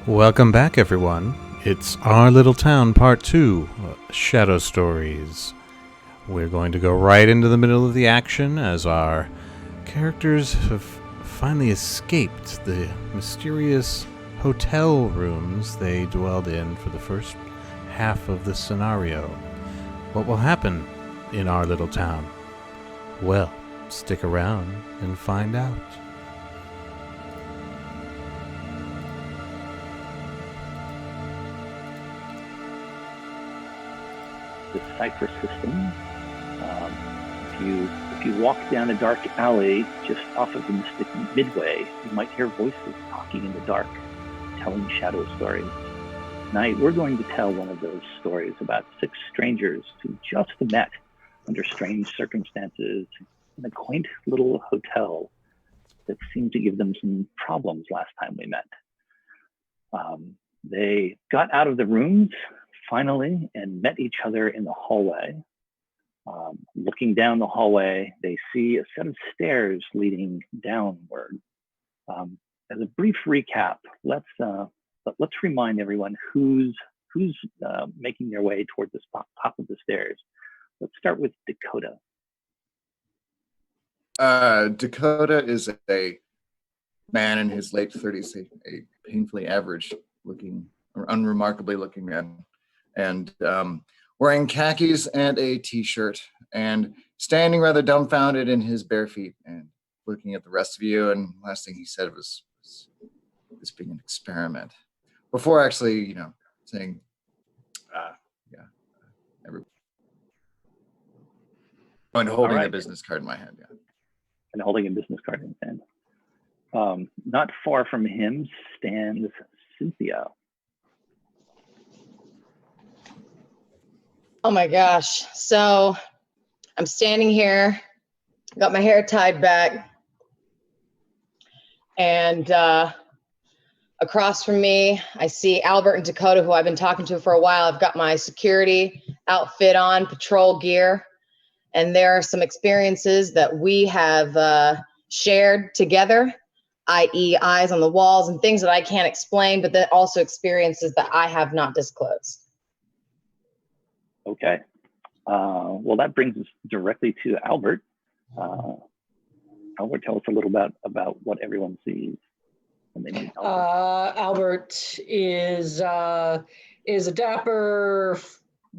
Welcome back, everyone. It's Our Little Town Part 2, Shadow Stories. We're going to go right into the middle of the action as our characters have finally escaped the mysterious hotel rooms they dwelled in for the first half of the scenario. What will happen in Our Little Town? Well, stick around and find out. The Cypher system. If you walk down a dark alley just off of the Mystic Midway, you might hear voices talking in the dark, telling shadow stories. Tonight, we're going to tell one of those stories about 6 strangers who just met under strange circumstances in a quaint little hotel that seemed to give them some problems last time we met. They got out of the rooms finally and met each other in the hallway. Looking down the hallway, they see a set of stairs leading downward. As a brief recap, let's remind everyone who's making their way toward the top of the stairs. Let's start with Dakota. Dakota is a man in his late 30s, a painfully average looking or unremarkably looking man, and wearing khakis and a t-shirt and standing rather dumbfounded in his bare feet and looking at the rest of you. And last thing he said was this being an experiment before actually, saying, and holding a business card in my hand. Yeah. And holding a business card in his hand. Not far from him stands Cynthia. Oh my gosh. So I'm standing here, got my hair tied back, and across from me, I see Albert and Dakota, who I've been talking to for a while. I've got my security outfit on, patrol gear, and there are some experiences that we have shared together, i.e. eyes on the walls and things that I can't explain, but then also experiences that I have not disclosed. Okay. Well, that brings us directly to Albert. Albert, tell us a little about what everyone sees when they meet Albert. Albert is a dapper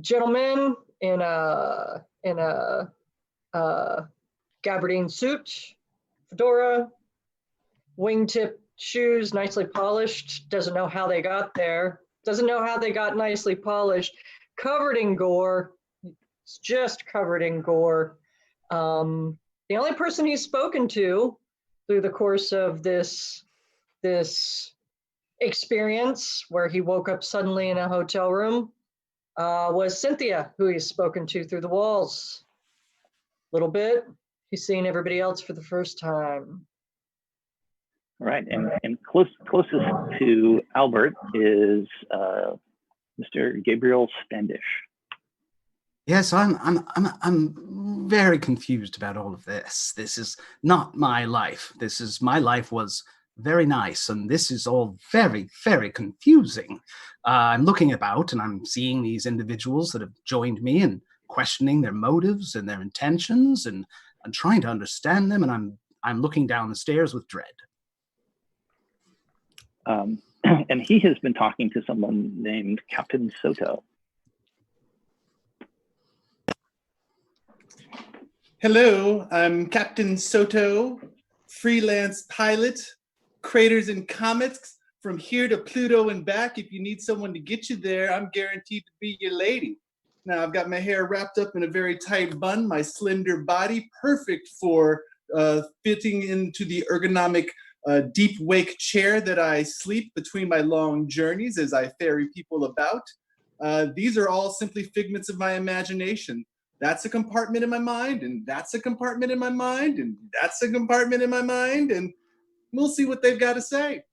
gentleman in a gabardine suit, fedora, wingtip shoes, nicely polished. Doesn't know how they got there. Doesn't know how they got nicely polished. Covered in gore. It's just covered in gore. The only person he's spoken to through the course of this experience, where he woke up suddenly in a hotel room, was Cynthia, who he's spoken to through the walls. A little bit. He's seen everybody else for the first time. All right, and closest to Albert is Mr. Gabriel Standish. Yes, I'm very confused about all of this. This is not my life. My life was very nice, and this is all very, very confusing. I'm looking about, and I'm seeing these individuals that have joined me and questioning their motives and their intentions, and I'm trying to understand them, and I'm looking down the stairs with dread. And he has been talking to someone named Captain Soto. Hello, I'm Captain Soto, freelance pilot, craters and comets, from here to Pluto and back. If you need someone to get you there, I'm guaranteed to be your lady. Now, I've got my hair wrapped up in a very tight bun, my slender body, perfect for fitting into the ergonomic deep wake chair that I sleep between my long journeys as I ferry people about. These are all simply figments of my imagination. That's a compartment in my mind, and that's a compartment in my mind, and that's a compartment in my mind, and we'll see what they've got to say.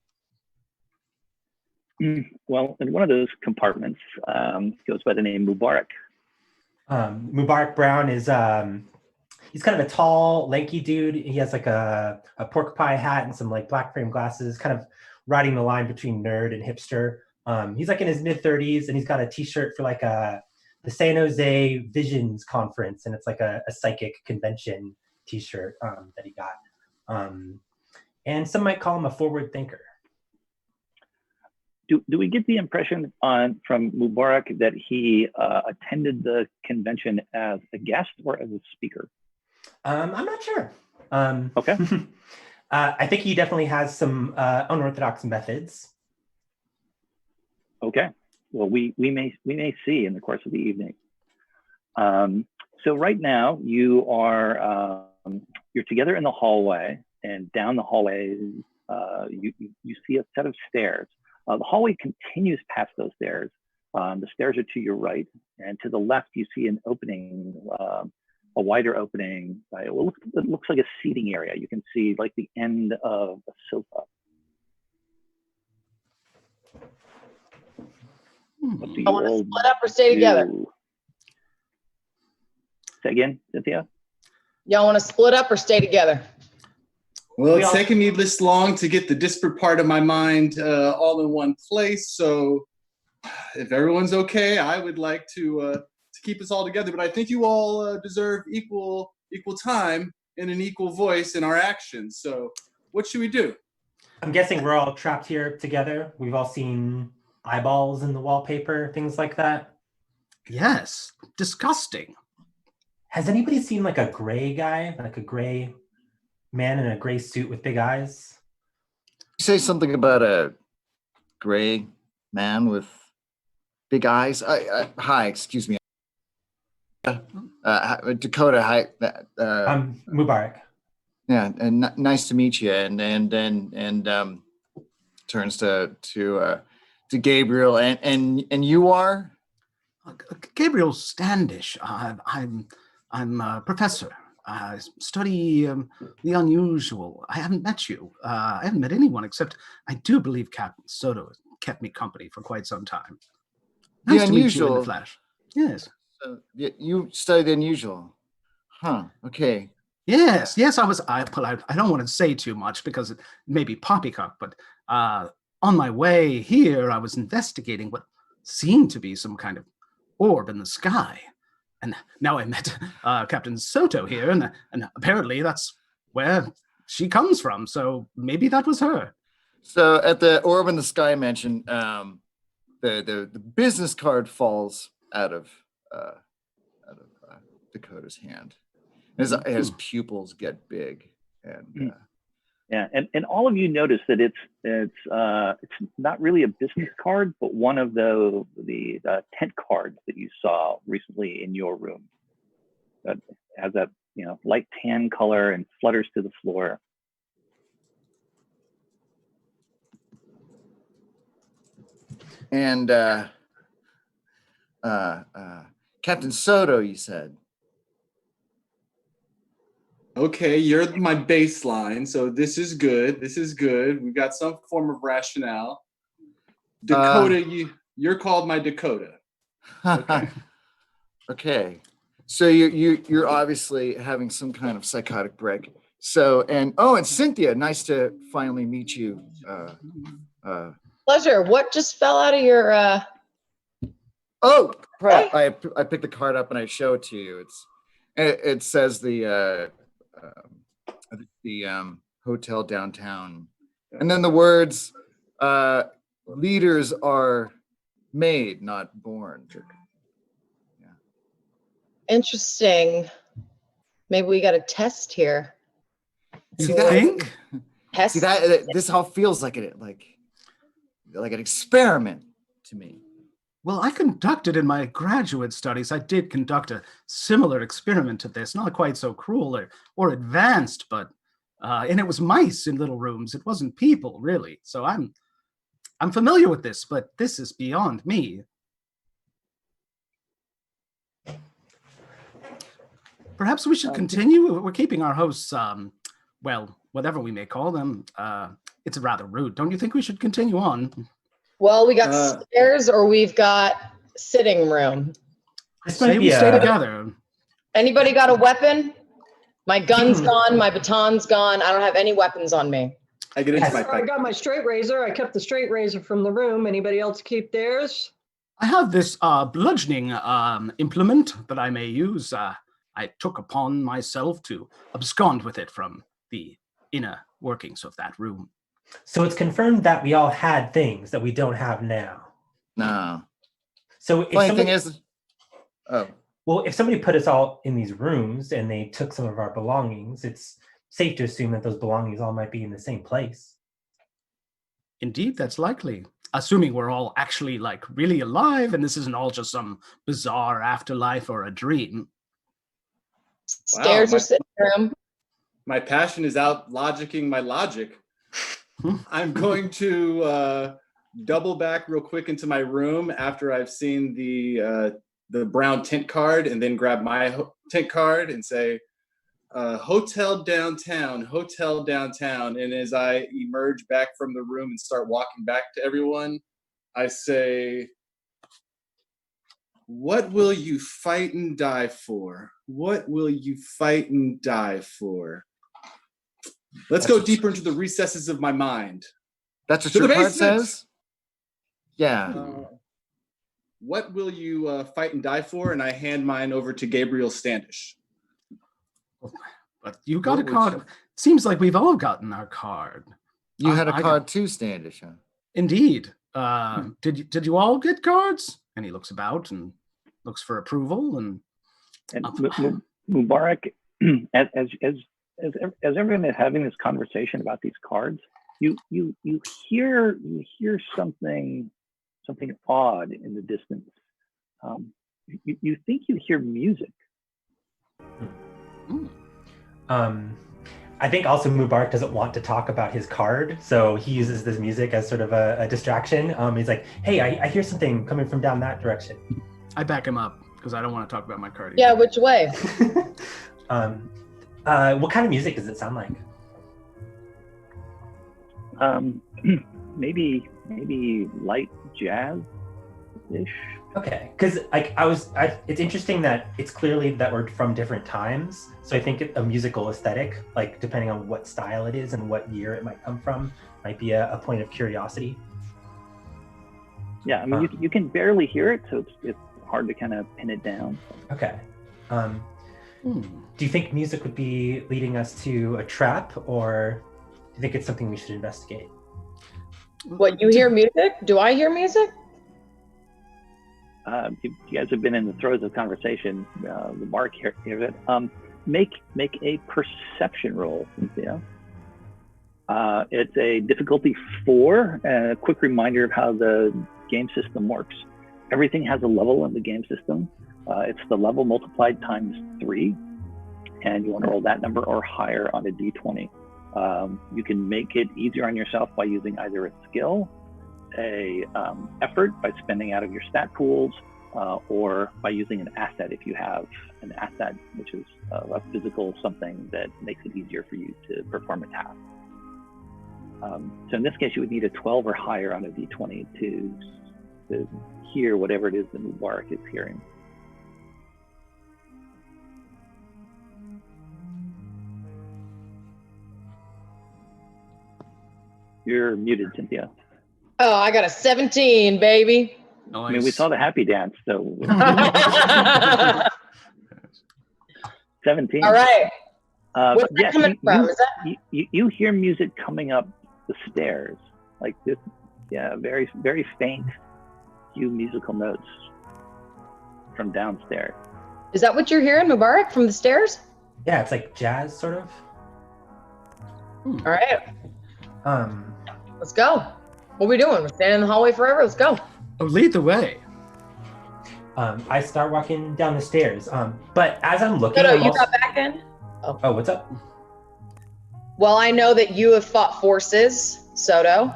Well, in one of those compartments goes by the name Mubarak. Mubarak Brown is He's kind of a tall, lanky dude. He has like a pork pie hat and some like black frame glasses, kind of riding the line between nerd and hipster. He's like in his mid-30s, and he's got a T-shirt for like the San Jose Visions Conference, and it's like a psychic convention T-shirt that he got. And some might call him a forward thinker. Do we get the impression from Mubarak that he attended the convention as a guest or as a speaker? I'm not sure. Okay. I think he definitely has some unorthodox methods. Okay. Well, we may see in the course of the evening. So right now you are you're together in the hallway, and down the hallway you see a set of stairs. The hallway continues past those stairs. The stairs are to your right, and to the left you see an opening, a wider opening. It looks like a seating area. You can see like the end of a sofa. What do you I want to all split up or stay together. do? Say again, Cynthia? Y'all want to split up or stay together? Well, it's taken me this long to get the disparate part of my mind all in one place. So if everyone's okay, I would like to keep us all together. But I think you all deserve equal time and an equal voice in our actions. So what should we do? I'm guessing we're all trapped here together. We've all seen eyeballs in the wallpaper, things like that. Yes, disgusting. Has anybody seen like a gray guy, like a gray man in a gray suit with big eyes? You say something about a gray man with big eyes. Hi, excuse me. Dakota, hi. I'm Mubarak. Yeah, and nice to meet you. And turns to Gabriel, and you are Gabriel Standish. I'm a professor. I study the unusual. I haven't met you. I haven't met anyone except I do believe Captain Soto kept me company for quite some time. Nice to meet you in the flesh. Yes. You studied unusual, huh? Okay. Yes. I don't want to say too much because it may be poppycock, but on my way here, I was investigating what seemed to be some kind of orb in the sky. And now I met Captain Soto here, and apparently that's where she comes from. So maybe that was her. So at the orb in the sky mention, the business card falls out of Dakota's hand. His pupils get big, and yeah, and all of you notice that it's not really a business card, but one of the tent cards that you saw recently in your room. That has that light tan color and flutters to the floor. And Captain Soto, you said. Okay, you're my baseline, so this is good. We've got some form of rationale. Dakota, you're called my Dakota. Okay. Okay. So you're obviously having some kind of psychotic break. So and Cynthia, nice to finally meet you. Pleasure. What just fell out of your? Oh crap! I picked the card up and I show it to you. It says the hotel downtown, and then the words leaders are made, not born. Yeah. Interesting. Maybe we got a test here. See You that? think? Test. See that? This all feels like like an experiment to me. Well, I conducted in my graduate studies, I did conduct a similar experiment to this, not quite so cruel or advanced, but and it was mice in little rooms. It wasn't people, really. So I'm familiar with this, but this is beyond me. Perhaps we should continue. We're keeping our hosts, well, whatever we may call them. It's rather rude. Don't you think we should continue on? Well, we got stairs or we've got sitting room. Say we stay together. Anybody got a weapon? My gun's gone. My baton's gone. I don't have any weapons on me. I get into my I fight. got my straight razor. I kept the straight razor from the room. Anybody else keep theirs? I have this bludgeoning implement that I may use. I took upon myself to abscond with it from the inner workings of that room. So it's confirmed that we all had things that we don't have now. No. So if Funny somebody, thing is, oh, well, if somebody put us all in these rooms and they took some of our belongings, it's safe to assume that those belongings all might be in the same place. Indeed, that's likely. Assuming we're all actually like really alive and this isn't all just some bizarre afterlife or a dream. Stairs my- are sitting room. My passion is out logicking my logic. I'm going to double back real quick into my room after I've seen the brown tent card, and then grab my tent card and say, hotel downtown. And as I emerge back from the room and start walking back to everyone, I say, what will you fight and die for? What will you fight and die for? Let's go deeper into the recesses of my mind. that's what To the your card basement! says? Yeah. What will you fight and die for? And I hand mine over to Gabriel Standish. But you got What a would card. you- Seems like we've all gotten our card. You had a I card got- too, Standish, huh? Indeed. Did you all get cards? And he looks about and looks for approval. And Mubarak, as everyone is having this conversation about these cards, you hear something odd in the distance. You think you hear music. I think also Mubarak doesn't want to talk about his card, so he uses this music as sort of a distraction. He's like, hey, I hear something coming from down that direction. I back him up because I don't want to talk about my card. Yeah, which way? What kind of music does it sound like? Maybe light jazz-ish. Okay, because it's interesting that it's clearly that we're from different times. So I think a musical aesthetic, like depending on what style it is and what year it might come from, might be a point of curiosity. Yeah, I mean, you can barely hear it, so it's hard to kind of pin it down. Okay. Do you think music would be leading us to a trap, or do you think it's something we should investigate? What, you hear music? Do I hear music? You guys have been in the throes of conversation. The Mark hears it. Make a perception roll, Cynthia. It's a difficulty 4, and a quick reminder of how the game system works. Everything has a level in the game system. It's the level multiplied times 3, and you want to roll that number or higher on a d20. You can make it easier on yourself by using either a skill, a effort by spending out of your stat pools, or by using an asset if you have an asset, which is a physical something that makes it easier for you to perform a task. So in this case, you would need a 12 or higher on a d20 to hear whatever it is that Mubarak is hearing. You're muted, Cynthia. Oh, I got a 17, baby. Nice. I mean, we saw the happy dance, so 17. All right. Where's that yes, coming from? Is that you hear music coming up the stairs, like this, yeah, very, very faint, few musical notes from downstairs. is that what you're hearing, Mubarak, from the stairs? Yeah, it's like jazz, sort of. All right, Um, let's go. What are we doing? We're standing in the hallway forever. Let's go. Oh, lead the way. I start walking down the stairs. But as I'm looking, No, I'm you also- got back in? Oh, what's up? Well, I know that you have fought forces, Soto.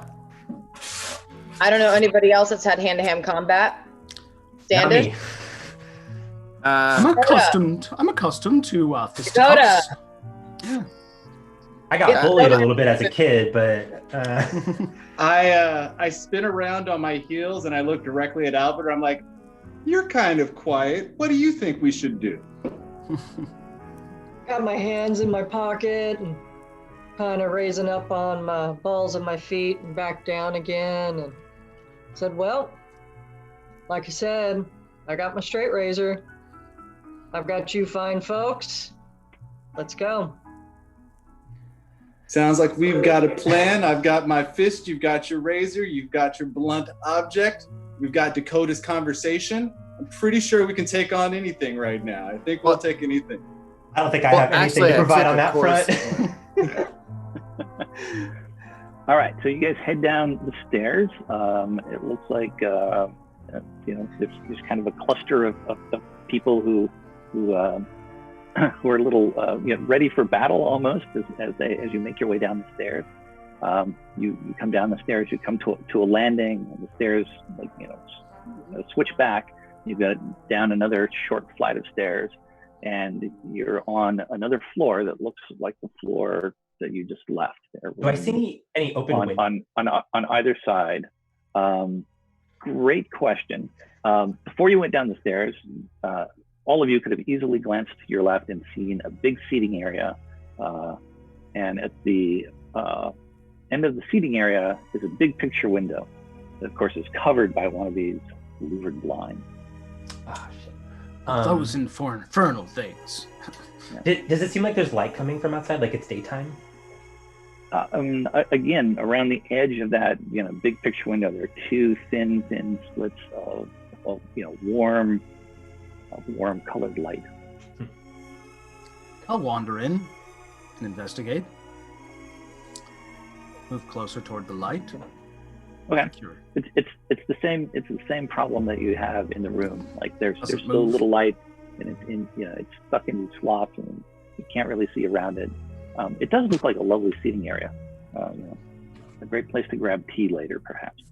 I don't know anybody else that's had hand-to-hand combat. Not Standish? me. I'm accustomed to Dakota. fisticuffs. Yeah. I got Yeah. bullied a little bit as a kid, but I spin around on my heels and I look directly at Albert. I'm like, you're kind of quiet. What do you think we should do? got my hands in my pocket and kind of raising up on my balls of my feet and back down again, and said, well, like I said, I got my straight razor. I've got you fine folks. Let's go. Sounds like we've got a plan. I've got my fist, you've got your razor, you've got your blunt object, we've got Dakota's conversation. I'm pretty sure we can take on anything right now. I think we'll take anything. I don't think I have anything to provide on that front. All right, so you guys head down the stairs. It looks like there's kind of a cluster of people who are a little ready for battle almost as you make your way down the stairs. You come down the stairs. You come to a landing, and the stairs switch back. You go down another short flight of stairs, and you're on another floor that looks like the floor that you just left there. Do I see any open windows? On either side? Great question. Before you went down the stairs, all of you could have easily glanced to your left and seen a big seating area. And at the end of the seating area is a big picture window that, of course, is covered by one of these louvered blinds. Those infernal things. Does it seem like there's light coming from outside, like it's daytime? Again, around the edge of that, big picture window, there are two thin slits of warm colored light. I'll wander in and investigate. Move closer toward the light. Okay. It's the same problem that you have in the room. Like there's still a move? little light, and it's stuck in these slots, and you can't really see around it. It does look like a lovely seating area. A great place to grab tea later, perhaps.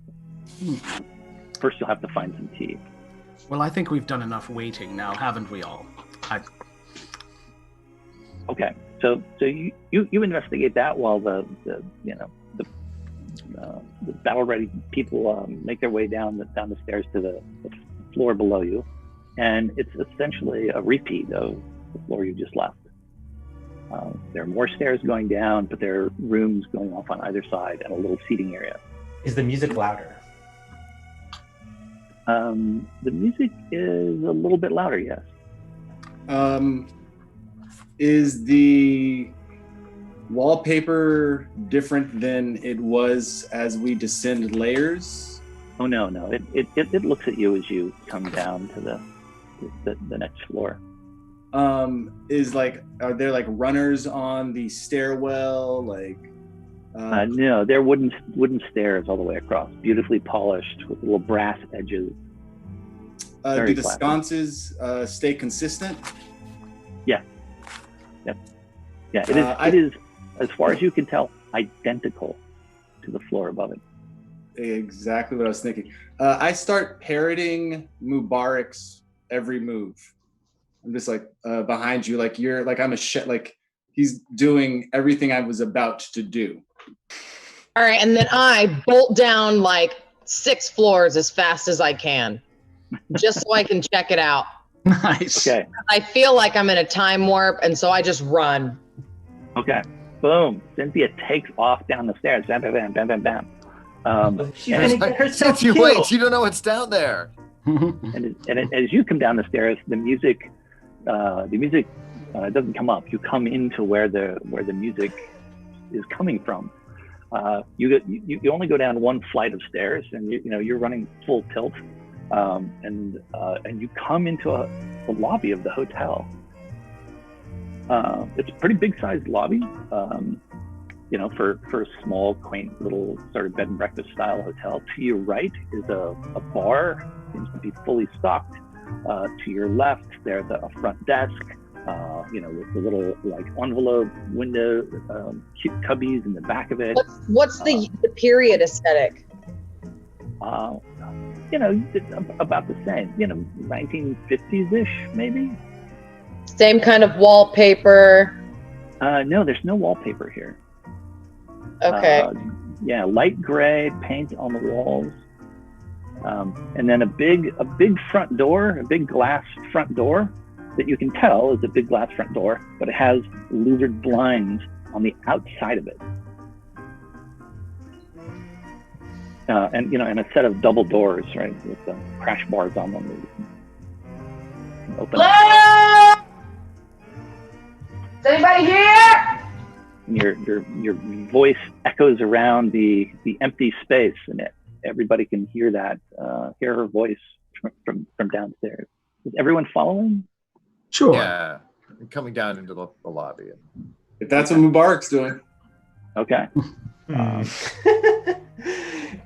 First, you'll have to find some tea. Well, I think we've done enough waiting now, haven't we all? Okay, so you investigate that while the battle-ready people make their way down the stairs to the floor below you, and it's essentially a repeat of the floor you just left. There are more stairs going down, but there are rooms going off on either side and a little seating area. Is the music louder? The music is a little bit louder, yes. Is the wallpaper different than it was as we descend layers? Oh no, it looks at you as you come down to the next floor. Are there like runners on the stairwell? No, they're wooden stairs all the way across, beautifully polished with little brass edges. Do the classy. sconces stay consistent? Yeah. It is, as far as you can tell, identical to the floor above it. Exactly what I was thinking. I start parroting Mubarak's every move. I'm just behind you, I'm he's doing everything I was about to do. All right, and then I bolt down 6 floors as fast as I can, just so I can check it out. Nice. Okay. I feel like I'm in a time warp, and so I just run. Okay. Boom. Cynthia takes off down the stairs. Bam, bam, bam, bam, bam, bam. She's gonna get herself You killed. wait, you don't know what's down there. And as you come down the stairs, the music doesn't come up. You come into where the music is coming from. You only go down one flight of stairs, and you're running full tilt, and you come into the lobby of the hotel. It's a pretty big sized lobby, for a small, quaint little sort of bed and breakfast style hotel. To your right is a bar, seems to be fully stocked. To your left, there's a front desk, with the little envelope window, cute cubbies in the back of it. What's the period aesthetic? About the same, 1950s-ish, maybe. Same kind of wallpaper. No, there's no wallpaper here. Okay. Light gray paint on the walls, and then a big front door, a big glass front door, that you can tell is a big glass front door, but it has louvered blinds on the outside of it. And a set of double doors, right, with the crash bars on them. That you can open. Hello? Is anybody here? And your voice echoes around the empty space, and everybody can hear her voice from downstairs. Is everyone following? Sure. Yeah, coming down into the lobby. If that's what Mubarak's doing. Okay.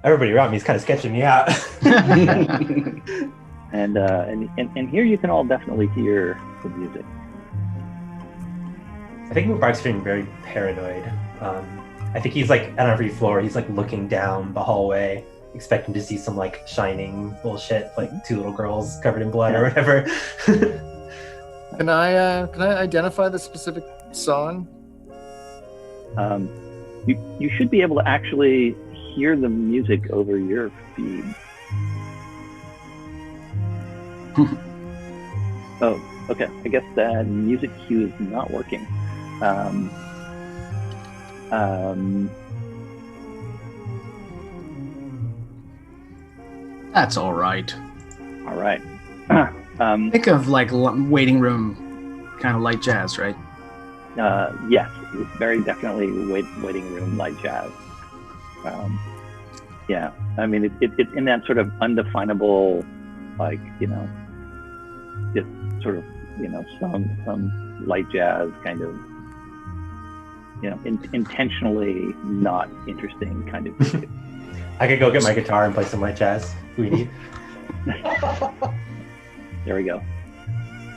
Everybody around me is kind of sketching me out. And here you can all definitely hear the music. I think Mubarak's feeling very paranoid. I think he's like on every floor. He's like looking down the hallway, expecting to see some like shining bullshit, like two little girls covered in blood or whatever. Can I identify the specific song? You should be able to actually hear the music over your feed. Oh, okay. I guess that music cue is not working. That's all right. All right. Think of like waiting room kind of light jazz, right? Yes, it's very definitely waiting room light jazz. Yeah, I mean it's in that sort of undefinable, like just sort of some light jazz kind of intentionally not interesting kind of music. I could go get my guitar and play some light jazz. Who we need? There we go.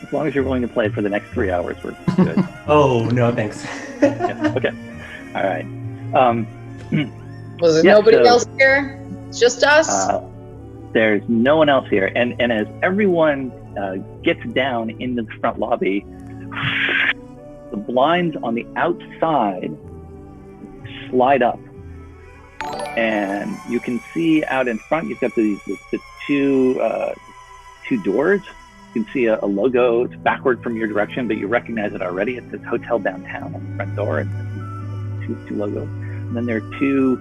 As long as you're willing to play it for the next 3 hours, we're good. Oh no, thanks. Yeah, okay. All right. Was there nobody else here? It's just us? There's no one else here. And as everyone gets down into the front lobby, the blinds on the outside slide up. And you can see out in front, you've got the two doors. You can see a logo. It's backward from your direction, but you recognize it already. It says Hotel Downtown on the front door, and two logos. And then there are two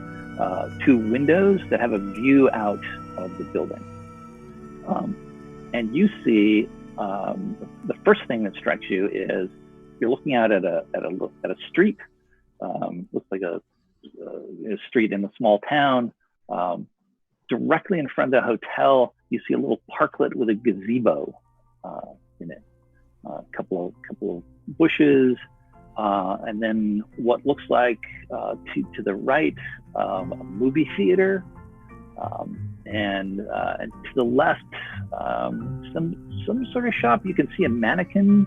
windows that have a view out of the building. And you see the first thing that strikes you is you're looking out at a street. Looks like a street in a small town. Directly in front of the hotel, you see a little parklet with a gazebo in it. A couple of bushes, and then what looks like to the right a movie theater, and to the left some sort of shop. You can see a mannequin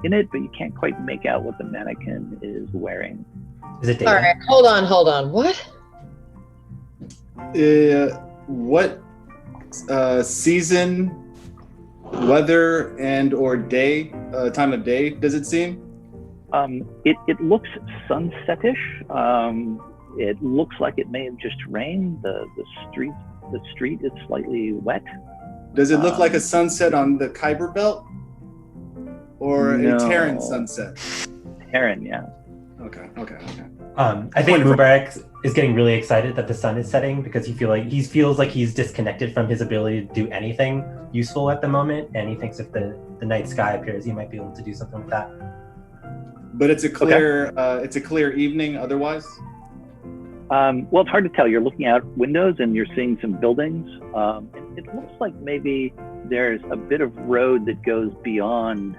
in it, but you can't quite make out what the mannequin is wearing. Is it All right, hold on. What? What season, weather, and or day, time of day does it seem? It looks sunsetish. It looks like it may have just rained. The street is slightly wet. Does it look like a sunset on the Kuiper Belt, or No. a Terran sunset? Terran, yeah. Okay. I think Mubarak is getting really excited that the sun is setting because he feels like he's disconnected from his ability to do anything useful at the moment, and he thinks if the night sky appears, he might be able to do something with that. But it's a clear evening otherwise. Well, it's hard to tell. You're looking out windows and you're seeing some buildings. It looks like maybe there's a bit of road that goes beyond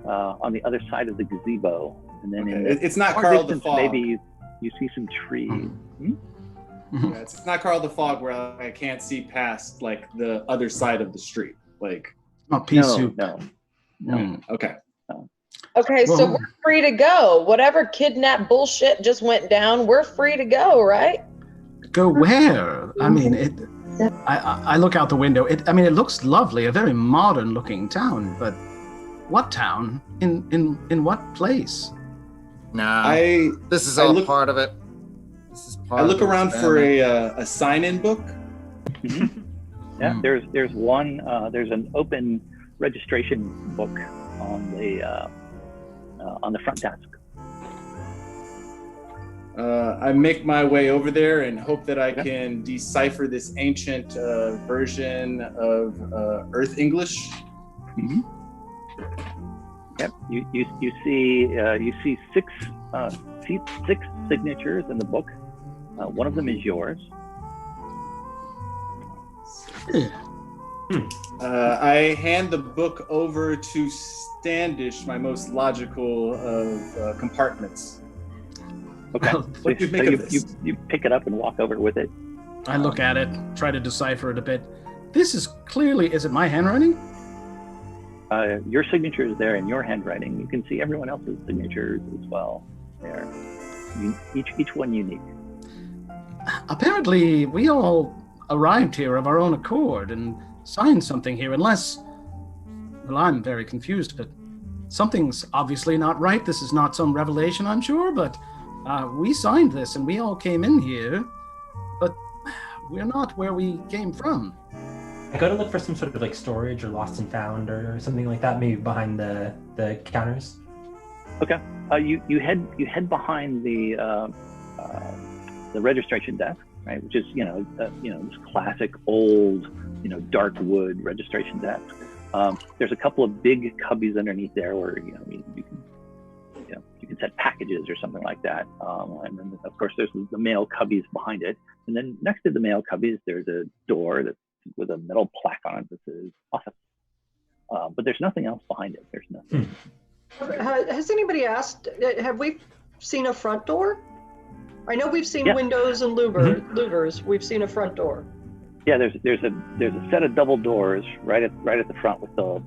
on the other side of the gazebo, and then It's not far Carl distance, the Fog. maybe you see some trees. Yeah, it's not Carl the Fog where I can't see past like the other side of the street. Like, Not pea soup. No. okay. Okay, so Whoa. we're free to go. Whatever kidnap bullshit just went down, we're free to go, right? Go where? I mean, I look out the window. It looks lovely, a very modern-looking town. But what town? In what place? Nah, this is I all look- part of it. This is part I look of around this for family. a sign-in book. Yeah, there's one. There's an open registration book on the front desk. I make my way over there and hope that I can decipher this ancient version of Earth English. Mm-hmm. Yep. You see six signatures in the book. One of them is yours. I hand the book over to Standish, my most logical of compartments. Okay. What do you make of this? You pick it up and walk over with it. I look at it, try to decipher it a bit. This is clearly, is it my handwriting? Your signature is there in your handwriting. You can see everyone else's signatures as well there. Each one unique. Apparently, we all arrived here of our own accord and signed something here, unless... Well, I'm very confused, but something's obviously not right. This is not some revelation, I'm sure, but we signed this and we all came in here, but we're not where we came from. I go to look for some sort of like storage or lost and found or something like that, maybe behind the counters. Okay. You head behind the registration desk, right? Which is this classic old dark wood registration desk. There's a couple of big cubbies underneath there where you can set packages or something like that. And then of course there's the mail cubbies behind it. And then next to the mail cubbies there's a door that's with a metal plaque on it that says office. But there's nothing else behind it. There's nothing. Has anybody asked, have we seen a front door? I know we've seen windows and louvers. We've seen a front door. Yeah, there's a set of double doors right at the front with the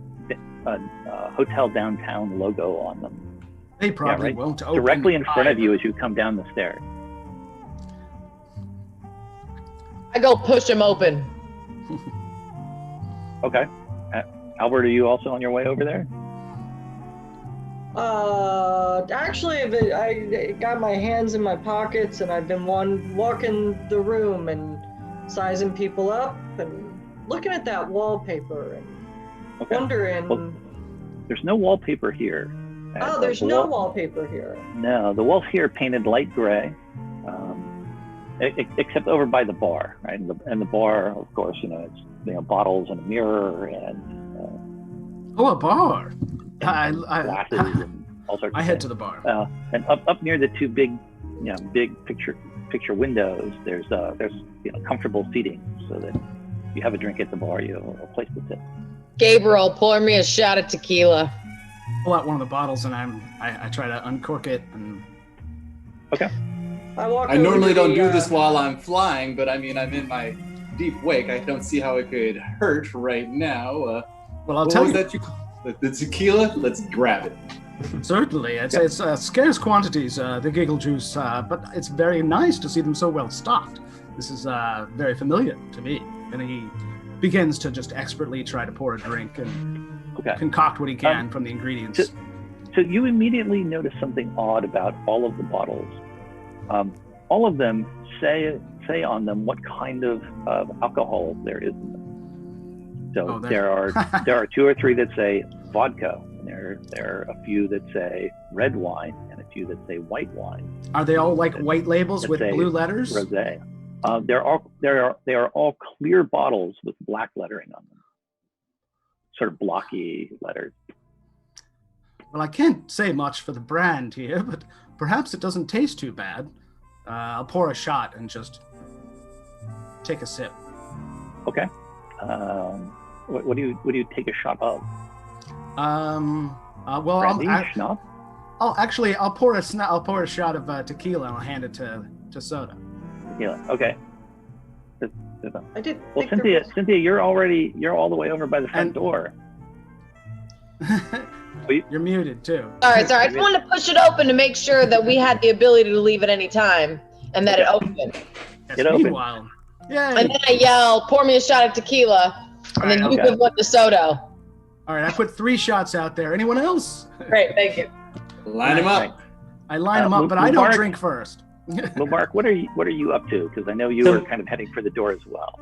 Hotel Downtown logo on them. They probably won't open directly in front of you as you come down the stairs. I go push him open. Okay. Albert, are you also on your way over there? Actually, I got my hands in my pockets and I've been walking the room and sizing people up and looking at that wallpaper and wondering. Well, there's no wallpaper here. There's no wallpaper here. No, the walls here are painted light gray, except over by the bar, right? And the bar, of course, it's bottles and a mirror and a bar. Glasses and all sorts. I head to the bar. And up near the two big picture windows, there's comfortable seating so that if you have a drink at the bar, you have a place to sit. Gabriel, pour me a shot of tequila. Pull out one of the bottles and I try to uncork it and. Okay. I normally don't do this while I'm flying, but I mean I'm in my deep wake. I don't see how it could hurt right now. Well, I'll tell you. The tequila. Let's grab it. Certainly, it's scarce quantities, the giggle juice, but it's very nice to see them so well stocked. This is very familiar to me. And he begins to just expertly try to pour a drink and concoct what he can from the ingredients. So you immediately notice something odd about all of the bottles. All of them say on them what kind of alcohol there is in them. So there are two or three that say vodka. There are a few that say red wine and a few that say white wine. Are they all like white labels with blue letters? Rosé. They are all clear bottles with black lettering on them. Sort of blocky letters. Well, I can't say much for the brand here, but perhaps it doesn't taste too bad. I'll pour a shot and just take a sip. Okay. What do you take a shot of? Well, I'll pour a shot of tequila and I'll hand it to Soda. Tequila. Okay. I did. Well, Cynthia, you're all the way over by the front door. You're muted too. Sorry. I just wanted to push it open to make sure that we had the ability to leave at any time and that it opened. Yes, meanwhile, yay! And then I yell, "Pour me a shot of tequila," and then you give one to Soto. All right, I put 3 shots out there. Anyone else? Great, thank you. Line them up. I line them up, but I don't drink first. Mubarak, what are you up to? Because I know you were kind of heading for the door as well.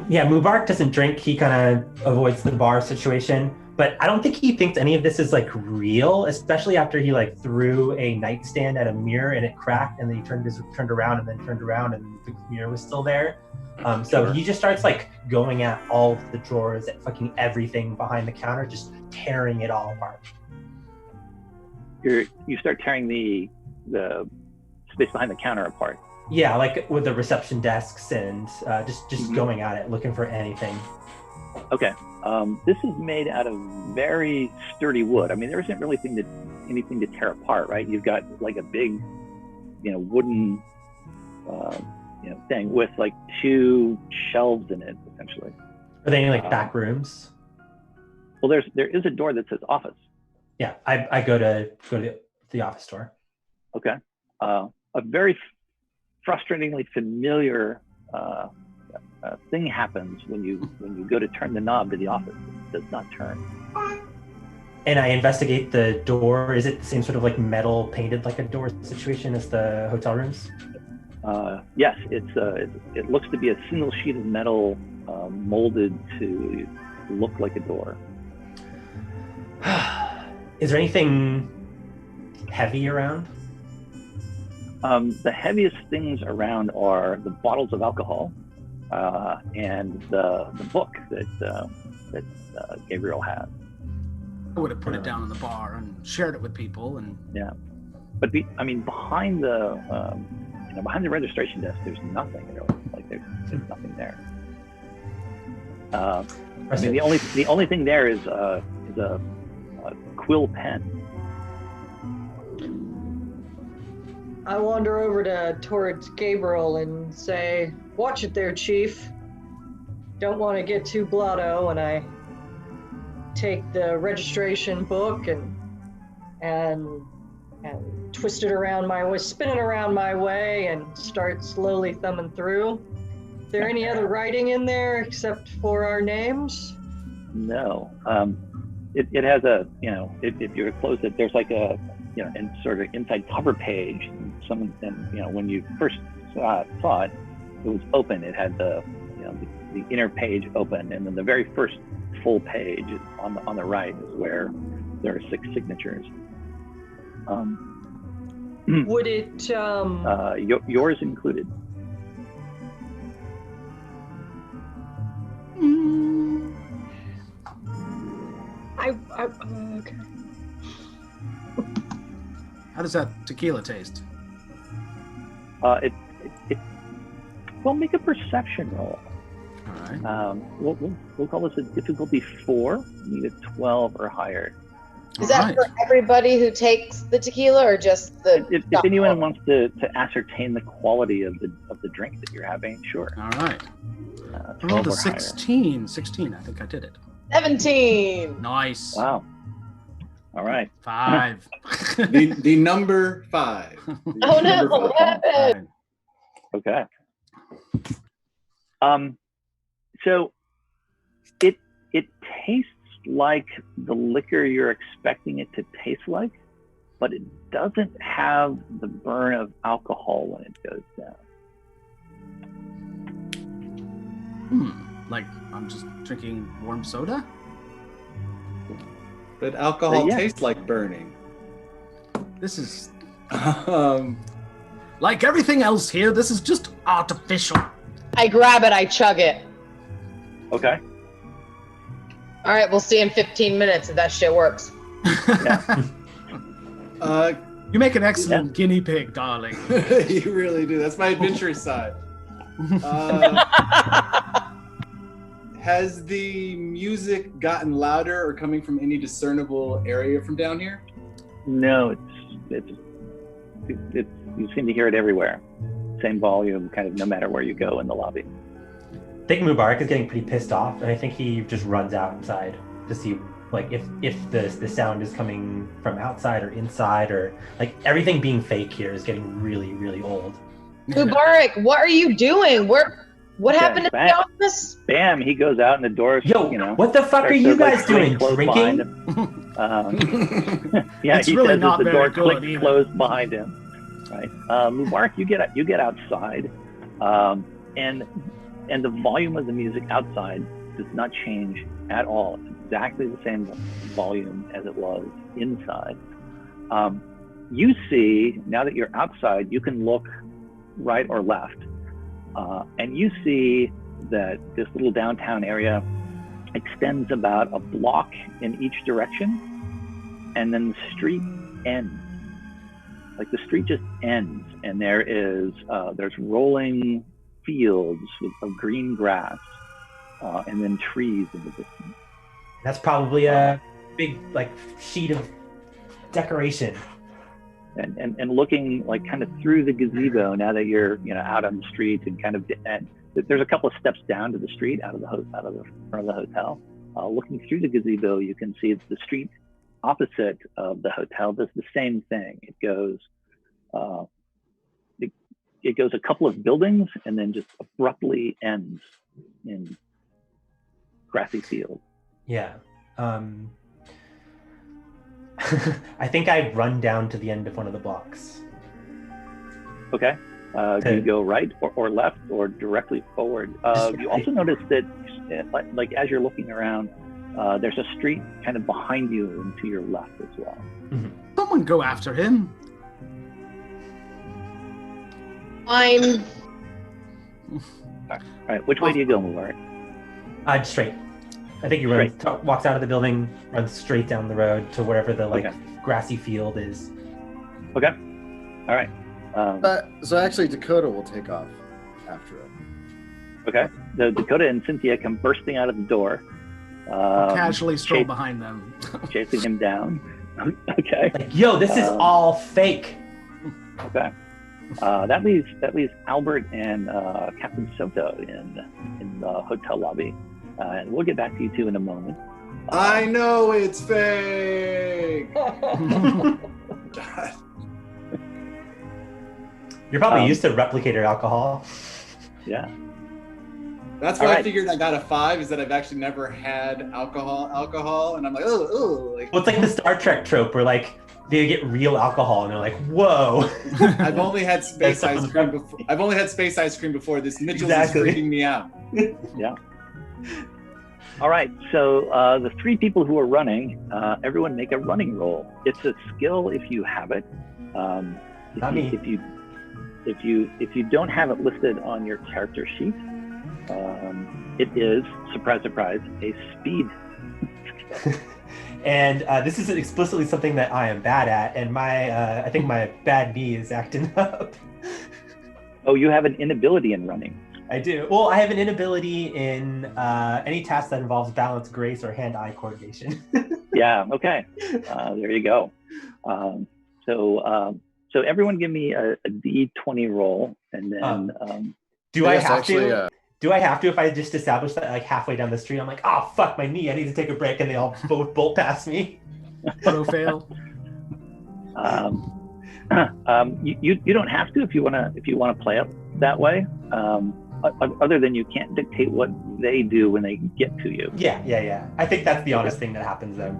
Yeah, Mubarak doesn't drink. He kind of avoids the bar situation. But I don't think he thinks any of this is like real, especially after he like threw a nightstand at a mirror and it cracked, and then he turned around and then turned around and the mirror was still there. So he just starts like going at all of the drawers, at fucking everything behind the counter, just tearing it all apart. You start tearing the space behind the counter apart. Yeah, like with the reception desks and just going at it, looking for anything. Okay. This is made out of very sturdy wood. I mean, there isn't really anything to tear apart, right? You've got like a big, wooden, thing with like 2 shelves in it, essentially. Are there any like back rooms? Well, there is a door that says office. Yeah, I go to the office door. Okay. A very frustratingly familiar thing happens when you go to turn the knob to the office. It does not turn. And I investigate the door. Is it the same sort of like metal painted like a door situation as the hotel rooms? Yes, it looks to be a single sheet of metal molded to look like a door. Is there anything heavy around? The heaviest things around are the bottles of alcohol and the book that Gabriel had. I would have put it down in the bar and shared it with people. And yeah, but behind the registration desk, there's nothing really. Like there's nothing there. The only thing there is a quill pen. I wander over towards Gabriel and say, "Watch it there, Chief. Don't want to get too blotto." And I take the registration book and twist it around my way, spin it around my way, and start slowly thumbing through. Is there any other writing in there except for our names? No. It has a, if you close it, there's like a, and sort of inside cover page. When you first saw it, it was open. It had the inner page open, and then the very first full page on the right is where there are 6 signatures. Would it? Yours included. Okay. how does that tequila taste? Well, make a perception roll. All right. We'll call this a difficulty 4. You need a 12 or higher. Is that for everybody who takes the tequila, or just the? If anyone wants to ascertain the quality of the drink that you're having, sure. All right. I rolled a 16. 16. I think I did it. 17. Nice. Wow. All right. 5. the number 5. Oh no! What happened? Okay. So it tastes like the liquor you're expecting it to taste like, but it doesn't have the burn of alcohol when it goes down. Like I'm just drinking warm soda? But alcohol tastes like burning. This is like everything else here, this is just artificial. I grab it, I chug it. Okay. All right, we'll see in 15 minutes if that shit works. Yeah. You make an excellent guinea pig, darling. You really do. That's my adventurous side. Has the music gotten louder or coming from any discernible area from down here? No, it's you seem to hear it everywhere. Same volume, kind of no matter where you go in the lobby. I think Mubarak is getting pretty pissed off, and I think he just runs out inside to see like if the sound is coming from outside or inside, or like everything being fake here is getting really, really old. Mubarak, what are you doing? What happened in the office? Bam! He goes out and the doors. What the fuck are you guys doing? Drinking? Yeah, it's he really says not the very door good clicks closed behind him. Right, Mubarak, you get outside, and the volume of the music outside does not change at all. It's exactly the same volume as it was inside. You see, now that you're outside, you can look right or left, and you see that this little downtown area extends about a block in each direction, and then the street ends. Like the street just ends, and there's rolling fields of green grass, and then trees in the distance. That's probably a big like sheet of decoration. And looking like kind of through the gazebo, now that you're out on the street and kind of, and there's a couple of steps down to the street out of the front of the hotel. Looking through the gazebo, you can see the street opposite of the hotel does the same thing. It goes a couple of buildings and then just abruptly ends in grassy field. Yeah. I think I run down to the end of one of the blocks. Okay. Do you go right or left or directly forward? You also notice that, like as you're looking around, there's a street kind of behind you and to your left as well. Mm-hmm. Someone go after him. I'm All right. Which way do you go, Mubarak? Straight. I think he walks out of the building, runs straight down the road to wherever the grassy field is. Okay. All right. So actually, Dakota will take off after it. Okay. So Dakota and Cynthia come bursting out of the door. Casually stroll behind them. Chasing him down. Okay. Like, yo, this is all fake. Okay. That leaves Albert and Captain Soto in the hotel lobby. And we'll get back to you two in a moment. I know it's fake. God. You're probably used to replicator alcohol. Yeah. That's why I figured I got a 5, is that I've actually never had alcohol, and I'm like, oh. Like, well, it's like the Star Trek trope where like they get real alcohol and they're like, whoa. I've only had space ice cream before. This Mitchell's is freaking me out. Yeah. All right, so the 3 people who are running, everyone make a running roll. It's a skill if you have it. If you don't have it listed on your character sheet, it is, surprise, surprise, a speed. And this is explicitly something that I am bad at, and I think my bad knee is acting up. Oh, you have an inability in running. I do. Well, I have an inability in any task that involves balance, grace, or hand-eye coordination. Yeah. Okay. There you go. So everyone, give me a D20 roll, and then. Do I have to? Do I have to? If I just establish that like halfway down the street, I'm like, oh fuck my knee, I need to take a break, and they all both bolt past me. Auto fail. You don't have to if you wanna play it that way. Other than you can't dictate what they do when they get to you. Yeah. I think that's the honest thing that happens though.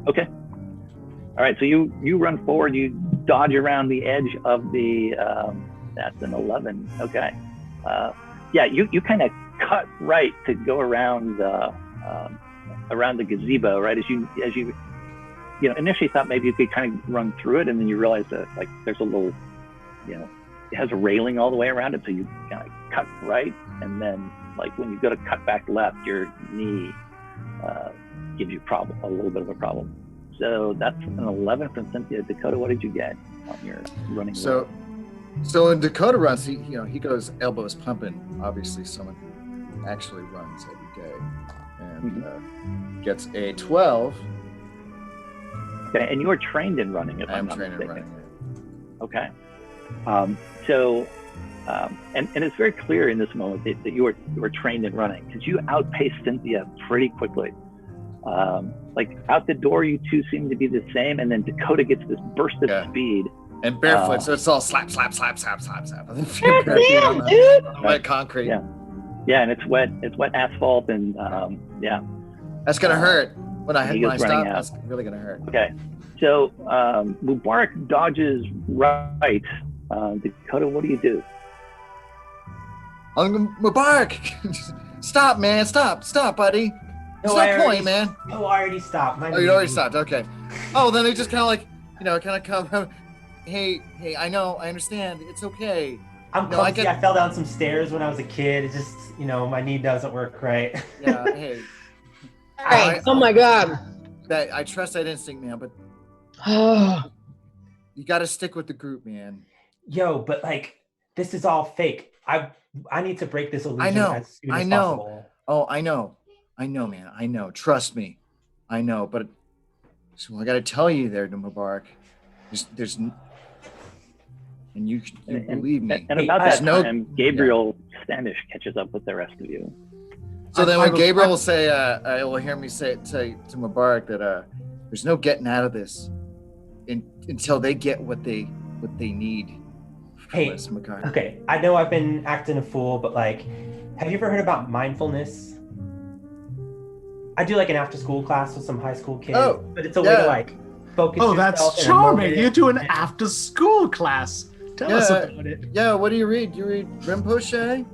Okay. All right, so you run forward, you dodge around the edge of the. That's an 11. Okay. Yeah, you kind of cut right to go around the gazebo, right? As you initially thought maybe you could kind of run through it, and then you realize that like there's a little, it has a railing all the way around it, so you kind of cut right, and then like when you go to cut back left, your knee gives you a little bit of a problem. So that's an 11 from Cynthia. Dakota, what did you get on your running? So when Dakota runs, he goes elbows pumping. Obviously, someone who actually runs every day, and gets a 12. Okay, and you are trained in running, if I'm not mistaken. In running. Okay. And it's very clear in this moment that you were trained in running, because you outpaced Cynthia pretty quickly. Like out the door, you two seem to be the same, and then Dakota gets this burst of speed. And barefoot, so it's all slap, slap, slap, slap, slap, slap. That's it, dude. On wet concrete. Yeah, and it's wet asphalt, and yeah. That's gonna hurt when I stop. That's really gonna hurt. Okay. So Mubarak dodges right. Dakota, what do you do? Mubarak, stop, man, stop, buddy. There's no point, man. Oh, I already stopped. Oh, you already stopped. Okay. Oh, then they just kind of like, come. Hey, I know, I understand. It's okay. I'm clumsy. I fell down some stairs when I was a kid. It just, my knee doesn't work right. Yeah. Hey. Hey, oh my God. I trust that instinct, man, but you got to stick with the group, man. Yo, but this is all fake. I need to break this illusion as soon as possible. Oh, I know, man. I know. Trust me. I know, but so I got to tell you there, Mubarak. There's and you believe me. And about that time, Gabriel Standish catches up with the rest of you. So then when Gabriel will say, will hear me say to Mubarak that there's no getting out of this until they get what they need. Hey, okay, I know I've been acting a fool, but have you ever heard about mindfulness? I do an after school class with some high school kids, but it's a way to focus yourself. Oh, that's charming. You do an after school class. Tell us about it. Yeah, what do you read? Do you read Rinpoche?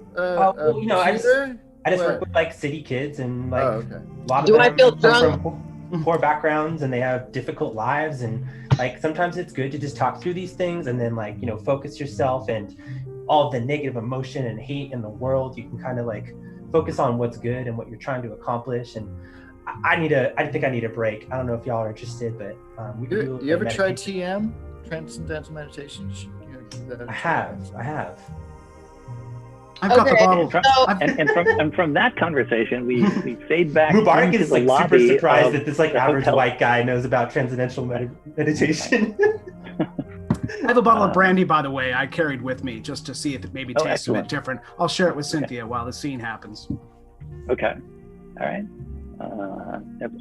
I just work with city kids and a lot of them I feel come from poor backgrounds and they have difficult lives, and sometimes it's good to just talk through these things and then focus yourself and all the negative emotion and hate in the world. You can kind of focus on what's good and what you're trying to accomplish. And I think I need a break. I don't know if y'all are interested, but we can do. You ever tried TM, Transcendental Meditation? I have. I've got the bottle. And from that conversation, we fade back. Mubarak is super surprised that this average hotel. white guy knows about transcendental meditation. I have a bottle of brandy, by the way, I carried with me just to see if it maybe tastes a bit different. I'll share it with Cynthia while the scene happens. Okay. All right.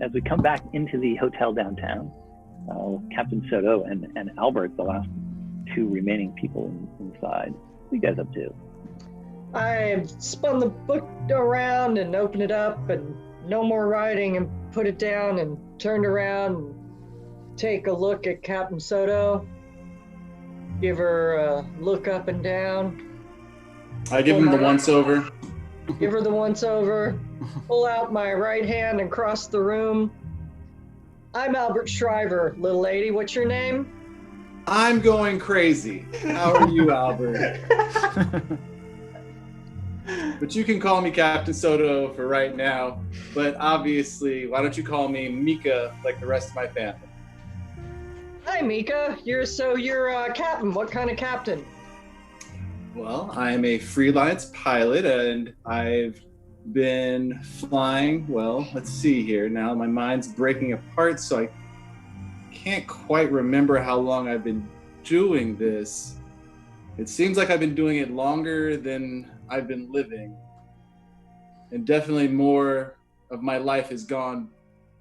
As we come back into the hotel downtown, Captain Soto and Albert, the last two remaining people inside, what are you guys up to? I spun the book around and opened it up, and no more writing, and put it down and turned around and take a look at Captain Soto. Give her a look up and down. I give him the once over. Give her the once over. Pull out my right hand and cross the room. I'm Albert Shriver, little lady. What's your name? I'm going crazy. How are you, Albert? But you can call me Captain Soto for right now. But obviously, why don't you call me Mika like the rest of my family? Hi, Mika. You're a captain. What kind of captain? Well, I'm a freelance pilot, and I've been flying. Well, let's see here. Now my mind's breaking apart, so I can't quite remember how long I've been doing this. It seems like I've been doing it longer than I've been living. And definitely more of my life has gone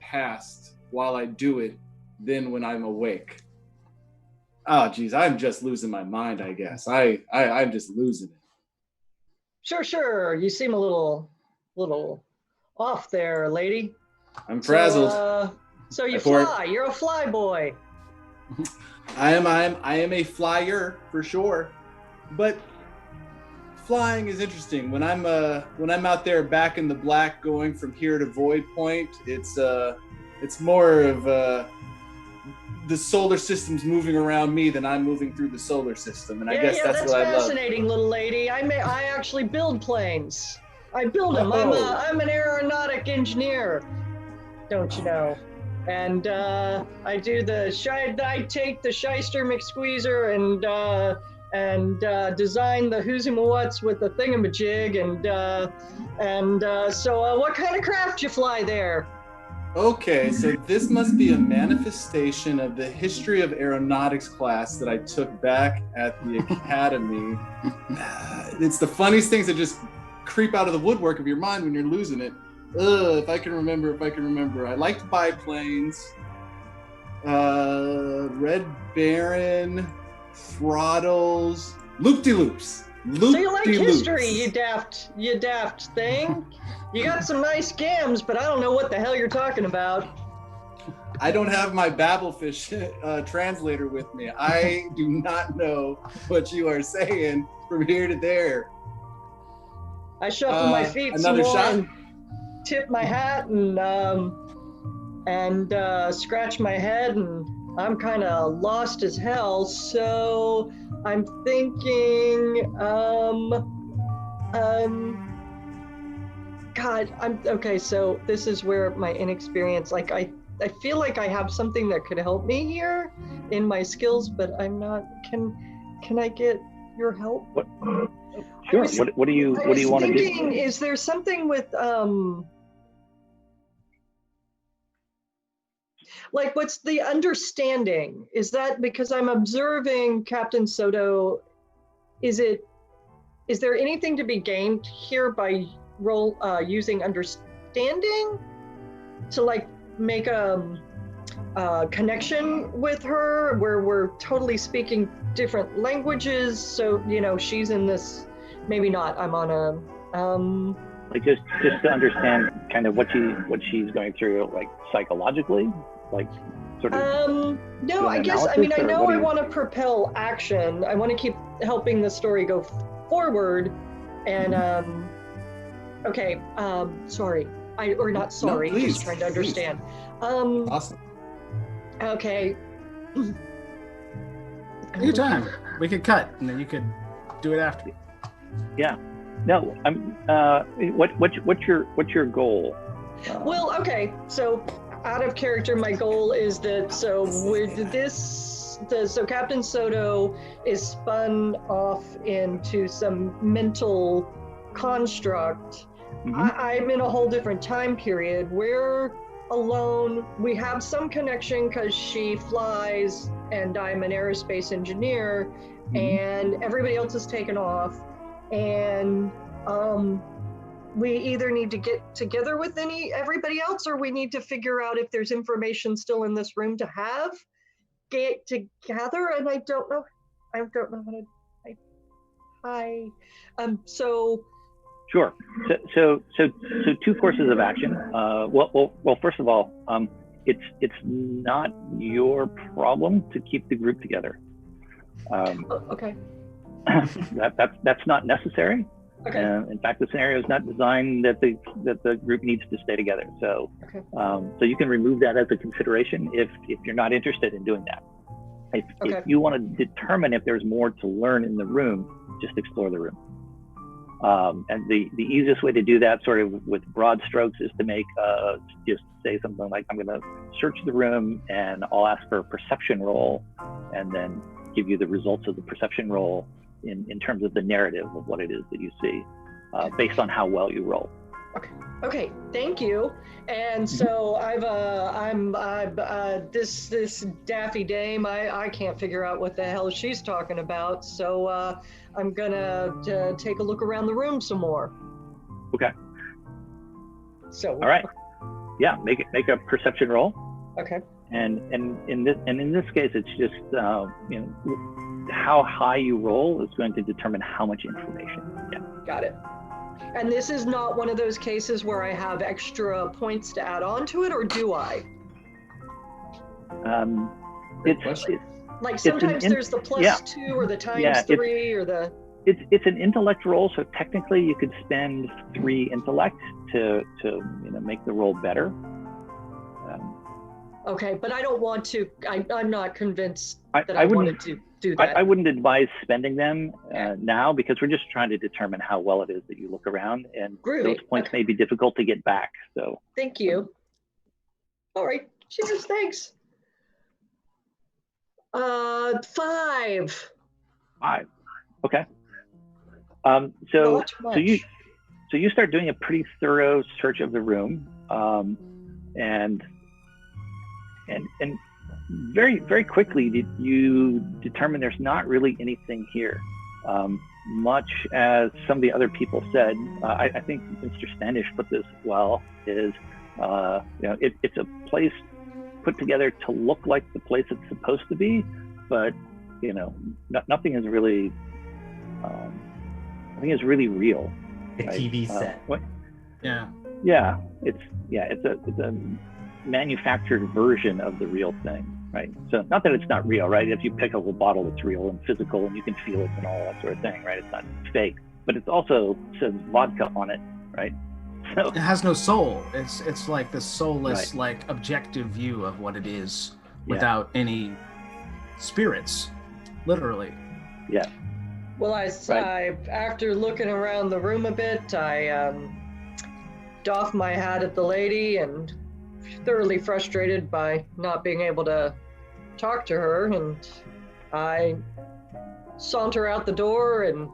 past while I do it than when I'm awake. Oh, geez, I'm just losing my mind, I guess. I'm just losing it. Sure. You seem a little off there, lady. I'm frazzled. So you fly. You're a fly boy. I am a flyer for sure. But flying is interesting. When I'm out there back in the black going from here to Void Point, it's more of the solar system's moving around me than I'm moving through the solar system, and I guess that's what I love. That's fascinating, little lady. I actually build planes. I build them. I'm an aeronautic engineer, don't you know? And I do I take the Shyster McSqueezer and design the who's and what's with the thingamajig, so what kind of craft you fly there? Okay, so this must be a manifestation of the history of aeronautics class that I took back at the academy. It's the funniest things that just creep out of the woodwork of your mind when you're losing it. If I can remember. I like biplanes, Red Baron, throttles, loop-de-loops. So you like history, you daft thing. You got some nice gams, but I don't know what the hell you're talking about. I don't have my Babelfish translator with me. I do not know what you are saying from here to there. I shuffle my feet some Another more shot? and tip my hat and scratch my head, and I'm kind of lost as hell. So I'm thinking, God, I'm okay. So this is where my inexperience, like I feel like I have something that could help me here in my skills, but I'm not. Can I get your help? What? Sure. What do you want to do? Is there something with like what's the understanding? Is that because I'm observing Captain Soto? Is there anything to be gained here by using understanding to like make a connection with her where we're totally speaking different languages? So she's in this. Maybe not. I'm on a like just to understand kind of what she's going through, like psychologically, like sort of. No, I guess I know I want to propel action. I want to keep helping the story go forward, and okay. Sorry, or not sorry. No, please, just trying to understand. Awesome. Okay. Your time. We could cut, and then you could do it after. Yeah. No. I'm. What's your goal? Well, okay. So, out of character, my goal is that so Captain Soto is spun off into some mental construct. I'm in a whole different time period. We're alone. We have some connection because she flies, and I'm an aerospace engineer, and everybody else is taken off. And we either need to get together with everybody else, or we need to figure out if there's information still in this room to get together. And I don't know how to. So. Sure. So two courses of action. Well, first of all, it's not your problem to keep the group together. Okay. That's not necessary. Okay. In fact, the scenario is not designed that the group needs to stay together. So, okay. So you can remove that as a consideration if you're not interested in doing that. If you want to determine if there's more to learn in the room, just explore the room. And the easiest way to do that, sort of with broad strokes, is to make just say something like, I'm going to search the room and I'll ask for a perception roll, and then give you the results of the perception roll in terms of the narrative of what it is that you see, based on how well you roll. Okay, thank you. And so this Daffy Dame, I can't figure out what the hell she's talking about. So I'm gonna take a look around the room some more. Okay. So. All right. Yeah, make a perception roll. Okay. And in this case, it's just how high you roll is going to determine how much information you get. Got it. And this is not one of those cases where I have extra points to add on to it, or do I? It's like sometimes there's the +2 or the -3 or the. It's an intellect roll, so technically you could spend 3 intellect to make the roll better. Okay, but I don't want to. I'm not convinced that I wanted to do that. I wouldn't advise spending them now, because we're just trying to determine how well it is that you look around, and those points may be difficult to get back. So. Thank you. All right. Cheers. Thanks. 5. 5. Okay. So you start doing a pretty thorough search of the room, and very, very quickly you determine there's not really anything here. Much as some of the other people said, I think Mr. Standish put this well, is it's a place put together to look like the place it's supposed to be, but nothing is really real. A right? TV set. Yeah. Yeah, it's a manufactured version of the real thing, right? So not that it's not real, right? If you pick up a bottle, it's real and physical and you can feel it and all that sort of thing, right? It's not fake, but it also says vodka on it, right? So it has no soul. It's like the soulless, like objective view of what it is without any spirits, literally. Yeah. Well, I after looking around the room a bit, I doff my hat at the lady and thoroughly frustrated by not being able to talk to her, and I saunter out the door and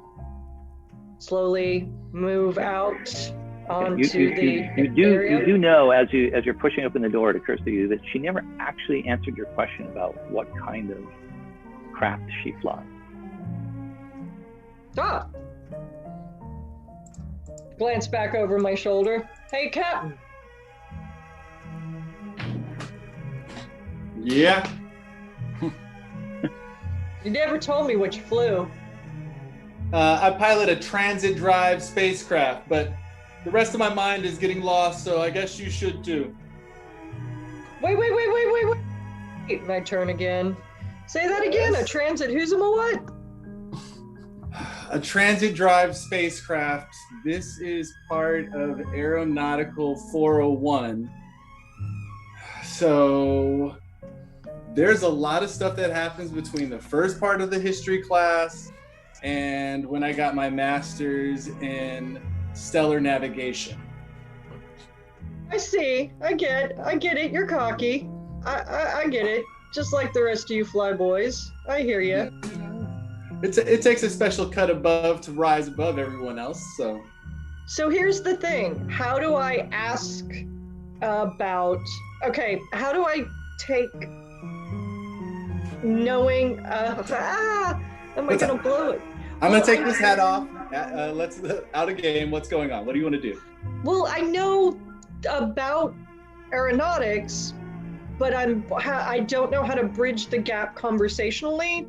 slowly move out onto the area. You do know as you're pushing open the door, it occurs to you that she never actually answered your question about what kind of craft she flies. Ah! Glance back over my shoulder. Hey, Captain. Yeah. You never told me what you flew. I pilot a transit drive spacecraft, but the rest of my mind is getting lost, so I guess you should too. Wait. And I turn again. Say that again. A transit who's a what? A transit drive spacecraft. This is part of Aeronautical 401. So there's a lot of stuff that happens between the first part of the history class and when I got my master's in stellar navigation. I see. I get it. You're cocky. I get it. Just like the rest of you fly boys. I hear you. It takes a special cut above to rise above everyone else, so. So here's the thing. How do I ask about... Okay, how do I take knowing... am I going to blow it? I'm going to take this hat off. Let's out of game. What's going on? What do you want to do? Well, I know about aeronautics, but I don't know how to bridge the gap conversationally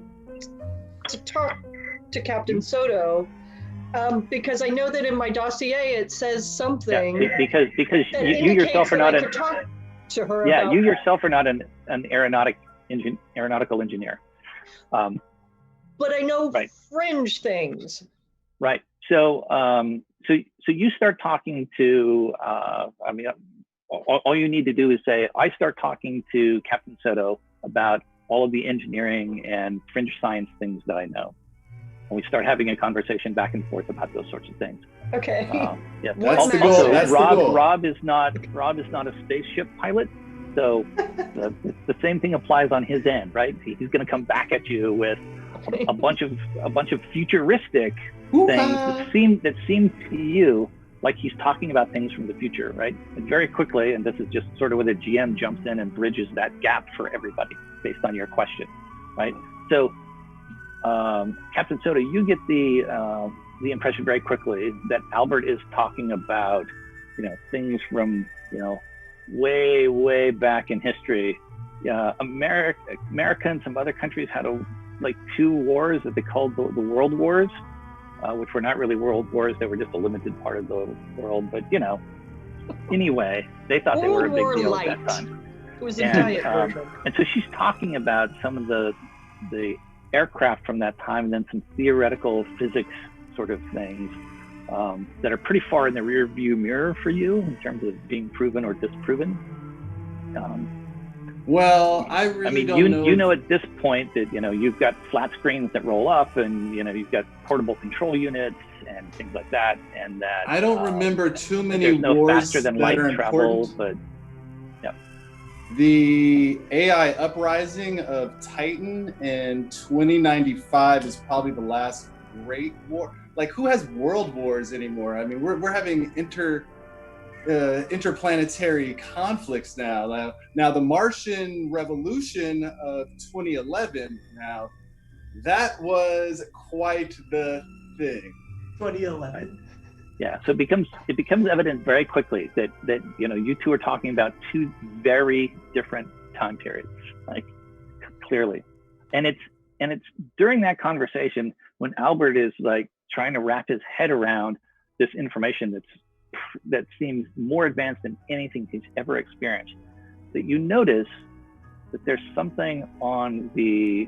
to talk to Captain Soto, because I know that in my dossier it says something. Yeah, because you yourself are not an talk to her. Yeah, about you yourself are not an aeronautical engineer. But I know fringe things. Right. So you start talking to. All you need to do is say, I start talking to Captain Soto about all of the engineering and fringe science things that I know. And we start having a conversation back and forth about those sorts of things. Okay. Yeah. That's the goal. That's the goal. Rob is not a spaceship pilot. So the same thing applies on his end, right? He's going to come back at you with a bunch of futuristic things that seem to you like he's talking about things from the future, right? And very quickly, and this is just sort of where the GM jumps in and bridges that gap for everybody based on your question, right? So, Captain Soto, you get the impression very quickly that Albert is talking about, things from, way back in history. America and some other countries had two wars that they called the World Wars. Which were not really world wars. They were just a limited part of the world. But, anyway, they thought they were a big deal at that time. It was a diet version. And so she's talking about some of the aircraft from that time and then some theoretical physics sort of things that are pretty far in the rear view mirror for you in terms of being proven or disproven. Well, I really don't know. You know at this point that, you've got flat screens that roll up and, you've got portable control units and things like that. And that I don't remember too many there's no wars faster than that light are travel, important. but yeah. The AI uprising of Titan in 2095 is probably the last great war. Like, who has world wars anymore? I mean, we're having interplanetary conflicts now. Now, the Martian Revolution of 2011. Now, that was quite the thing. 2011. Yeah, so it becomes evident very quickly that you two are talking about two very different time periods, like clearly, and it's during that conversation when Albert is trying to wrap his head around this information that seems more advanced than anything he's ever experienced, that you notice that there's something on the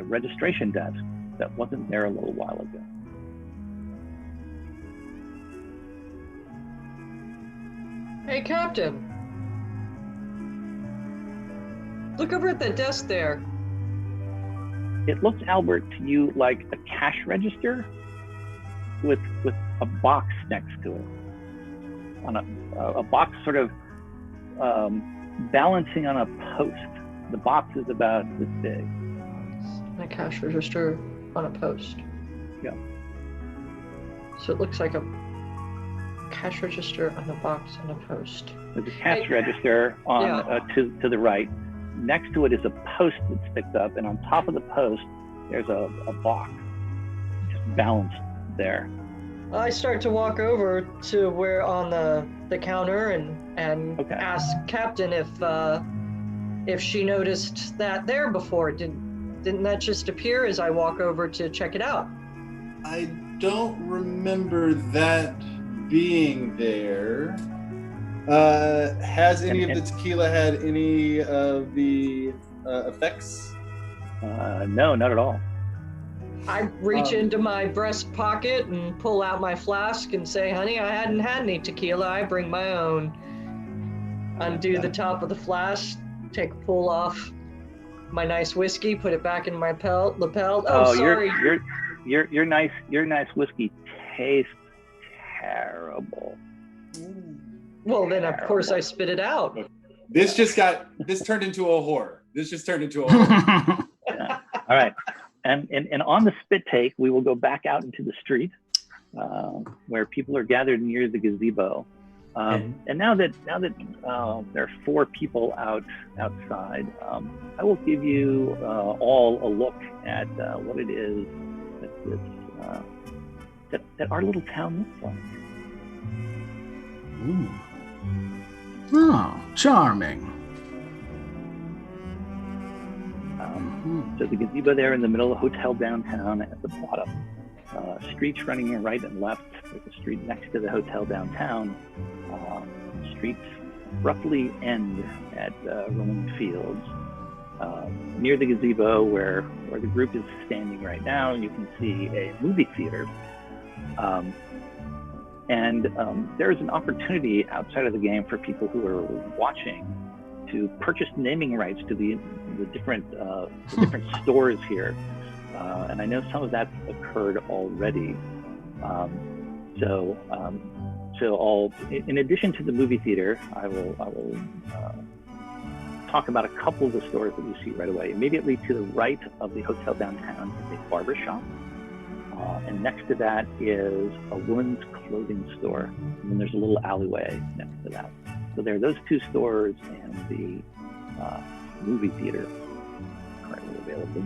registration desk that wasn't there a little while ago. Hey, Captain. Look over at that desk there. It looks, Albert, to you like a cash register with a box next to it. On a box sort of balancing on a post. The box is about this big. A cash register on a post. Yeah. So it looks like a cash register on a box on a post. There's a cash register on to the right. Next to it is a post that sticks up, and on top of the post, there's a box just balanced there. I start to walk over to where on the counter and ask Captain if she noticed that there before. Didn't that just appear as I walk over to check it out? I don't remember that being there. Has any of the tequila had any of the effects? No, not at all. I reach into my breast pocket and pull out my flask and say, honey, I hadn't had any tequila. I bring my own. Undo the top of the flask, take a pull off my nice whiskey, put it back in my lapel. Oh, sorry. Your nice whiskey tastes terrible. Well, then of course I spit it out. This turned into a horror. Yeah. All right. And on the spit take, we will go back out into the street where people are gathered near the gazebo. And now that there are 4 people outside, I will give you all a look at what it is that our little town looks like. Ooh. Oh, charming. So the gazebo there in the middle of the hotel downtown at the bottom. Streets running right and left. There's a street next to the hotel downtown. Streets roughly end at Rolling Fields. Near the gazebo where the group is standing right now, you can see a movie theater. There's an opportunity outside of the game for people who are watching to purchase naming rights to the different stores here, and I know some of that's occurred already. So I'll, in addition to the movie theater, I will talk about a couple of the stores that you see right away. Immediately to the right of the hotel downtown is a barber shop. And next to that is a women's clothing store. And then there's a little alleyway next to that. So there are those 2 stores and the movie theater currently available.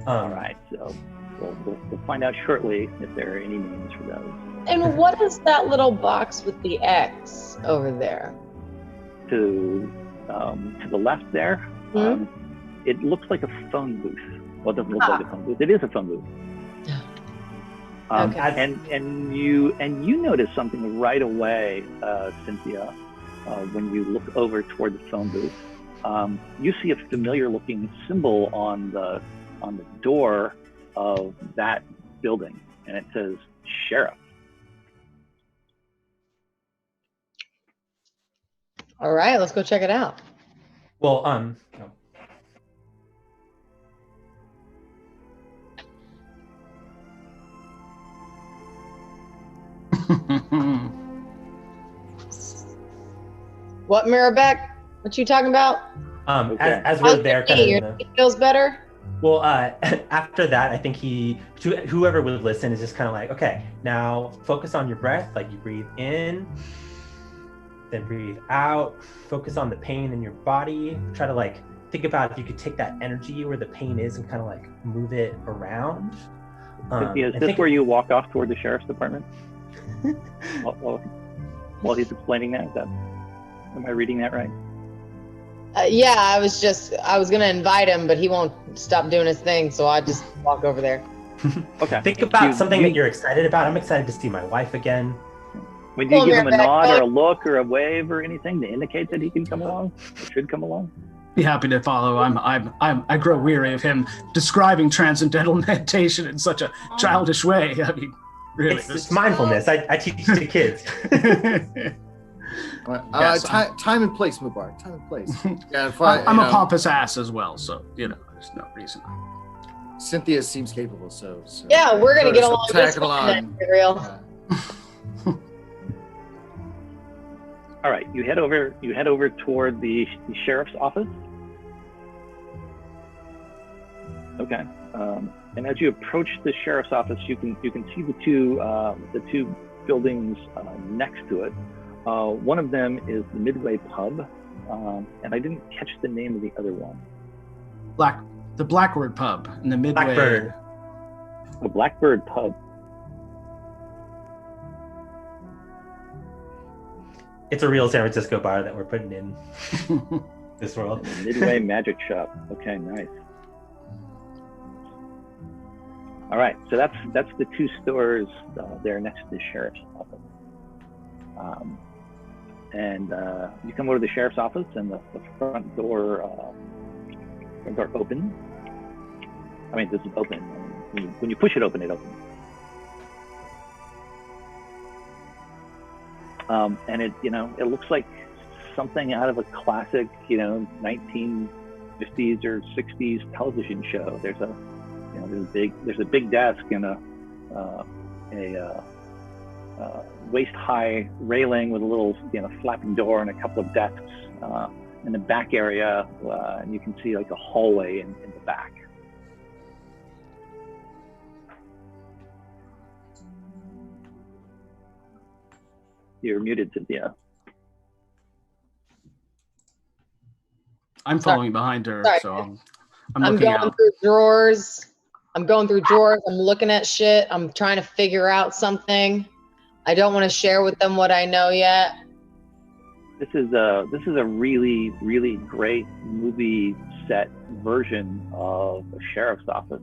All right, so we'll find out shortly if there are any names for those. And what is that little box with the X over there? To the left there, it looks like a phone booth. Well, it doesn't look like a phone booth. It is a phone booth. Okay. And you notice something right away, Cynthia, when you look over toward the phone booth. You see a familiar-looking symbol on the door of that building, and it says Sheriff. All right, let's go check it out. Well, What, Mirabek? What you talking about? as we're there, kind of. It feels better. Well, after that, I think whoever would listen is just kind of like, okay, now focus on your breath. Like you breathe in, then breathe out. Focus on the pain in your body. Try to like think about if you could take that energy where the pain is and kind of like move it around. Cynthia, is this where you walk off toward the sheriff's department? While he's explaining that, am I reading that right? Yeah, I was gonna invite him, but he won't stop doing his thing, so I just walk over there. Okay. Think about something that you- you're excited about. I'm excited to see my wife again. When you Pull give me him a back nod or up. a look or a wave or anything to indicate that he can come along, or should come along? Be happy to follow. I grow weary of him describing transcendental meditation in such a childish way. I mean, really. It's mindfulness. I teach the kids. Yes, Time and place, Mubarak. Time and place. Yeah, I'm a pompous ass as well, so there's no reason. Cynthia seems capable, so Yeah, we're gonna get so along tack just it fine, along. then, real. Yeah. All right, you head over toward the sheriff's office. Okay, and as you approach the sheriff's office, you can see the two buildings next to it. One of them is the Midway Pub, and I didn't catch the name of the other one. The Blackbird Pub in the Midway. Blackbird. The Blackbird Pub. It's a real San Francisco bar that we're putting in this world. The Midway Magic Shop. Okay, nice. All right, so that's the two stores there next to the sheriff's office. And you come over to the sheriff's office, and the front door opens. I mean, this is open. When you push it open, it opens. And it looks like something out of a classic, 1950s or 60s television show. There's a big desk and a waist-high railing with a little, flapping door and a couple of desks in the back area, and you can see like a hallway in the back. You're muted, Cynthia. I'm following behind her, Sorry. so I'm I'm looking going out. through drawers. I'm looking at shit. I'm trying to figure out something. I don't want to share with them what I know yet. This is a really, really great movie set version of a sheriff's office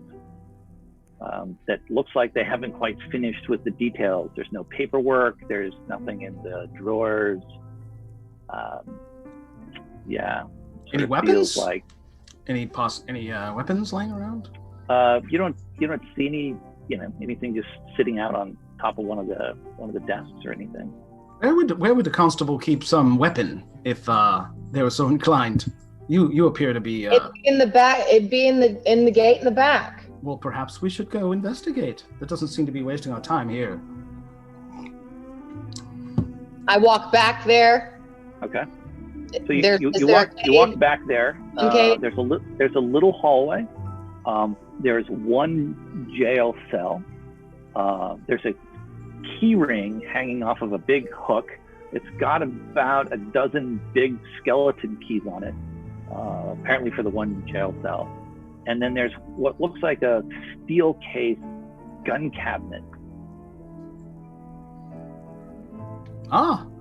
that looks like they haven't quite finished with the details. There's no paperwork. There's nothing in the drawers. Any weapons? Any weapons laying around? You don't see any anything just sitting out on top of one of the desks or anything. Where would the constable keep some weapon if they were so inclined? You appear to be. It'd be in the back. It'd be in the gate in the back. Well, perhaps we should go investigate. That doesn't seem to be wasting our time here. I walk back there. Okay. So you Is there walk back there. Okay. There's a little hallway. There's one jail cell. There's a key ring hanging off of a big hook. It's got about a dozen big skeleton keys on it, apparently for the one jail cell. And then there's what looks like a steel case gun cabinet.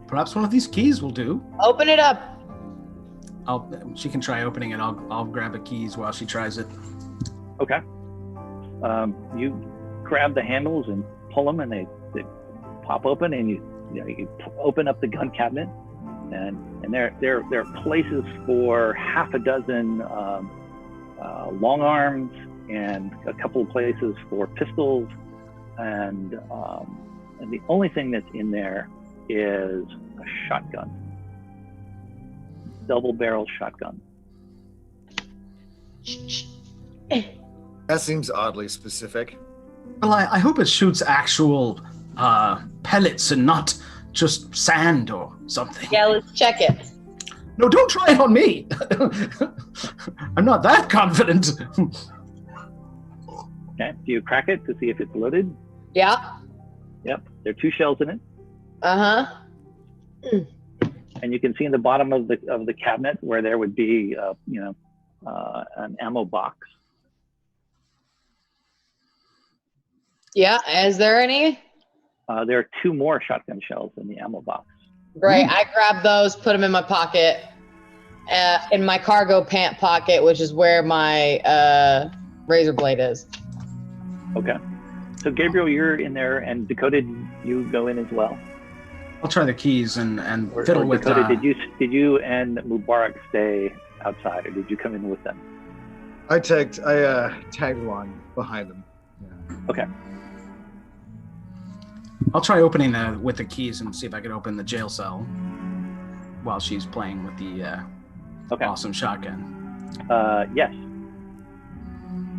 Perhaps one of these keys will do. Open it up. She can try opening it. I'll grab the keys while she tries it. Okay. You grab the handles and pull them, and they pop open, and you open up the gun cabinet, and there are places for half a dozen long arms and a couple of places for pistols, and the only thing that's in there is a shotgun, double-barrel shotgun. That seems oddly specific. Well, I hope it shoots actual pellets and not just sand or something. Yeah, let's check it. No, don't try it on me. I'm not that confident. Okay. Do you crack it to see if it's loaded? Yeah. Yep. There are two shells in it, Uh-huh. and you can see in the bottom of the cabinet where there would be an ammo box. Yeah. Is there any? There are two more shotgun shells in the ammo box. Great. I grab those, put them in my pocket, in my cargo pant pocket, which is where my razor blade is. Okay. So Gabriel, you're in there, and Dakota, did you go in as well? I'll try the keys and Or fiddle with. Dakota, did you and Mubarak stay outside, or did you come in with them? I tagged along behind them. Yeah. Okay. I'll try opening with the keys and see if I can open the jail cell while she's playing with the awesome shotgun. Yes.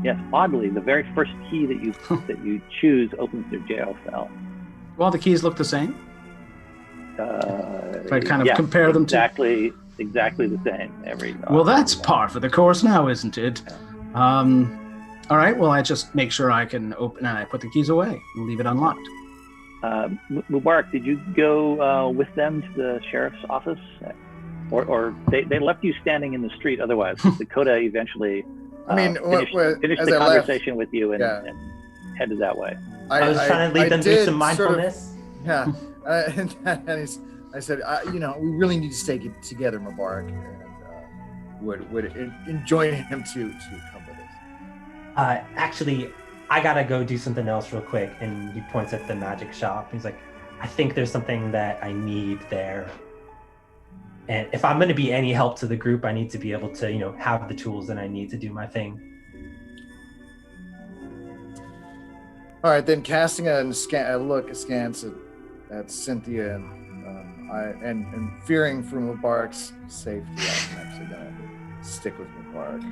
Yes. Oddly, the very first key that you choose opens the jail cell. Well, the keys look the same. If I kind of compare them to exactly the same. Well, that's par for the course now, isn't it? Yeah. All right. Well, I just make sure I can open and I put the keys away and leave it unlocked. Mubarak, did you go with them to the sheriff's office, or they left you standing in the street? Otherwise, Dakota eventually finished the conversation with you and headed that way. I was trying to lead them through some mindfulness. And I said, we really need to stay together, Mubarak, and would enjoin him to come with us. Actually, I gotta go do something else real quick. And he points at the magic shop. He's like, I think there's something that I need there. And if I'm going to be any help to the group, I need to be able to, have the tools that I need to do my thing. All right, then casting a look askance at Cynthia and fearing for Mubarak's safety, I'm actually going to stick with Mubarak.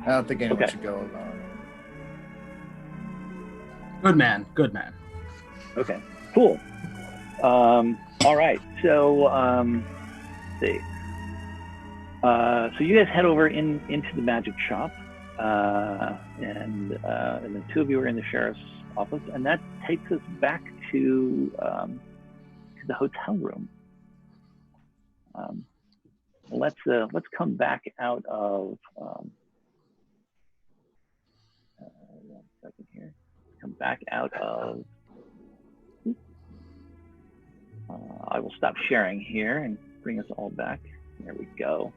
I don't think anyone should go alone. Good man. Okay, cool. All right, so let's see. So you guys head over into the magic shop, and the two of you are in the sheriff's office, and that takes us back to the hotel room. Let's come back out of. One second here. Come back out of. I will stop sharing here and bring us all back. There we go.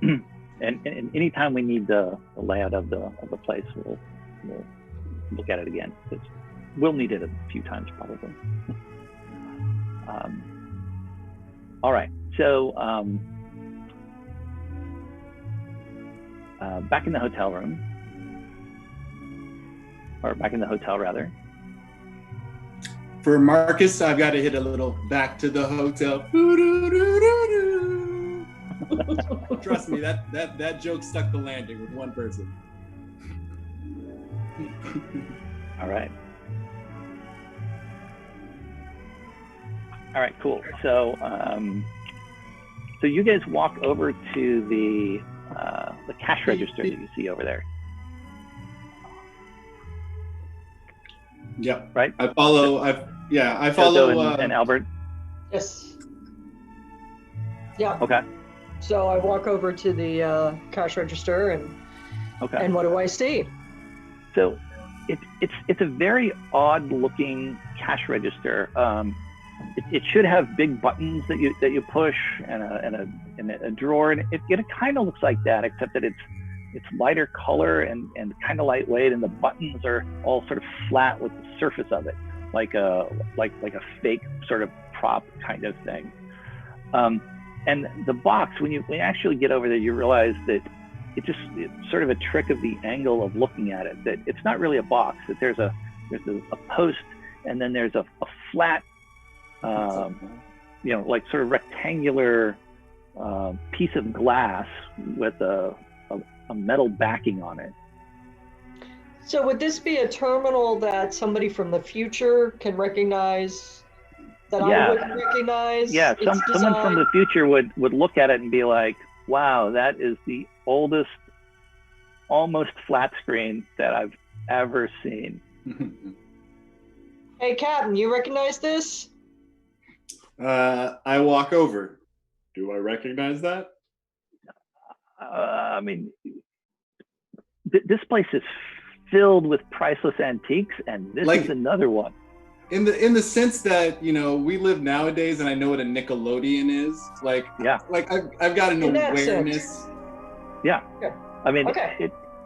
And anytime we need the layout of the place, we'll look at it again, because we'll need it a few times probably. All right. So back in the hotel room. Or back in the hotel, rather. For Marcus, I've got to hit a little back to the hotel. Trust me, that joke stuck the landing with one person. All right. All right, cool. So so you guys walk over to the cash register that you see over there. Yep. Right. I follow. I follow. And Albert. Yes. Yeah. Okay. So I walk over to the cash register and what do I see? So it's a very odd looking cash register. It should have big buttons that you push and a drawer, and it kind of looks like that, except that it's lighter color and kind of lightweight, and the buttons are all sort of flat with the surface of it, like a fake sort of prop kind of thing. And the box, when you actually get over there, you realize that it's sort of a trick of the angle of looking at it, that it's not really a box, that there's a post, and then there's a flat, like sort of rectangular piece of glass with a metal backing on it. So would this be a terminal that somebody from the future can recognize, that I wouldn't recognize? Yeah, someone from the future would look at it and be like, wow, that is the oldest, almost flat screen that I've ever seen. Hey, Captain, you recognize this? I walk over. Do I recognize that? I mean, this place is filled with priceless antiques, and this is another one. In the sense that, we live nowadays, and I know what a Nickelodeon is. I've got an awareness. Yeah. I mean,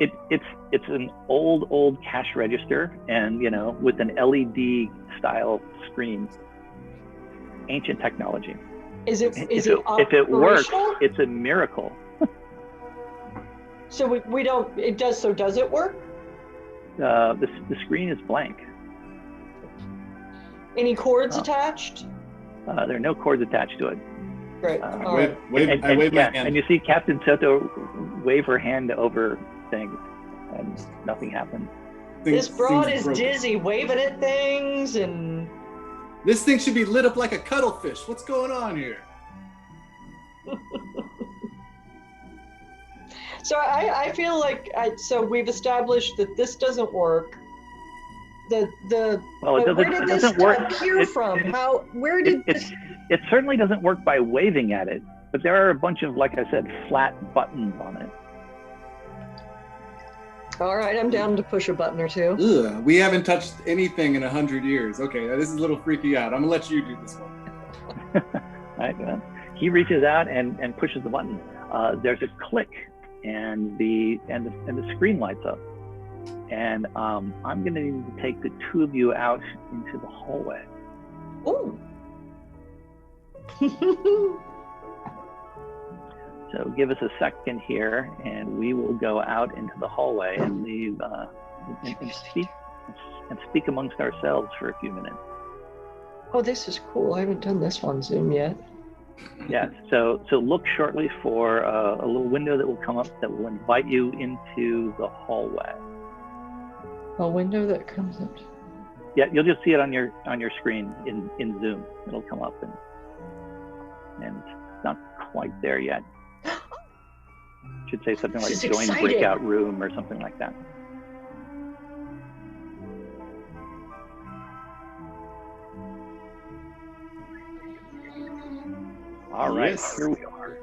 It's an old cash register, and with an LED style screen, ancient technology. Is it If it works, operational? it's a miracle. So we don't. It does. So does it work? The screen is blank. Any cords attached? There are no cords attached to it. Great. All right. I wave my hand. And you see Captain Soto wave her hand over things, and nothing happens. This broad Things is broken. dizzy, waving at things, and This thing should be lit up like a cuttlefish. What's going on here? so I feel like so we've established that this doesn't work. Well, it where did this doesn't work. appear from? Where did this? It certainly doesn't work by waving at it, but there are a bunch of, like I said, flat buttons on it. All right, I'm down to push a button or two. Ugh, we haven't touched anything in 100 years. Okay, this is a little freaky out. I'm gonna let you do this one. Right, he reaches out and pushes the button. There's a click, and the screen lights up. And I'm going to need to take the two of you out into the hallway. Oh. So give us a second here, and we will go out into the hallway and leave and speak amongst ourselves for a few minutes. Oh, this is cool. I haven't done this on Zoom yet. Yeah. So look shortly for a little window that will come up that will invite you into the hallway. A window that comes up. Yeah, you'll just see it on your screen in Zoom. It'll come up and it's not quite there yet. Should say something like join breakout room or something like that. All right, Yes. here we are.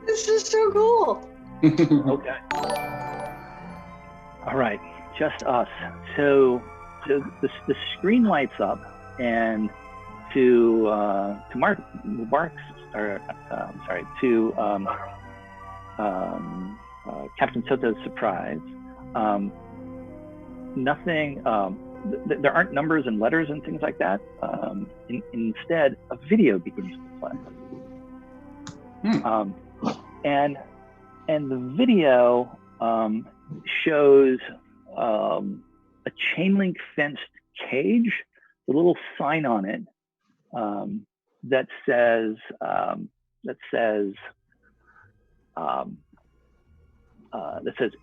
This is so cool. Okay. All right, just us. So the screen lights up, and to Captain Soto's surprise, nothing. There aren't numbers and letters and things like that. Instead, a video begins to play. And the video shows a chain link fenced cage, a little sign on it that says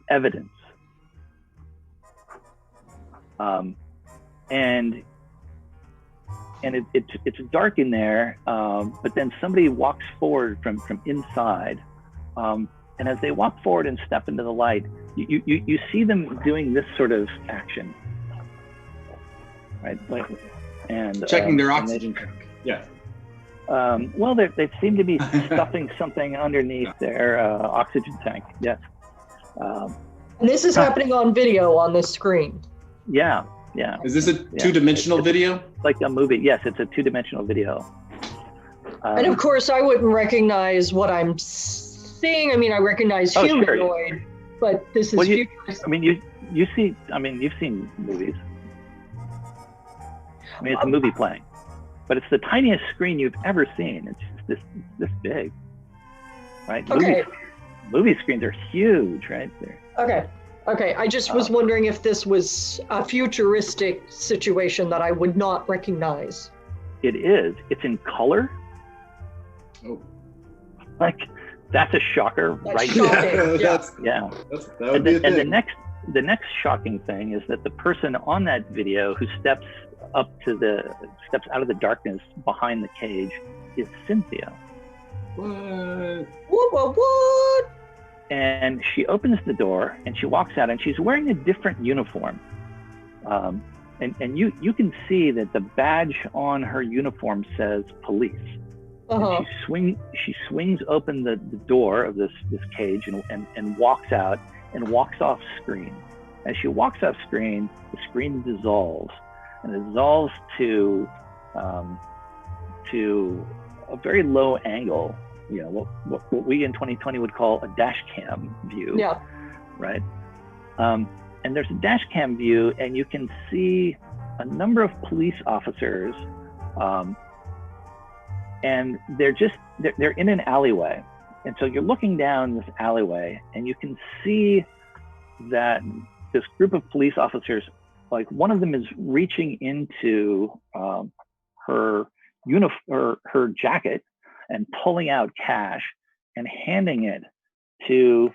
evidence. And it's dark in there, but then somebody walks forward from inside, and as they walk forward and step into the light, you see them doing this sort of action, right? And checking their oxygen tank. Yeah. Well, they seem to be stuffing something underneath their oxygen tank. Yes. And this is happening on video on this screen. Yeah. Is this a two-dimensional video? Like a movie. Yes, it's a two-dimensional video. And of course, I wouldn't recognize what I'm seeing. I mean, I recognize humanoid, sure. But this is futuristic. I mean, you've seen movies. I mean, it's a movie playing, but it's the tiniest screen you've ever seen. It's just this big, right? Okay. Movie screens are huge, right? Okay. I just was wondering if this was a futuristic situation that I would not recognize. It is. It's in color. Oh. Like, that's a shocker, That's right? shocking. That would be a thing. And the next shocking thing is that the person on that video who steps out of the darkness behind the cage is Cynthia. What? And she opens the door and she walks out, and she's wearing a different uniform. And you can see that the badge on her uniform says police. Uh-huh. And she swings open the door of this cage and walks out and walks off screen. As she walks off screen, the screen dissolves, and it dissolves to a very low angle. You know, what we in 2020 would call a dash cam view. Yeah. Right. And there's a dash cam view, and you can see a number of police officers, and they're in an alleyway. And so you're looking down this alleyway, and you can see that this group of police officers, like one of them is reaching into her jacket and pulling out cash and handing it to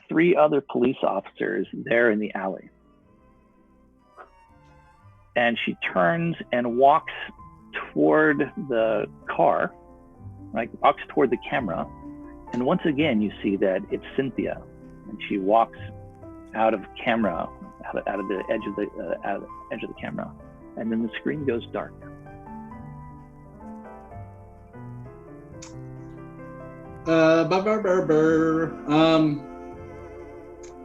3 other police officers there in the alley. And she turns and walks toward the car, like walks toward the camera. And once again, you see that it's Cynthia, and she walks out of camera, out of the edge of the camera, and then the screen goes dark.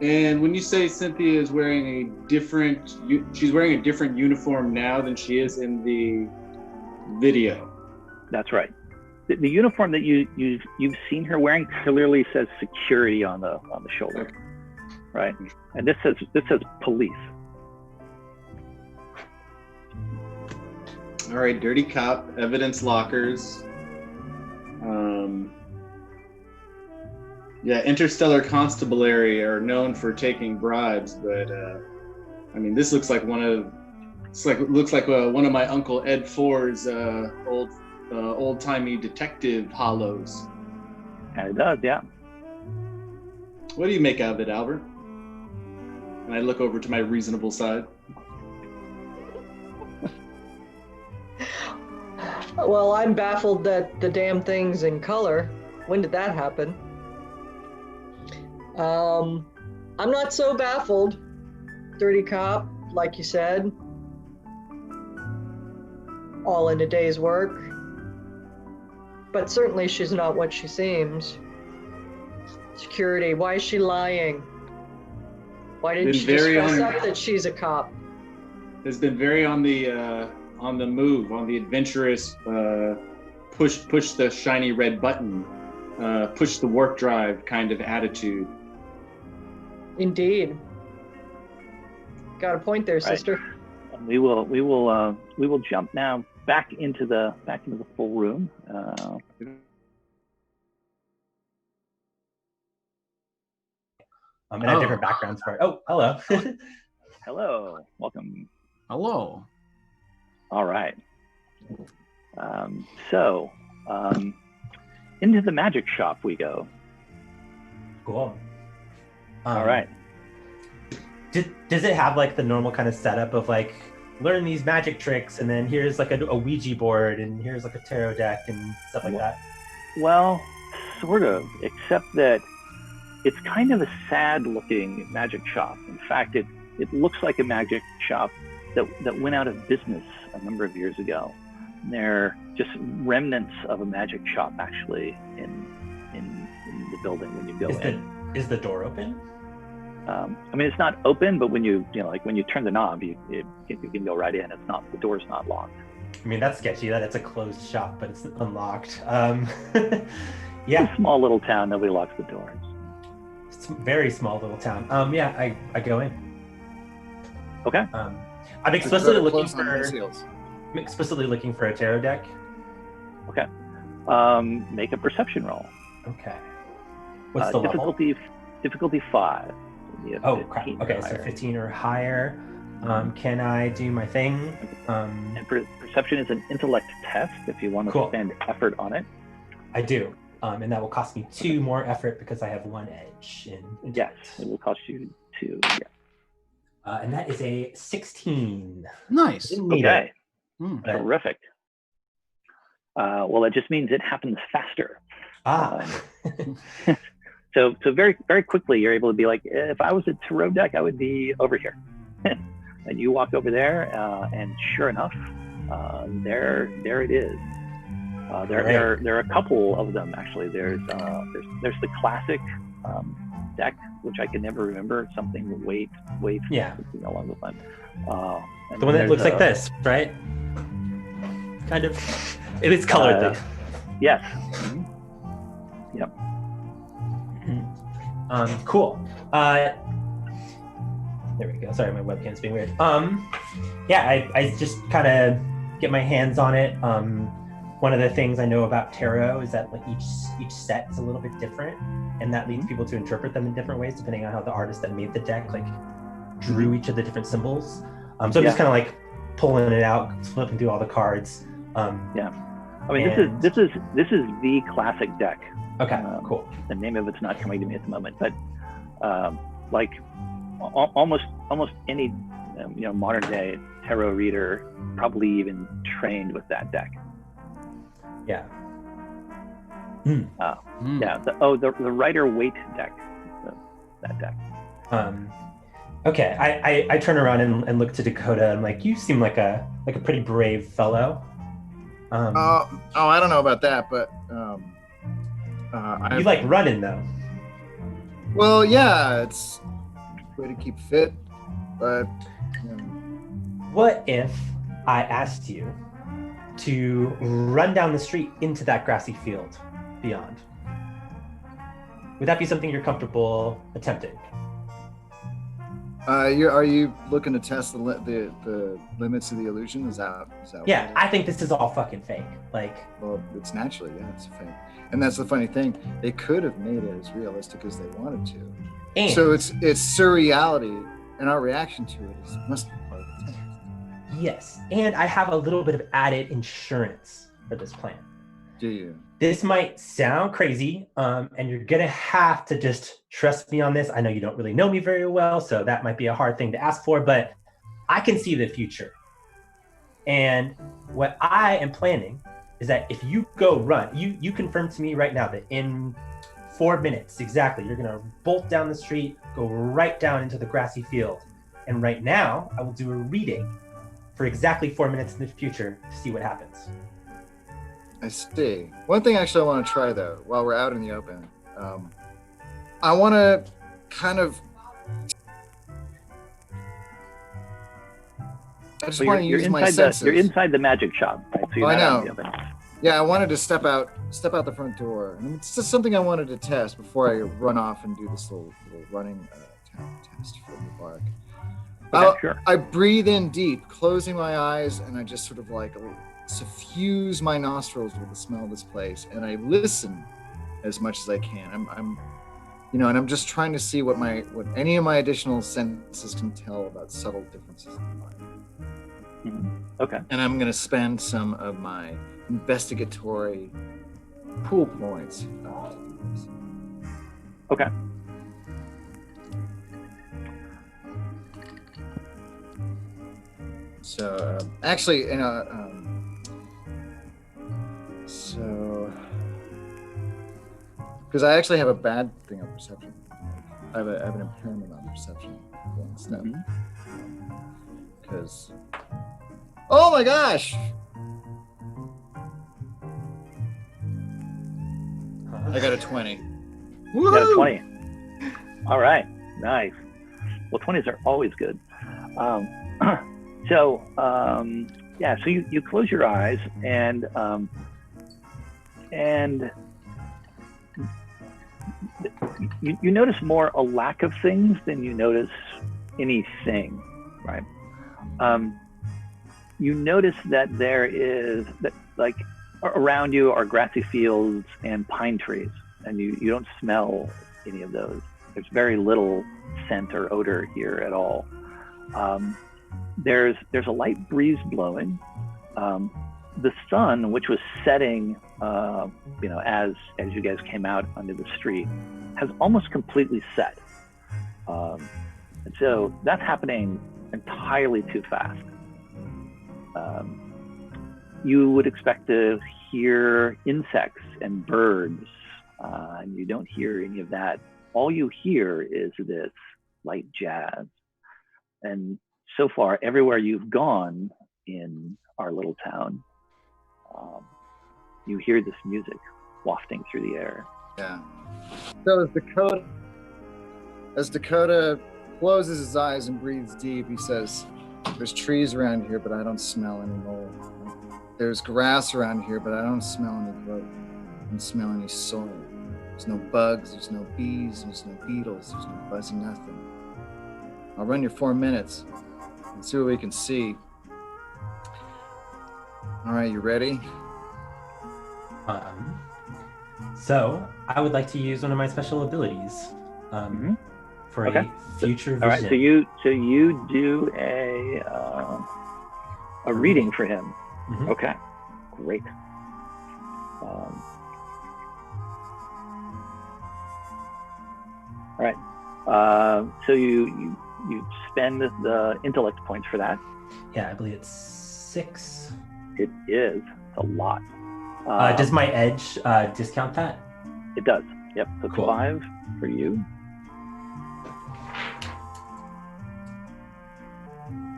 And when you say Cynthia is wearing she's wearing a different uniform now than she is in the video. That's right. The uniform that you've seen her wearing clearly says security on the shoulder, okay. Right? And this says police. All right, dirty cop, evidence lockers. Yeah, Interstellar Constabulary are known for taking bribes, but I mean, this looks like one of my Uncle Ed Ford's old-timey detective hollows. And it does, yeah. What do you make out of it, Albert? And I look over to my reasonable side. Well, I'm baffled that the damn thing's in color. When did that happen? I'm not so baffled. Dirty cop, like you said. All in a day's work. But certainly she's not what she seems. Security, why is she lying? Why didn't she just fess up that she's a cop? Has been very on the move, on the adventurous, push the shiny red button, push the warp drive kind of attitude. Indeed. Got a point there, sister. And we will jump now back into the full room. And have different backgrounds for it. Oh, hello. Hello. Welcome. Hello. All right. So into the magic shop we go. Cool. All right. Does it have like the normal kind of setup of like learn these magic tricks, and then here's like a Ouija board, and here's like a tarot deck and stuff like that? Well, sort of, except that it's kind of a sad-looking magic shop. In fact, it looks like a magic shop that went out of business a number of years ago. And they're just remnants of a magic shop, actually, in the building when you go in. Is the door open? I mean, it's not open, but when you turn the knob, you can go right in. It's not, the door's not locked. I mean, that's sketchy that it's a closed shop, but it's unlocked. Yeah. It's a small little town. Nobody locks the doors. It's a very small little town. Yeah, I go in. Okay. I'm explicitly looking for a tarot deck. Okay. Make a perception roll. Okay. What's the level? Difficulty 5. Oh, crap. Okay, so 15 or higher. Can I do my thing? And perception is an intellect test if you want to spend effort on it. I do. And that will cost me 2 more effort because I have 1 edge in intellect. Yes, it will cost you 2. Yeah. And that is a 16. Nice. Okay. Terrific. Well, that just means it happens faster. So very, very quickly, you're able to be like, if I was a tarot deck, I would be over here. And you walk over there, and sure enough, there it is. There are a couple of them actually. There's the classic deck, which I can never remember. Something wait something along those lines. The one that looks like this, right? Kind of. It is colored though. Yes. Mm-hmm. Yep. Cool. There we go. Sorry, my webcam's being weird. Yeah, I just kind of get my hands on it. One of the things I know about tarot is that like each set is a little bit different, and that leads people to interpret them in different ways depending on how the artist that made the deck like drew each of the different symbols. So I'm just kind of like pulling it out, flipping through all the cards. Yeah, I mean, this is the classic deck. Okay, cool. The name of it's not coming to me at the moment, but like almost any modern day tarot reader probably even trained with that deck. Yeah. Yeah. The Rider-Waite deck. That deck. Okay. I turn around and look to Dakota. I'm like, you seem like a pretty brave fellow. I don't know about that, but you like running though. Well, yeah, it's a way to keep fit, but. What if I asked you to run down the street into that grassy field beyond? Would that be something you're comfortable attempting? Are you looking to test the limits of the illusion? Is that yeah, I think this is all fucking fake. Like, well, it's naturally, yeah, it's fake. And that's the funny thing. They could have made it as realistic as they wanted to. And so it's surreality, and our reaction to it must be part of the test. Yes, and I have a little bit of added insurance for this plan. Do you? This might sound crazy, and you're gonna have to just trust me on this. I know you don't really know me very well, so that might be a hard thing to ask for, but I can see the future. And what I am planning is that if you go run, you confirm to me right now that in 4 minutes exactly, you're gonna bolt down the street, go right down into the grassy field. And right now, I will do a reading for exactly 4 minutes in the future to see what happens. I see. One thing actually I want to try though, while we're out in the open, I want to kind of. I just want to use my senses. You're inside the magic shop, right? So you're I know. out in the open. Yeah, I wanted to step out the front door. And it's just something I wanted to test before I run off and do this little running test for the bark. Okay, sure. I breathe in deep, closing my eyes, and I just sort of like suffuse my nostrils with the smell of this place, and I listen as much as I can. I'm and I'm just trying to see what any of my additional senses can tell about subtle differences in the mind. Okay. And I'm going to spend some of my investigatory pool points. Okay. So actually, because I actually have a bad thing on perception. I have an impairment on perception. Because, oh my gosh! I got a 20. You got a 20. All right, nice. Well, 20s are always good. So you close your eyes and you notice more a lack of things than you notice anything, right? You notice that like around you are grassy fields and pine trees, and you don't smell any of those. There's very little scent or odor here at all. There's a light breeze blowing. The sun, which was setting, as you guys came out onto the street, has almost completely set. And so that's happening entirely too fast. You would expect to hear insects and birds, and you don't hear any of that. All you hear is this light jazz. And so far, everywhere you've gone in our little town, you hear this music wafting through the air. Yeah. So as Dakota closes his eyes and breathes deep, he says, "There's trees around here, but I don't smell any mold. There's grass around here, but I don't smell any growth. I don't smell any soil. There's no bugs, there's no bees, there's no beetles, there's no fuzzy nothing. I'll run your 4 minutes and see what we can see. All right, you ready? So I would like to use one of my special abilities for a future vision. All right, so you do a reading for him. Mhm. Okay, great. All right. So you spend the intellect points for that. Yeah, I believe it's 6. It is. It's a lot. Does my edge discount that? It does. Yep. So it's Cool. 5 for you.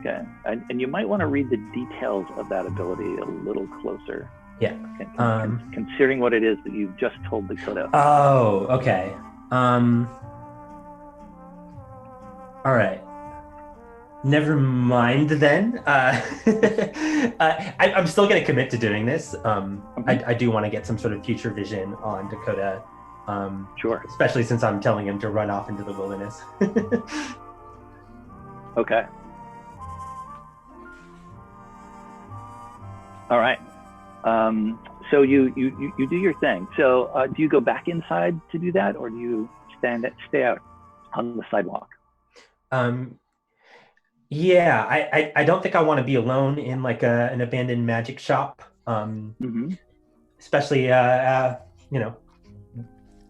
Okay. And you might want to read the details of that ability a little closer. Yeah. Considering what it is that you've just told Dakota. Oh, okay. All right. Never mind then. I'm still going to commit to doing this. I do want to get some sort of future vision on Dakota. Sure. Especially since I'm telling him to run off into the wilderness. Okay. All right. So you do your thing. So do you go back inside to do that, or do you stay out on the sidewalk? Yeah, I don't think I want to be alone in like an abandoned magic shop. Especially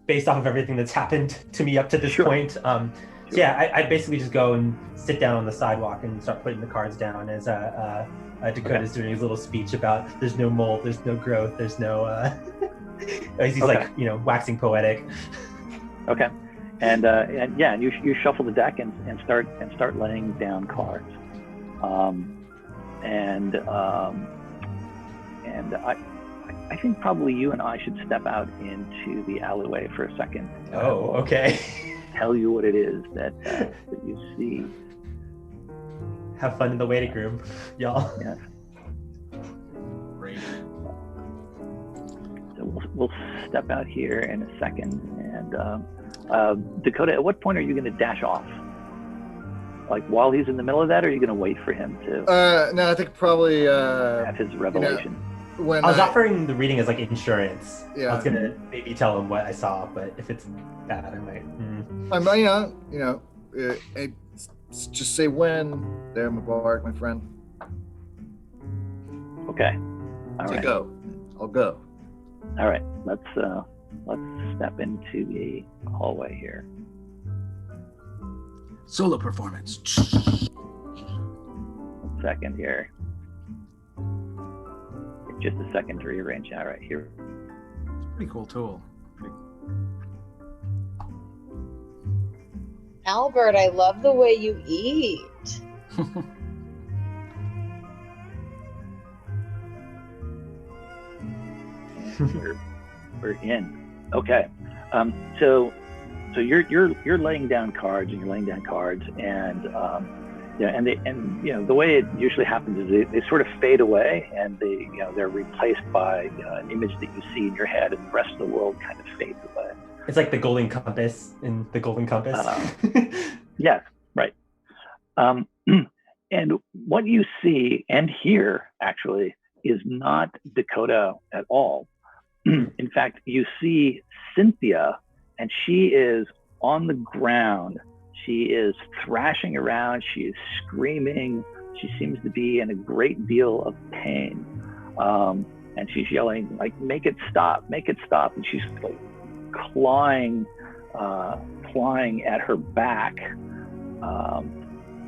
based off of everything that's happened to me up to this point. So yeah, I basically just go and sit down on the sidewalk and start putting the cards down as Dakota's doing his little speech about there's no mold, there's no growth, there's no he's like waxing poetic. Okay. And you shuffle the deck and start laying down cards. I think probably you and I should step out into the alleyway for a second. Oh, okay. Tell you what it is that you see. Have fun in the waiting room, y'all. Yes. Great. So we'll step out here in a second. And Dakota, at what point are you going to dash off? Like while he's in the middle of that, or are you going to wait for him to? No, I think probably have his revelation. When I was offering the reading as like insurance. Yeah. I was gonna maybe tell him what I saw, but if it's bad, I might. Just say when. There, Mubarak, my friend. Okay. All right. Go. I'll go. All right. Let's step into the hallway here. Solo performance. 1 second here. Just a second to rearrange. All right, here. It's a pretty cool tool. Albert, I love the way you eat. We're in. Okay. So you're laying down cards and the way it usually happens is they sort of fade away and they're replaced by an image that you see in your head, and the rest of the world kind of fades away. It's like the golden compass in the golden compass. Yes, right. And what you see and hear actually is not Dakota at all. In fact, you see Cynthia, and she is on the ground. She is thrashing around. She is screaming. She seems to be in a great deal of pain. And she's yelling, like, make it stop, make it stop. And she's like clawing at her back.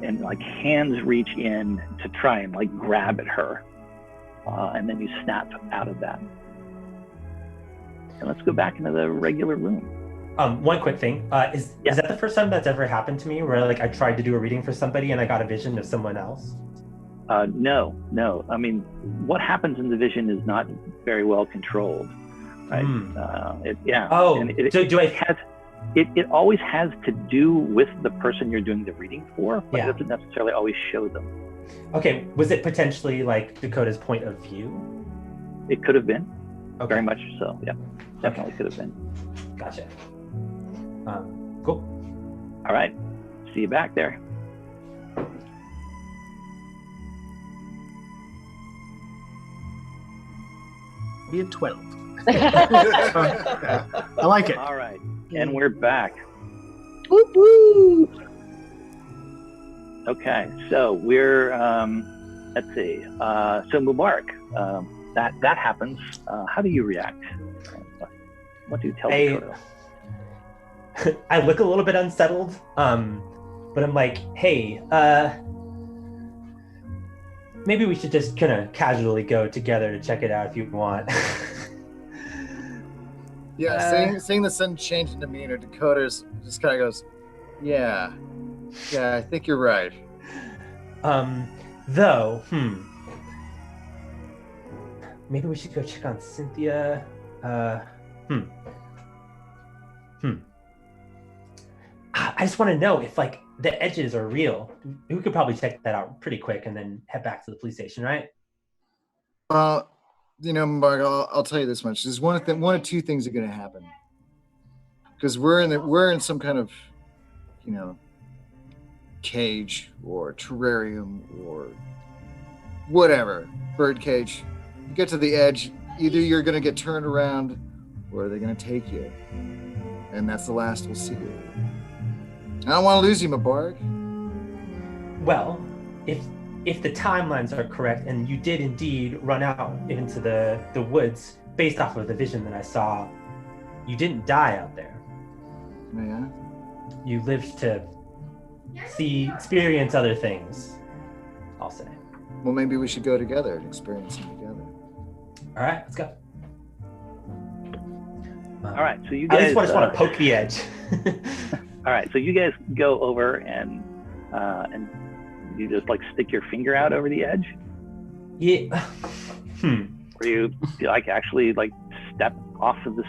And like hands reach in to try and like grab at her. And then you snap out of that. And let's go back into the regular room. One quick thing, is that the first time that's ever happened to me, where like I tried to do a reading for somebody and I got a vision of someone else? No. I mean, what happens in the vision is not very well controlled, right? It always has to do with the person you're doing the reading for, but it doesn't necessarily always show them. Okay, was it potentially like Dakota's point of view? It could have been, very much so. Yeah, definitely could have been. Gotcha. Cool. All right. See you back there. be a 12. I like it. All right, and we're back. Whoop, whoop. Okay, so we're let's see. So Mubarak, that happens. How do you react? What do you tell Dakota? I look a little bit unsettled, but I'm like, hey, maybe we should just kind of casually go together to check it out if you want. Yeah, seeing the sudden change in demeanor, Dakota's just kind of goes, yeah, I think you're right. Though, maybe we should go check on Cynthia. I just want to know if like the edges are real. We could probably check that out pretty quick and then head back to the police station, right? Mark, I'll tell you this much. There's one of two things are going to happen. Because we're in some kind of, cage or terrarium or whatever, bird cage. You get to the edge, either you're going to get turned around or they're going to take you. And that's the last we'll see you. I don't want to lose you, Mubarak. Well, if the timelines are correct and you did indeed run out into the woods based off of the vision that I saw, you didn't die out there. Yeah. You lived to experience other things, I'll say. Well, maybe we should go together and experience them together. All right, let's go. All right, so you guys. I just want to poke the edge. All right, so you guys go over and you just like stick your finger out over the edge. Yeah. Or you like actually like step off of the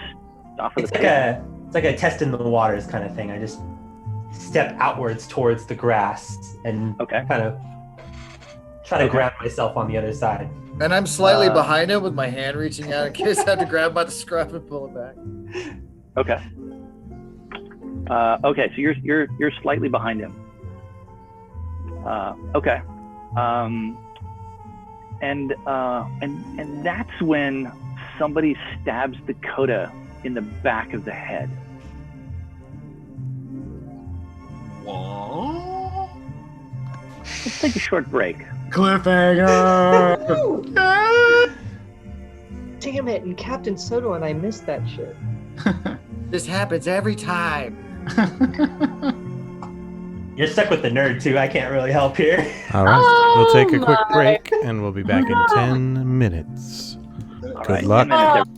It's like a test in the waters kind of thing. I just step outwards towards the grass and kind of try to grab myself on the other side. And I'm slightly behind him with my hand reaching out in case I have to grab by the scruff and pull it back. Okay. Okay, so you're slightly behind him. Okay. And that's when somebody stabs Dakota in the back of the head. Whoa. Let's take a short break. Cliffhanger! Damn it, and Captain Soto and I missed that shit. This happens every time. You're stuck with the nerd too. I can't really help here. All right, we'll take a quick break and we'll be back in 10 minutes. All Good right, luck. 10 minutes.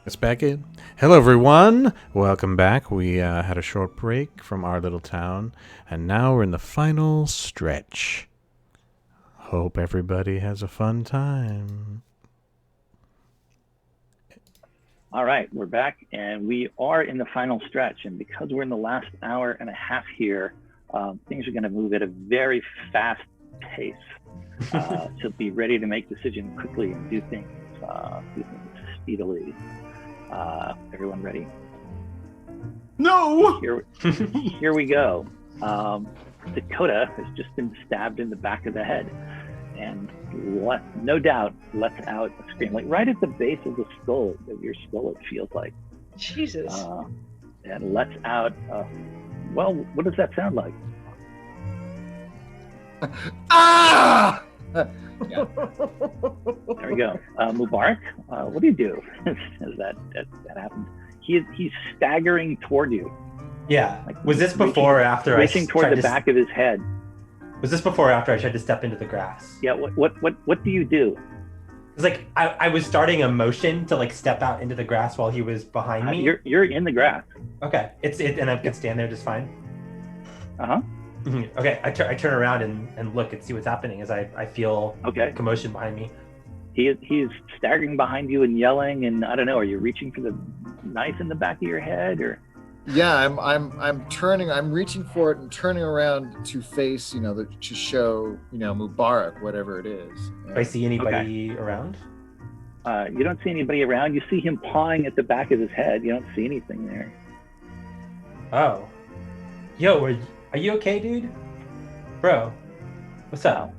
It's back in. Hello, everyone. Welcome back. We had a short break from our little town, and now we're in the final stretch. Hope everybody has a fun time. All right, we're back, and we are in the final stretch. And because we're in the last hour and a half here, things are going to move at a very fast pace. So be ready to make decisions quickly and do things speedily. Everyone ready? No! Here we go. Dakota has just been stabbed in the back of the head, and no doubt lets out a scream, like right at the base of the skull, of your skull, it feels like. Jesus. And lets out, well, what does that sound like? Ah! There we go. Mubarak, what do you do as that happens? He's staggering toward you. Yeah. Like, Was this before or after reaching toward the back of his head? Was this before or after I tried to step into the grass? Yeah. What do you do? It's like I was starting a motion to like step out into the grass while he was behind me. You're in the grass. Okay. And I could stand there just fine. Uh-huh. Okay. I turn around and look and see what's happening as I feel commotion behind me. He's staggering behind you and yelling, and I don't know, are you reaching for the knife in the back of your head, or? Yeah, I'm turning. I'm reaching for it and turning around to face, to show, Mubarak, whatever it is. Do I see anybody around? You don't see anybody around. You see him pawing at the back of his head. You don't see anything there. Oh, yo, are you okay, dude? Bro, what's up?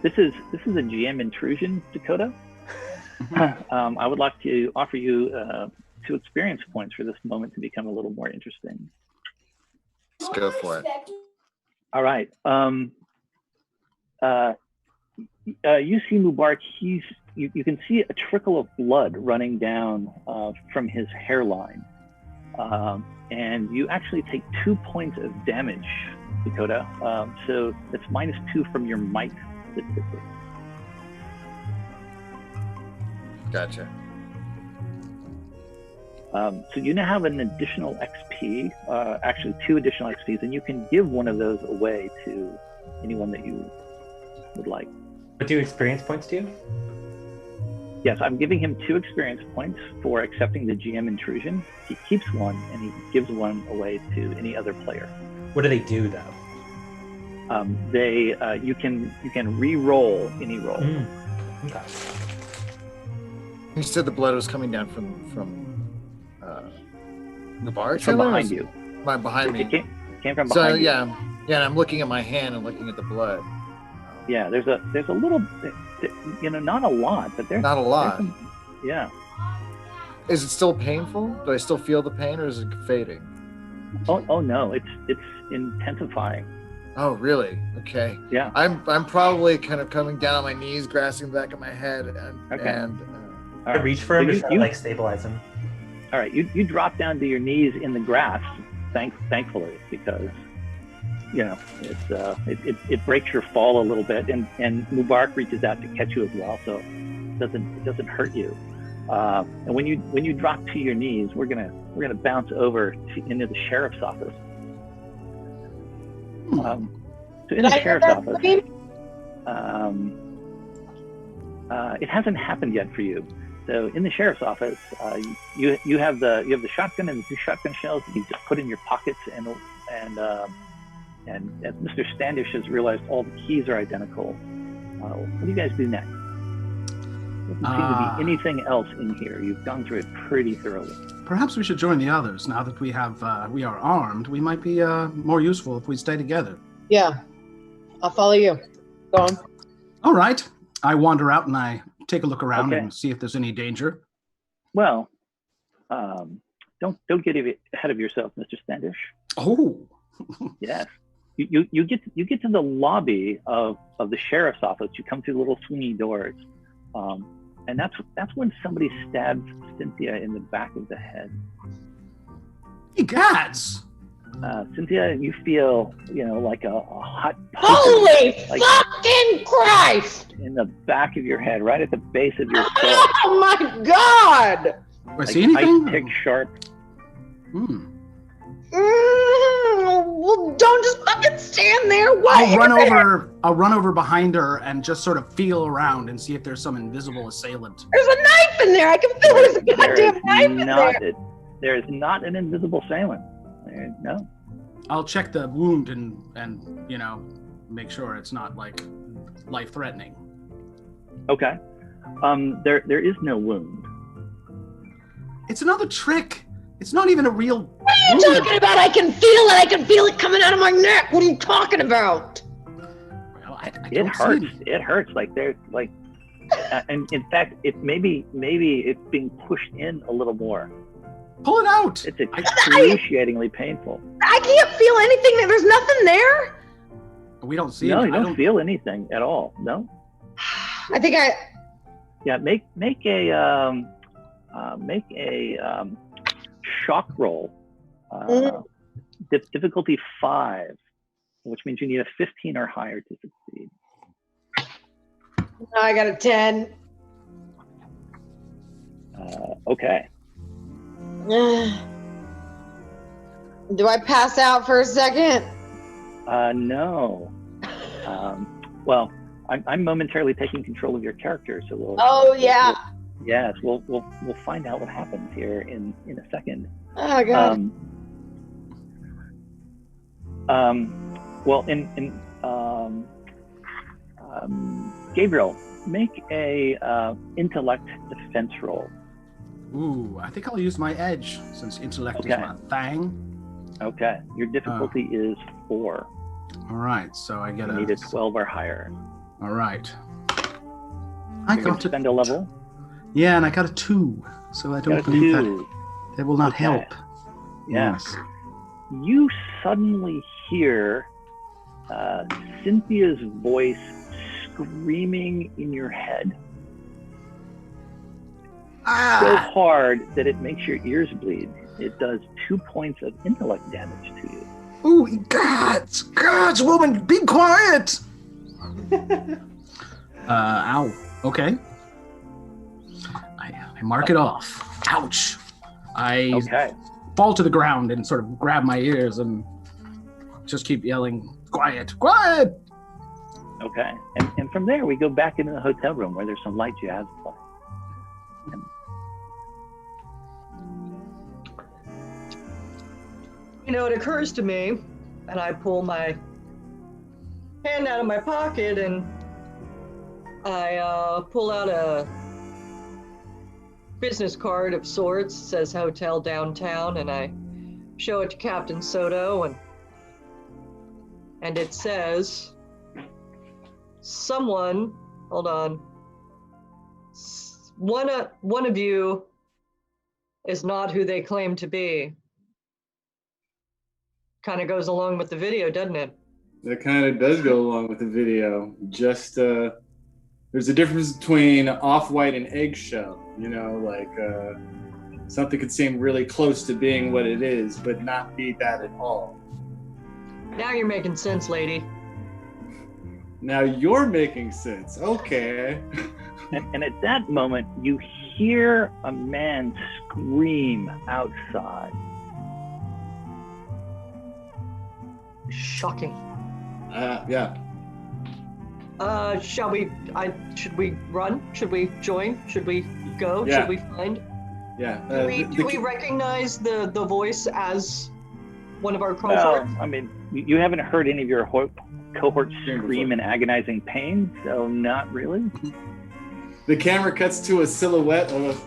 This is a GM intrusion, Dakota. I would like to offer you 2 experience points for this moment to become a little more interesting. Let's go for it. All right. You see Mubarak. You can see a trickle of blood running down from his hairline, and you actually take 2 points of damage, Dakota. So that's -2 from your might statistic. Gotcha. So you now have an additional XP, actually 2 additional XPs, and you can give one of those away to anyone that you would like. What do experience points do? Yes, I'm giving him 2 experience points for accepting the GM intrusion. He keeps 1, and he gives 1 away to any other player. What do they do, though? You can re-roll any roll. Okay. You said the blood was coming down from the bar. From behind you. Behind me. It came from behind you. Yeah, and I'm looking at my hand and looking at the blood. Yeah, there's a little, not a lot, but there's not a lot. Yeah. Is it still painful? Do I still feel the pain, or is it fading? Oh no, it's intensifying. Oh really? Okay. Yeah. I'm probably kind of coming down on my knees, grasping the back of my head, and I reach for him to like stabilize him. All right, you drop down to your knees in the grass, thankfully, because it breaks your fall a little bit, and Mubarak reaches out to catch you as well, so it doesn't hurt you. And when you drop to your knees, we're gonna bounce over into the sheriff's office. So in the sheriff's office, it hasn't happened yet for you. So in the sheriff's office, you have the shotgun and the 2 shotgun shells that you just put in your pockets, and as Mr. Standish has realized all the keys are identical. What do you guys do next? Doesn't seem to be anything else in here. You've gone through it pretty thoroughly. Perhaps we should join the others. Now that we are armed, we might be more useful if we stay together. Yeah, I'll follow you. Go on. All right. I wander out and I take a look around Okay. and see if there's any danger. Well, don't get ahead of yourself, Mr. Standish. Oh. Yes. You get to the lobby of the sheriff's office. You come through little swingy doors, and that's when somebody stabs Cynthia in the back of the head. Hey, gads! Cynthia, you feel, like a hot poke Holy fucking Christ! in the back of your head, right at the base of your skull. Oh my God! Do I see anything? Ice pick sharp. Well, don't just fucking stand there. I'll run over behind her and just sort of feel around and see if there's some invisible assailant. There's a knife in there. I can feel there's a goddamn knife in there. There is not an invisible assailant. No. I'll check the wound and make sure it's not like life-threatening. Okay. There is no wound. It's another trick. It's not even a real. What are you talking about? I can feel it. I can feel it coming out of my neck. What are you talking about? Well, it hurts. It hurts. Like there's like, and in fact, maybe it's being pushed in a little more. Pull it out. It's excruciatingly painful. I can't feel anything. There's nothing there. We don't see. No, you don't feel anything at all. No. I think I. Yeah, make a shock roll. Difficulty 5, which means you need a 15 or higher to succeed. No, I got a 10. Okay. Do I pass out for a second? No. Well, I'm momentarily taking control of your character, so we'll. Oh yeah. Yes, we'll find out what happens here in a second. Oh God. Well, Gabriel, make a intellect defense roll. Ooh, I think I'll use my edge since intellect is my thing. Okay, your difficulty is 4. All right, so I get you need a 12 or higher. All right. I got to spend a level. Yeah, and I got a 2, so I don't believe that will not help. Yes. You suddenly hear Cynthia's voice screaming in your head. So hard that it makes your ears bleed. It does 2 points of intellect damage to you. Ooh, gods, woman, be quiet! Ow. Okay. I mark it off. Ouch. I fall to the ground and sort of grab my ears and just keep yelling, quiet, quiet! Okay. And from there, we go back into the hotel room where there's some light jazz playing. It occurs to me, and I pull my hand out of my pocket and I pull out a business card of sorts, says hotel downtown, and I show it to Captain Soto, and it says, someone, hold on, one of you is not who they claim to be. Kind of goes along with the video, doesn't it? That kind of does go along with the video. Just there's a difference between off-white and eggshell. Something could seem really close to being what it is, but not be that at all. Now you're making sense, lady. Now you're making sense. Okay. And at that moment, you hear a man scream outside. Shocking. Yeah. Should we run? Should we join? Should we go? Yeah. Should we find? Yeah. Do we recognize the voice as one of our cohort? Well, I mean, you haven't heard any of your cohort scream in agonizing pain, so not really. The camera cuts to a silhouette of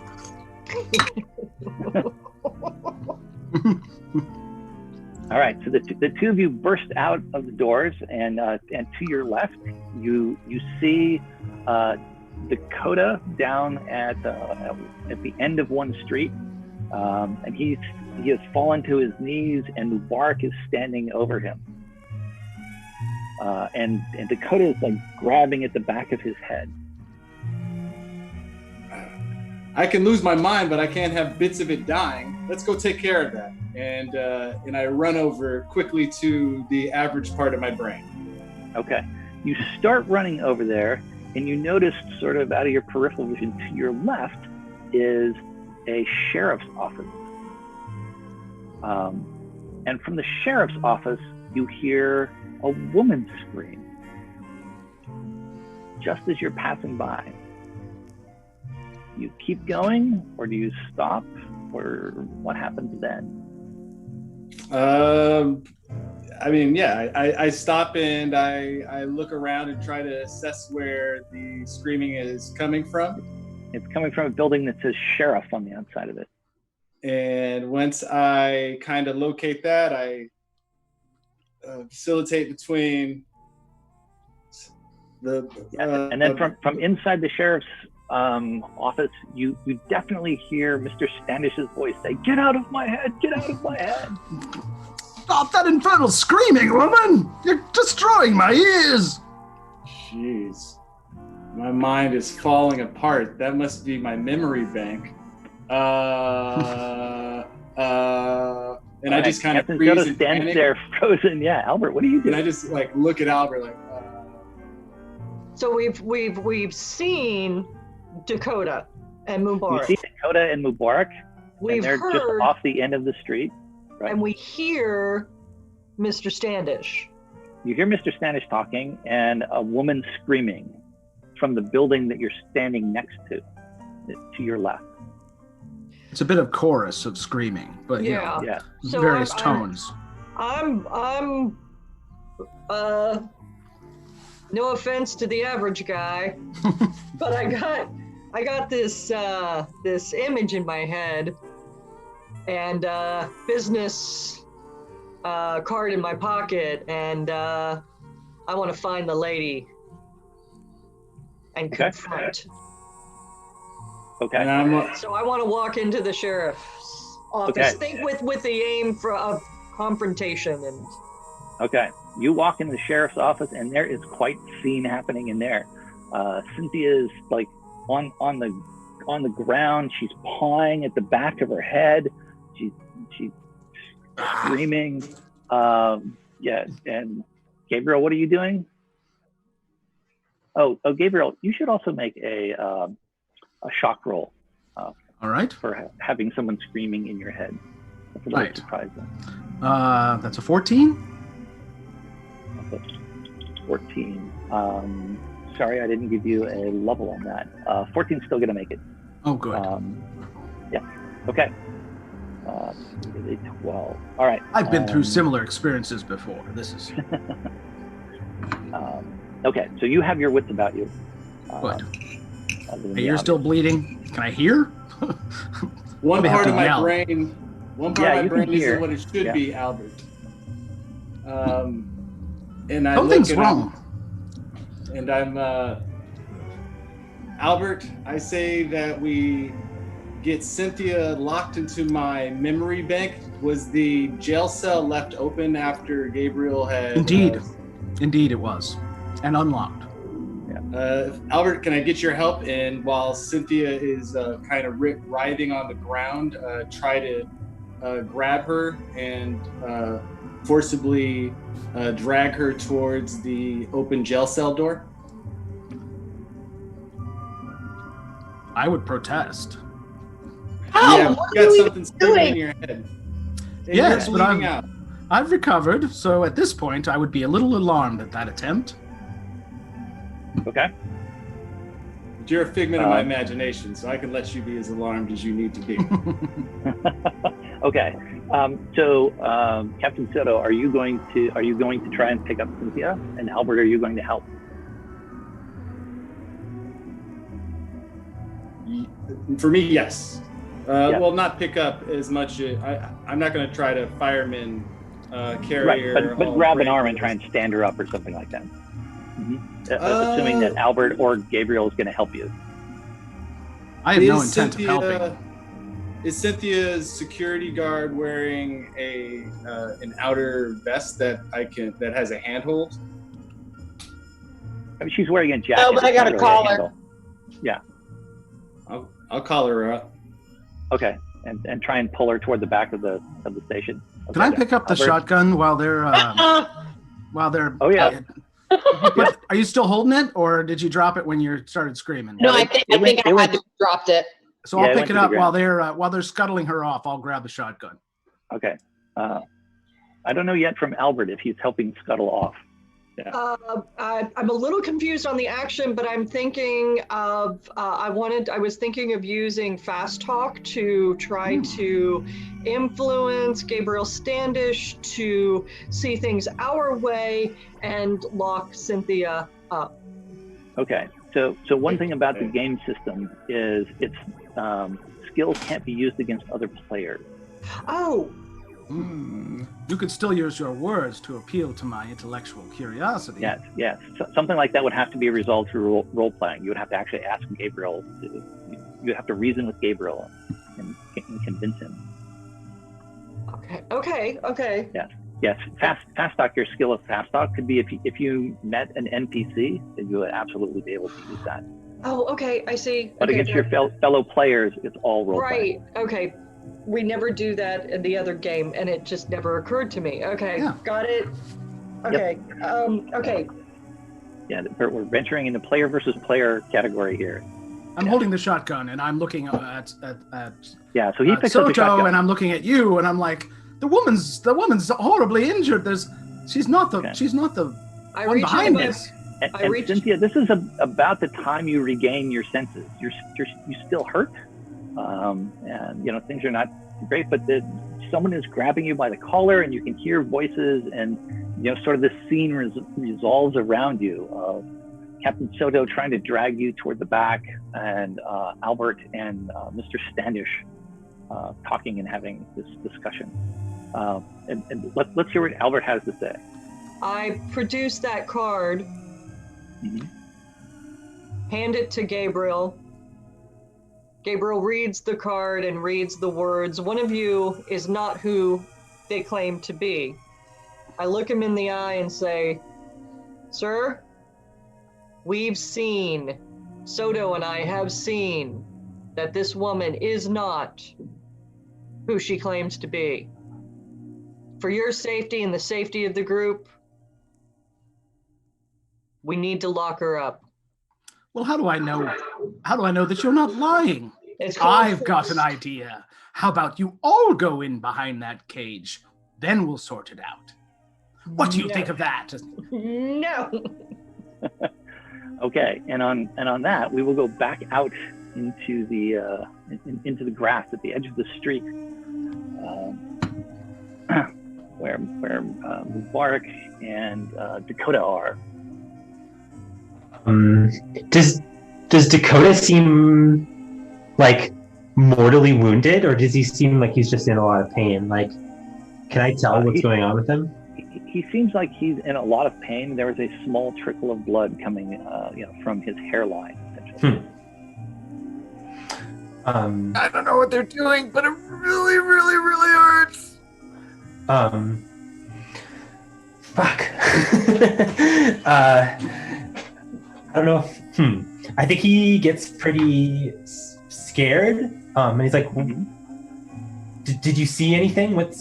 All right, so the two of you burst out of the doors, and to your left, you see Dakota down at the end of one street, and he has fallen to his knees, and Mubarak is standing over him, and Dakota is like grabbing at the back of his head. I can lose my mind, but I can't have bits of it dying. let's go take care of that. And I run over quickly to the average part of my brain. Okay. You start running over there, and you notice, sort of out of your peripheral vision, to your left is a sheriff's office. And from the sheriff's office, you hear a woman scream just as you're passing by. You keep going, or do you stop, or what happens then? I mean, yeah, I stop and I look around and try to assess where the screaming is coming from. It's coming from a building that says sheriff on the outside of it. And once I kind of locate that, I facilitate between the... and then from inside the sheriff's office, you definitely hear Mr. Standish's voice say, "Get out of my head, get out of my head." Stop that infernal screaming, woman! You're destroying my ears! Jeez. My mind is falling apart. That must be my memory bank. And I just kind of freeze and stands panic. there frozen. Yeah, Albert, what are you doing? And I just like look at Albert like. So we've seen Dakota and Mubarak. You see Dakota and Mubarak, and they're just off the end of the street. Right. And we hear Mr. Standish. You hear Mr. Standish talking and a woman screaming from the building that you're standing next to your left. It's a bit of chorus of screaming, but yeah, yeah. So various tones. I'm no offense to the average guy, but I got this this image in my head and business card in my pocket, and I want to find the lady and confront. Okay. So I want to walk into the sheriff's office. Think with the aim of confrontation and. Okay. You walk into the sheriff's office, and there is quite a scene happening in there. Cynthia is like on the ground. She's pawing at the back of her head. She's screaming. Yeah. And Gabriel, what are you doing? Oh, Gabriel, you should also make a shock roll. All right. For having someone screaming in your head. That's a little surprising. That's a 14. 14. Sorry, I didn't give you a level on that. 14 is still going to make it. Oh, good. Yeah. Okay. 12. All right. I've been through similar experiences before. This is. Okay, so you have your wits about you. Good. Hey, you're still bleeding. Can I hear? One part of my brain isn't what it should be, Albert. And I Something's wrong. And I'm Albert. I say that we get Cynthia locked into my memory bank. Was the jail cell left open after Gabriel had? Indeed it was, and unlocked. Albert, can I get your help? And while Cynthia is kind of writhing on the ground, try to grab her and forcibly drag her towards the open jail cell door? I would protest. Yeah, you got something screaming in your head. And yes, but I've recovered, so at this point I would be a little alarmed at that attempt. Okay. But you're a figment of my imagination, so I can let you be as alarmed as you need to be. Okay. So, Captain Soto, are you going to try and pick up Cynthia? And Albert, are you going to help? For me, yes. Well, not pick up as much. I'm not going to try to fireman carry her. But grab an arm and try and stand her up or something like that. Mm-hmm. Assuming that Albert or Gabriel is going to help you. I have no intent of helping. Is Cynthia's security guard wearing an outer vest that has a handhold? I mean, she's wearing a jacket. Oh, but I got a collar. Yeah. I'll collar her up. Okay. and try and pull her toward the back of the station. Can I pick up the Albert? shotgun while they're Oh yeah. But are you still holding it, or did you drop it when you started screaming? No, I think I had to dropped it. So Yeah, I'll it pick went it to the up ground. while they're scuttling her off. I'll grab the shotgun. Okay. I don't know yet from Albert if he's helping scuttle off. Yeah. I'm a little confused on the action, but I'm thinking of I was thinking of using fast talk to try to influence Gabriel Standish to see things our way and lock Cynthia up. Okay. So one thing about the game system is its skills can't be used against other players. Oh. You could still use your words to appeal to my intellectual curiosity. Yes. So, something like that would have to be resolved through role playing. You would have to actually ask Gabriel. You'd have to reason with Gabriel and convince him. Okay. Yes. Fast talk. Your skill of fast talk could be if you met an NPC, then you would absolutely be able to use that. Oh, okay. I see. But against your fellow players, it's all role playing. Right. Okay. We never do that in the other game, and it just never occurred to me. Okay, got it. Okay, okay. Yeah, we're venturing into player versus player category here. I'm holding the shotgun, and I'm looking at yeah. So he picks up the shotgun, and I'm looking at you, and I'm like, the woman's horribly injured. She's not the one behind this. And Cynthia, this is about the time you regain your senses. You still hurt. And things are not great, but someone is grabbing you by the collar, and you can hear voices, and sort of this scene resolves around you of Captain Soto trying to drag you toward the back, and Albert and Mr. Standish talking and having this discussion. And let's hear what Albert has to say. I produce that card, hand it to Gabriel. Gabriel reads the card and reads the words, "One of you is not who they claim to be." I look him in the eye and say, "Sir, we've seen, Soto and I have seen, that this woman is not who she claims to be. For your safety and the safety of the group, we need to lock her up." Well, how do I know that you're not lying? I've got an idea. How about you all go in behind that cage? Then we'll sort it out. What do you think of that? No. Okay, and on that, we will go back out into the grass at the edge of the street, where Mubarak and Dakota are. Does Dakota seem like mortally wounded, or does he seem like he's just in a lot of pain? Like, can I tell what's going on with him? He seems like he's in a lot of pain. There was a small trickle of blood coming, from his hairline. I don't know what they're doing, but it really, really, really hurts. Fuck. I don't know. I think he gets pretty scared. And he's like, "Did you see anything? What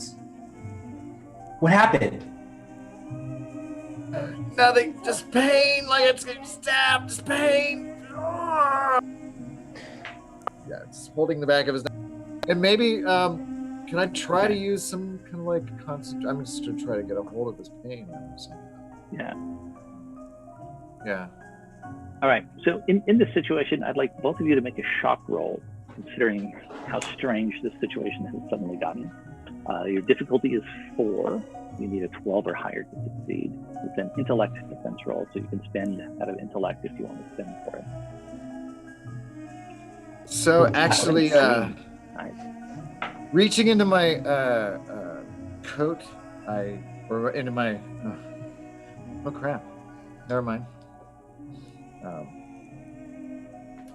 happened?" Nothing, just pain, like it's getting stabbed, just pain. Yeah, it's holding the back of his neck. And maybe, can I try to use some kind of like I'm just to try to get a hold of this pain or something. Yeah. All right. So in this situation, I'd like both of you to make a shock roll, considering how strange this situation has suddenly gotten. Your difficulty is 4. You need a 12 or higher to succeed. It's an intellect defense roll, so you can spend out of intellect if you want to spend for it. So actually, Nice. reaching into my coat, or into my oh crap, never mind. All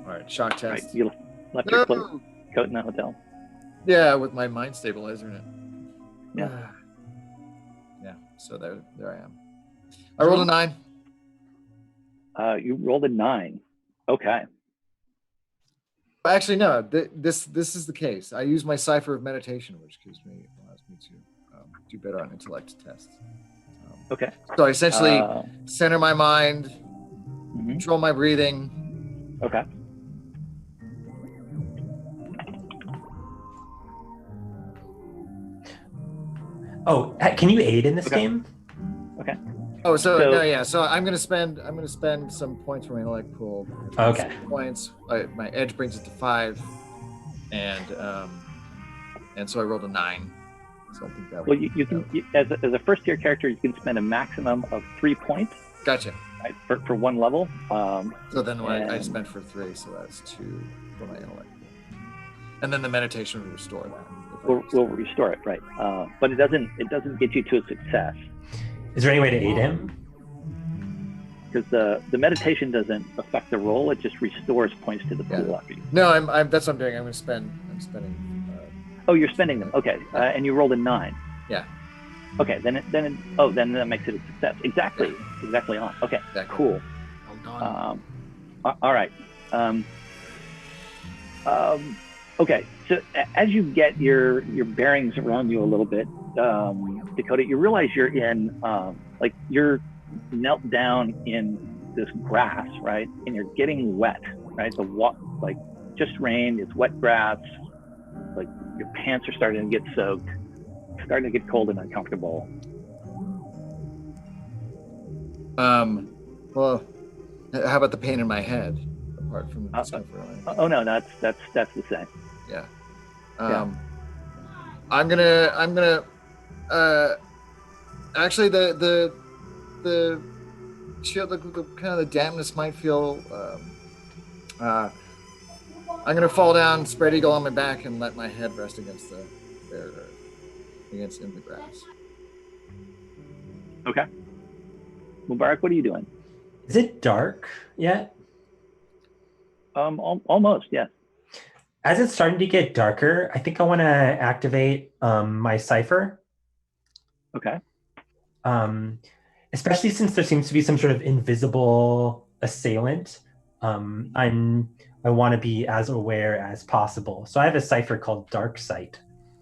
right, shock test. Right, you left your coat in the hotel. Yeah, with my mind stabilizer in it. Yeah. Yeah. So there I am. I rolled a 9. You rolled a 9. Okay. Actually, no. This is the case. I use my Cypher of meditation, which allows me to do better on intellect tests. Okay. So I essentially center my mind, control my breathing. Okay. Oh, can you aid in this game? Okay. Oh, so I'm gonna spend some points for my intellect pool. Okay. Points. My edge brings it to 5, and so I rolled a 9. So I think that. Well, you can as a first tier character, you can spend a maximum of 3 points. Gotcha. Right, for one level. So then I spent for 3, so that's 2 for my intellect. And then the meditation will restore that. We'll restore it, right? But it doesn't get you to a success. Is there any way to aid him? Because the meditation doesn't affect the roll; it just restores points to the pool after you. No, that's what I'm doing. I'm spending. Oh, you're spending them. Okay, and you rolled a 9. Yeah. Okay, then that makes it a success. Exactly on. Okay, Exactly. Cool. Well done. All right. Okay, so as you get your bearings around you a little bit, Dakota, you realize you're in you're knelt down in this grass, right? And you're getting wet, right? Just rained. It's wet grass. Like your pants are starting to get soaked, starting to get cold and uncomfortable. Well, how about the pain in my head, apart from the discomfort? Oh no, that's the same. Yeah. I'm gonna actually the chill, the kind of the dampness might feel. I'm gonna fall down, spread eagle on my back, and let my head rest against the bare earth, in the grass. Okay. Mubarak, what are you doing? Is it dark yet? Almost, yes. As it's starting to get darker, I think I want to activate my Cypher. Okay. Especially since there seems to be some sort of invisible assailant. I want to be as aware as possible. So I have a Cypher called Dark Sight.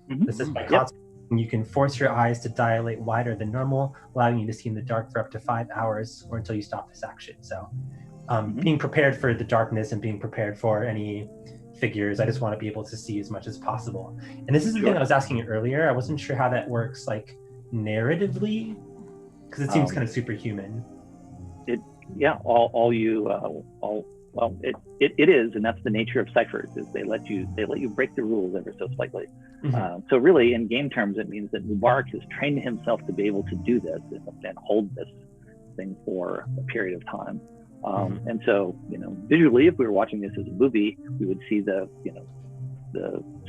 This is my concept. You can force your eyes to dilate wider than normal, allowing you to see in the dark for up to 5 hours or until you stop this action. So being prepared for the darkness and being prepared for any figures, I just want to be able to see as much as possible. And this is the thing I was asking earlier. I wasn't sure how that works, like narratively, because it seems kind of superhuman. It is, and that's the nature of ciphers. Is they let you break the rules ever so slightly. So really, in game terms, it means that Mubarak has trained himself to be able to do this and hold this thing for a period of time. And so, visually, if we were watching this as a movie, we would see the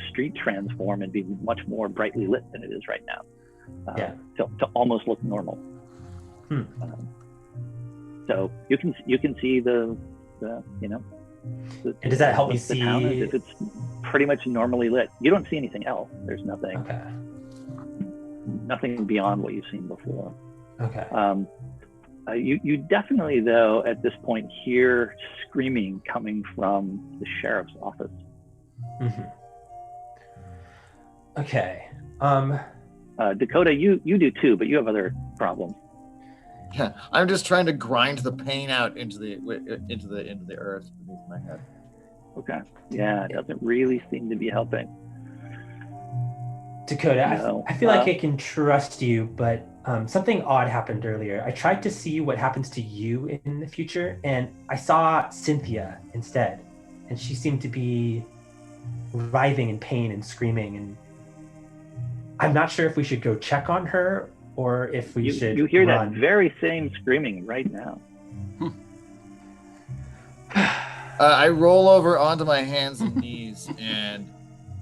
street transform and be much more brightly lit than it is right now. To almost look normal. So you can see and does that help me see? If it's pretty much normally lit, you don't see anything else. There's nothing. Okay. Nothing beyond what you've seen before. Okay. You definitely, though, at this point hear screaming coming from the sheriff's office. Okay. Dakota, you do too, but you have other problems. Yeah, I'm just trying to grind the pain out into the earth beneath my head. Okay. Yeah, it doesn't really seem to be helping. Dakota, I feel like I can trust you, but something odd happened earlier. I tried to see what happens to you in the future, and I saw Cynthia instead, and she seemed to be writhing in pain and screaming, and I'm not sure if we should go check on her or if we should You hear run. that very same screaming right now. I roll over onto my hands and knees and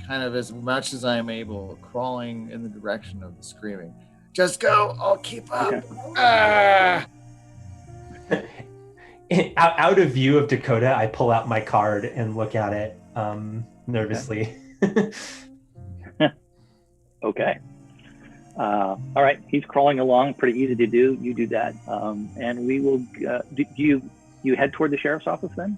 kind of as much as I am able, crawling in the direction of the screaming. Just go, I'll keep up. Okay. Out of view of Dakota, I pull out my card and look at it nervously. Okay. All right, he's crawling along, pretty easy to do. You do that, and we will. Do you head toward the sheriff's office then?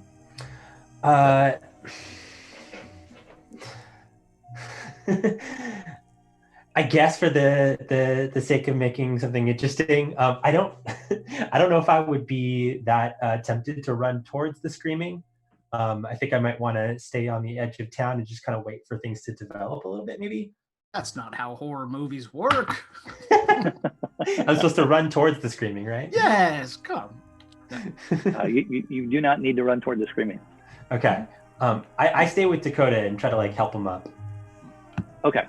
I guess for the sake of making something interesting, I don't I don't know if I would be that tempted to run towards the screaming. I think I might want to stay on the edge of town and just kind of wait for things to develop a little bit, maybe. That's not how horror movies work. I'm supposed to run towards the screaming, right? Yes, come. You do not need to run toward the screaming. Okay. I stay with Dakota and try to like help him up. Okay.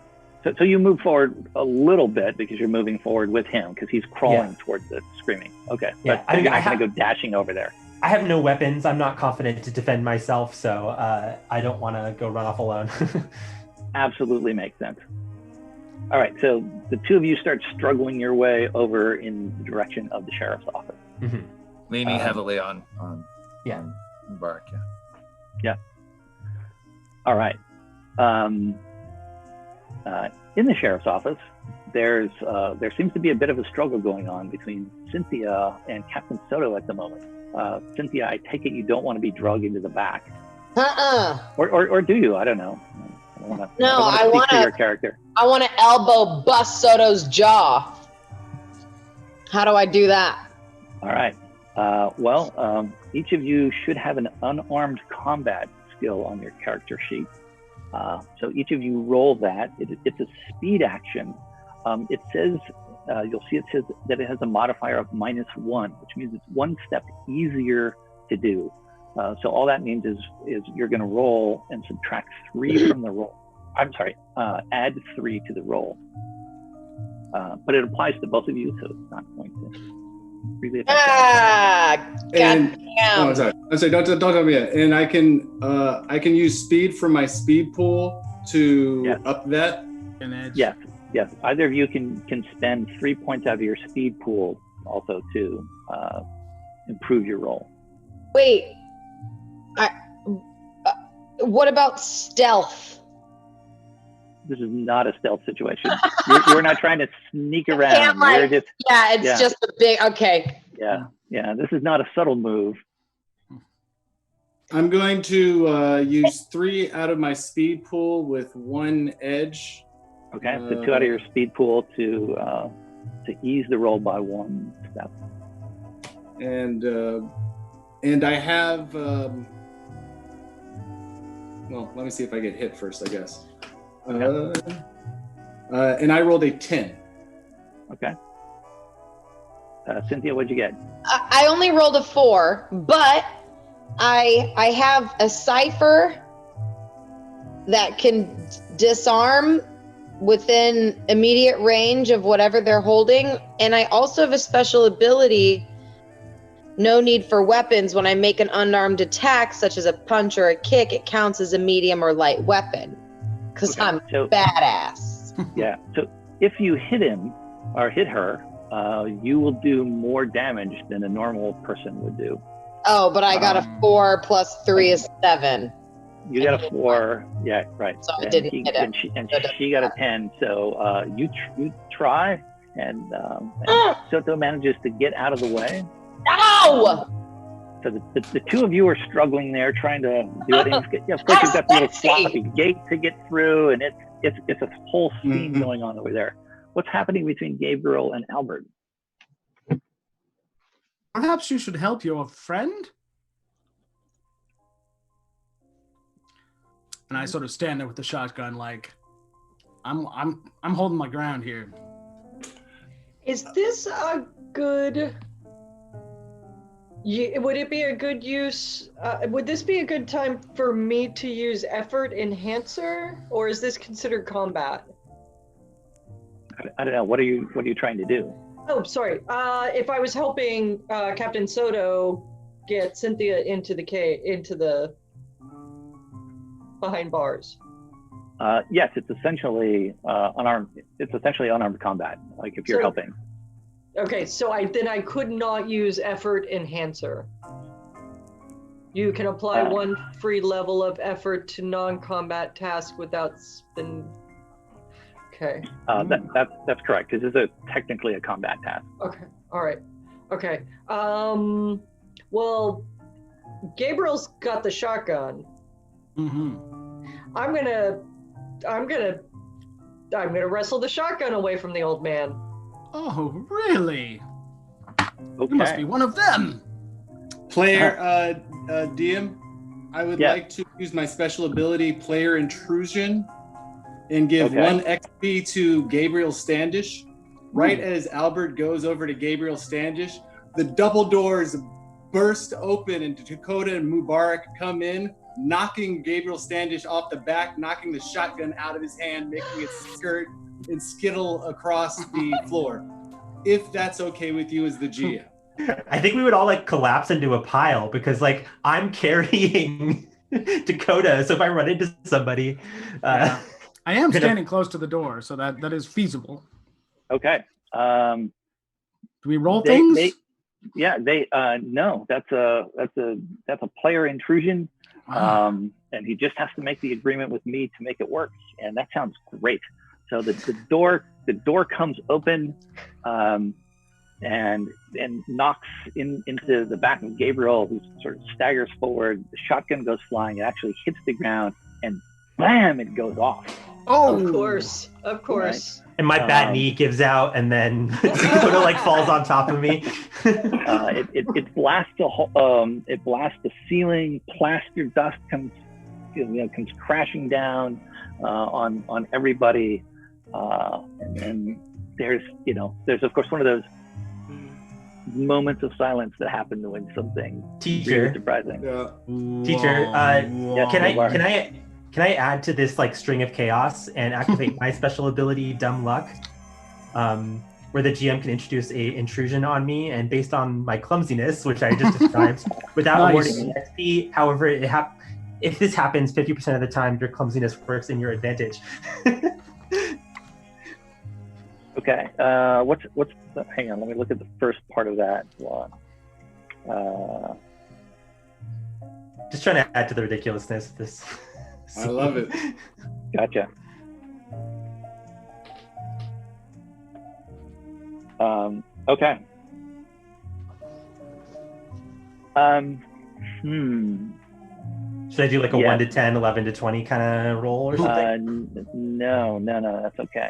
So you move forward a little bit because you're moving forward with him because he's crawling towards the screaming. Okay. Yeah. But you're not going to go dashing over there. I have no weapons. I'm not confident to defend myself, so I don't want to go run off alone. Absolutely makes sense. All right. So the two of you start struggling your way over in the direction of the sheriff's office. Mm-hmm. Leaning heavily on Bark, Yeah. All right. In the sheriff's office, there seems to be a bit of a struggle going on between Cynthia and Captain Soto at the moment. Cynthia, I take it you don't want to be drugged into the back. Or do you? I don't know. I want to. Your character. I want to elbow bust Soto's jaw. How do I do that? All right. Each of you should have an unarmed combat skill on your character sheet. So each of you roll that. It's a speed action. It says, you'll see it says that it has a modifier of -1, which means it's one step easier to do. So all that means is you're going to roll and subtract 3 from the roll. I'm sorry, add 3 to the roll. But it applies to both of you, so it's not going to really affect I'm sorry. Don't tell me yet. And I can use speed from my speed pool to up that. Yes. Either of you can spend 3 points out of your speed pool also to improve your roll. Wait. What about stealth? This is not a stealth situation. You're not trying to sneak around. It's just a big. Okay. Yeah. This is not a subtle move. I'm going to use 3 out of my speed pool with 1 edge. Okay, so 2 out of your speed pool to ease the roll by 1 step. And I have. Let me see if I get hit first, I guess. And I rolled a 10. Okay. Cynthia, what'd you get? I only rolled a 4, but I have a Cypher that can disarm within immediate range of whatever they're holding. And I also have a special ability, no need for weapons. When I make an unarmed attack, such as a punch or a kick, it counts as a medium or light weapon. Because I'm badass. Yeah. So if you hit him or hit her, you will do more damage than a normal person would do. Oh, but I got a 4 plus 3 is 7. You got a 4. Yeah, right. So I didn't hit him. And she got a 10. So you try, and Soto manages to get out of the way. No! So the two of you are struggling there, trying to do it. Of course, you've got the little floppy gate to get through, and it's a whole scene going on over there. What's happening between Gabriel and Albert? Perhaps you should help your friend. And I sort of stand there with the shotgun, like I'm holding my ground here. Is this a good? Would it be a good use? Would this be a good time for me to use effort enhancer, or is this considered combat? I don't know. What are you trying to do? Oh, sorry. If I was helping Captain Soto get Cynthia into the behind bars. Yes, it's essentially unarmed. It's essentially unarmed combat. Like if you're helping. Okay, so I could not use effort enhancer. You can apply 1 free level of effort to non-combat task without spend. Okay. That's correct. This is technically a combat task. Okay. All right. Okay. Well, Gabriel's got the shotgun. Mm-hmm. I'm gonna I'm gonna wrestle the shotgun away from the old man. Oh, really? Okay. You must be one of them. Player DM, I would Yeah. like to use my special ability, Player Intrusion, and give Okay. 1 XP to Gabriel Standish. Right as Albert goes over to Gabriel Standish, the double doors burst open and Dakota and Mubarak come in, knocking Gabriel Standish off the back, knocking the shotgun out of his hand, making it skirt and skittle across the floor. If that's okay with you as the GM. I think we would all like collapse into a pile because like I'm carrying Dakota, so if I run into somebody, Yeah. I am gonna- standing close to the door, so that is feasible. Okay. Do we roll They- things? they- Yeah, no, that's a player intrusion. Wow. And he just has to make the agreement with me to make it work. And that sounds great. So the door comes open, and knocks into the back of Gabriel, who sort of staggers forward. The shotgun goes flying. It actually hits the ground, and bam! It goes off. Oh, Of course. and my bad Um, knee gives out, and then Dakota like falls on top of me. It blasts it blasts the ceiling. Plaster dust comes crashing down on everybody, and there's of course one of those moments of silence that happen when something really Teacher, surprising. Yeah. teacher, Yes, can Mubarak. I add to this like string of chaos and activate my special ability, Dumb Luck, where the GM can introduce a intrusion on me, and based on my clumsiness, which I just described, without Nice. awarding me XP. However, if this happens 50% of the time, your clumsiness works in your advantage. Okay. Hang on. Let me look at the first part of that one. Just trying to add to the ridiculousness of this. I love it. Gotcha. Okay. Should I do like a Yeah. 1 to 10, 11 to 20 kind of roll or something? No, that's okay.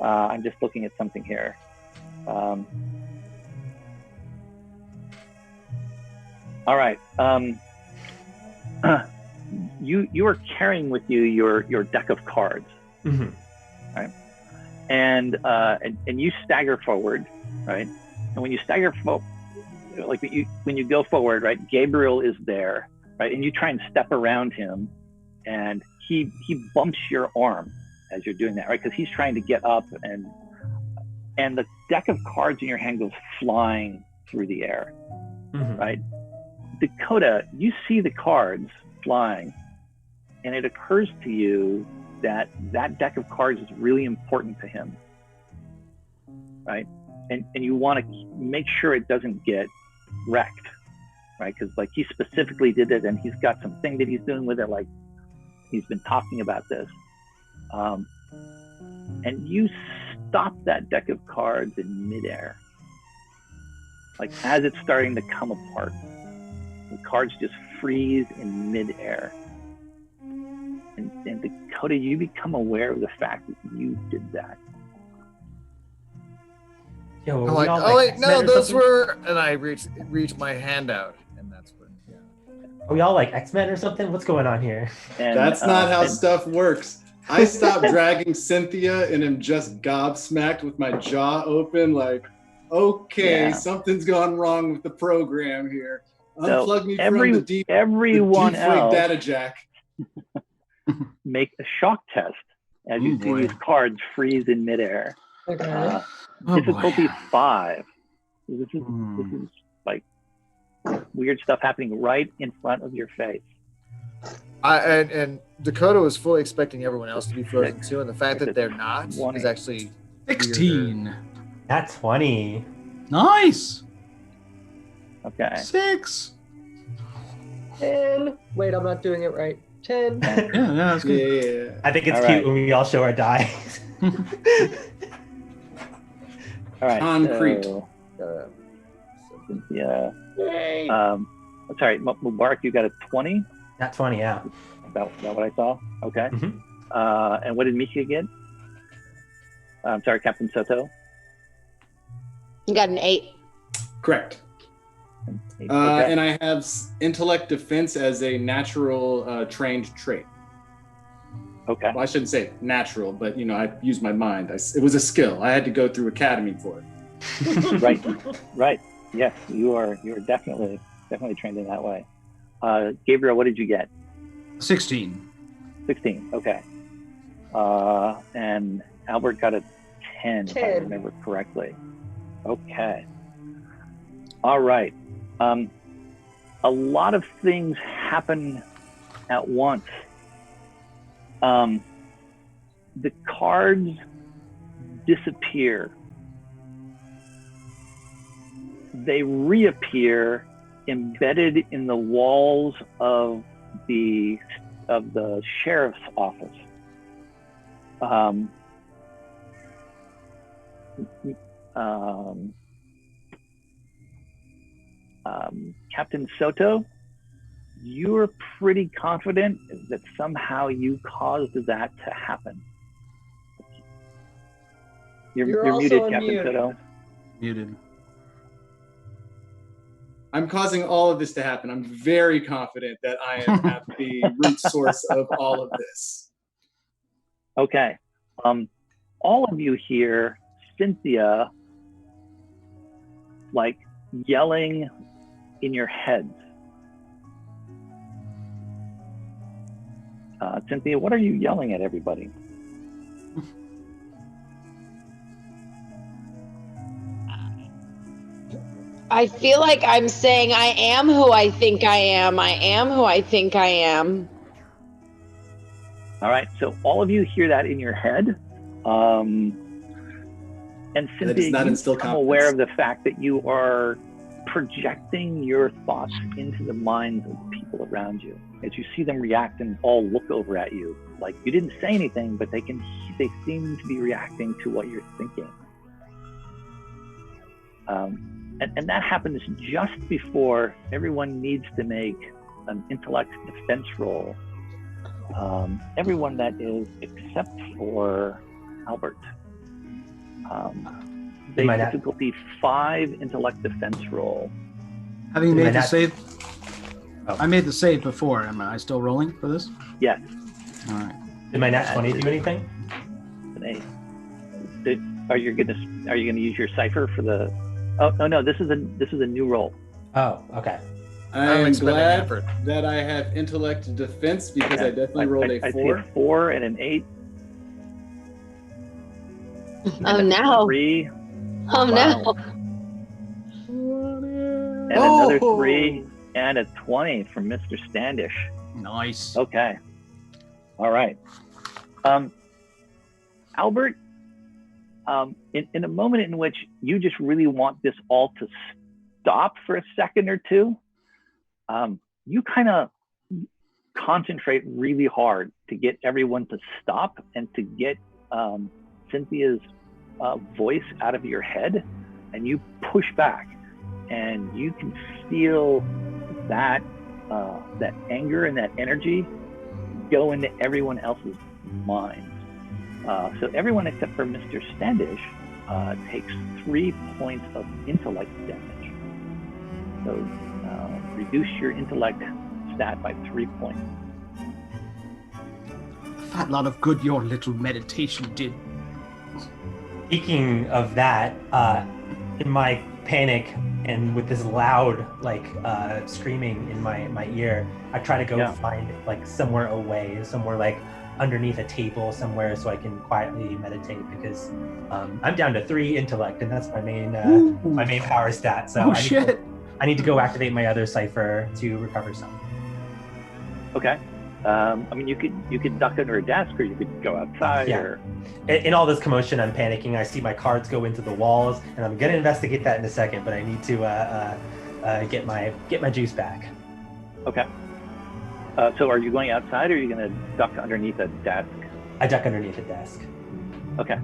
I'm just looking at something here. All right. You are carrying with you your deck of cards, Mhm. right? And you stagger forward, right? And when you stagger when you go forward, right? Gabriel is there, right? And you try and step around him, and he bumps your arm as you're doing that, right? Because he's trying to get up, and the deck of cards in your hand goes flying through the air, Mhm. right? Dakota, you see the cards flying, and it occurs to you that deck of cards is really important to him, right? And you want to make sure it doesn't get wrecked, right? Because like he specifically did it, and he's got something that he's doing with it, like he's been talking about this. And you stop that deck of cards in midair, like as it's starting to come apart. The cards just freeze in midair. And Dakota, you become aware of the fact that you did that. Yo, I'm were we like, all, oh wait, X-Men no, or those something? were, and I reach my hand out, and that's when, yeah. Are we all like X-Men or something? What's going on here? And That's not how and- stuff works. I stopped dragging Cynthia and am just gobsmacked with my jaw open, like, okay, Yeah. something's gone wrong with the program here. So Unplug me from the deep everyone else data jack. make a shock test as you Ooh, see boy. these cards freeze in midair. Okay. Oh, Difficulty boy. 5. This is Hmm. like weird stuff happening right in front of your face. And Dakota was fully expecting everyone else to be frozen too, and the fact that they're not 20. is actually 16. That's 20. Nice. Okay. 6. 10. Wait, I'm not doing it right. 10. Yeah, that's good. Yeah. I think it's All cute right. when we all show our die. All right. Concrete. So, yeah. Yay. Sorry, Mubarak, you got a 20? Not 20, yeah. Is that what I saw? Okay. Mhm. And what did Mika get? I'm sorry, Captain Soto. You got an 8. Correct. Okay. And I have intellect defense as a natural trained trait. Okay. Well, I shouldn't say natural, but I used my mind. It was a skill. I had to go through academy for it. Right. Yes, you are definitely trained in that way. Gabriel, what did you get? 16. 16. Okay. And Albert got a 10, if I 10. remember correctly. Okay. All right. A lot of things happen at once. The cards disappear. They reappear embedded in the walls of the sheriff's office. Captain Soto, you're pretty confident that somehow you caused that to happen. You're also muted, Captain unmuted. Soto. Muted. I'm causing all of this to happen. I'm very confident that I am at the root source of all of this. Okay. All of you hear Cynthia like yelling in your heads. Cynthia, what are you yelling at everybody? I feel like I'm saying I am who I think I am. I am who I think I am. All right, so all of you hear that in your head. And Cynthia, you become aware of the fact that you are projecting your thoughts into the minds of the people around you. As you see them react and all look over at you, like you didn't say anything, but they seem to be reacting to what you're thinking. And that happens just before everyone needs to make an intellect defense roll. Everyone that is except for Albert. They difficulty 5 intellect defense roll. Having made the save, I made the save before. Am I still rolling for this? Yes. All right. Did my nat 20 do anything? Are you gonna use your Cypher for the? Oh no! This is a new roll. Oh, okay. I'm glad that I have intellect defense because I definitely rolled a 4. I see a 4 and an 8. Oh no! 3. Oh no! And another 3 and a 20 from Mr. Standish. Nice. Okay. All right. Albert, in a moment in which you just really want this all to stop for a second or two, you kind of concentrate really hard to get everyone to stop and to get Cynthia's voice out of your head, and you push back, and you can feel that that anger and that energy go into everyone else's minds. So everyone except for Mr. Standish takes 3 points of intellect damage. So reduce your intellect stat by 3 points. A fat lot of good your little meditation did. Speaking of that, in my panic and with this loud screaming in my ear, I try to go find somewhere away, somewhere underneath a table somewhere, so I can quietly meditate, because I'm down to 3 intellect, and that's my main power stat. So I need to go activate my other Cypher to recover some. Okay. I mean, you could duck under a desk, or you could go outside. Yeah. Or... In all this commotion, I'm panicking. I see my cards go into the walls, and I'm gonna investigate that in a second. But I need to get my juice back. Okay. So are you going outside, or are you going to duck underneath a desk? I duck underneath a desk. Okay.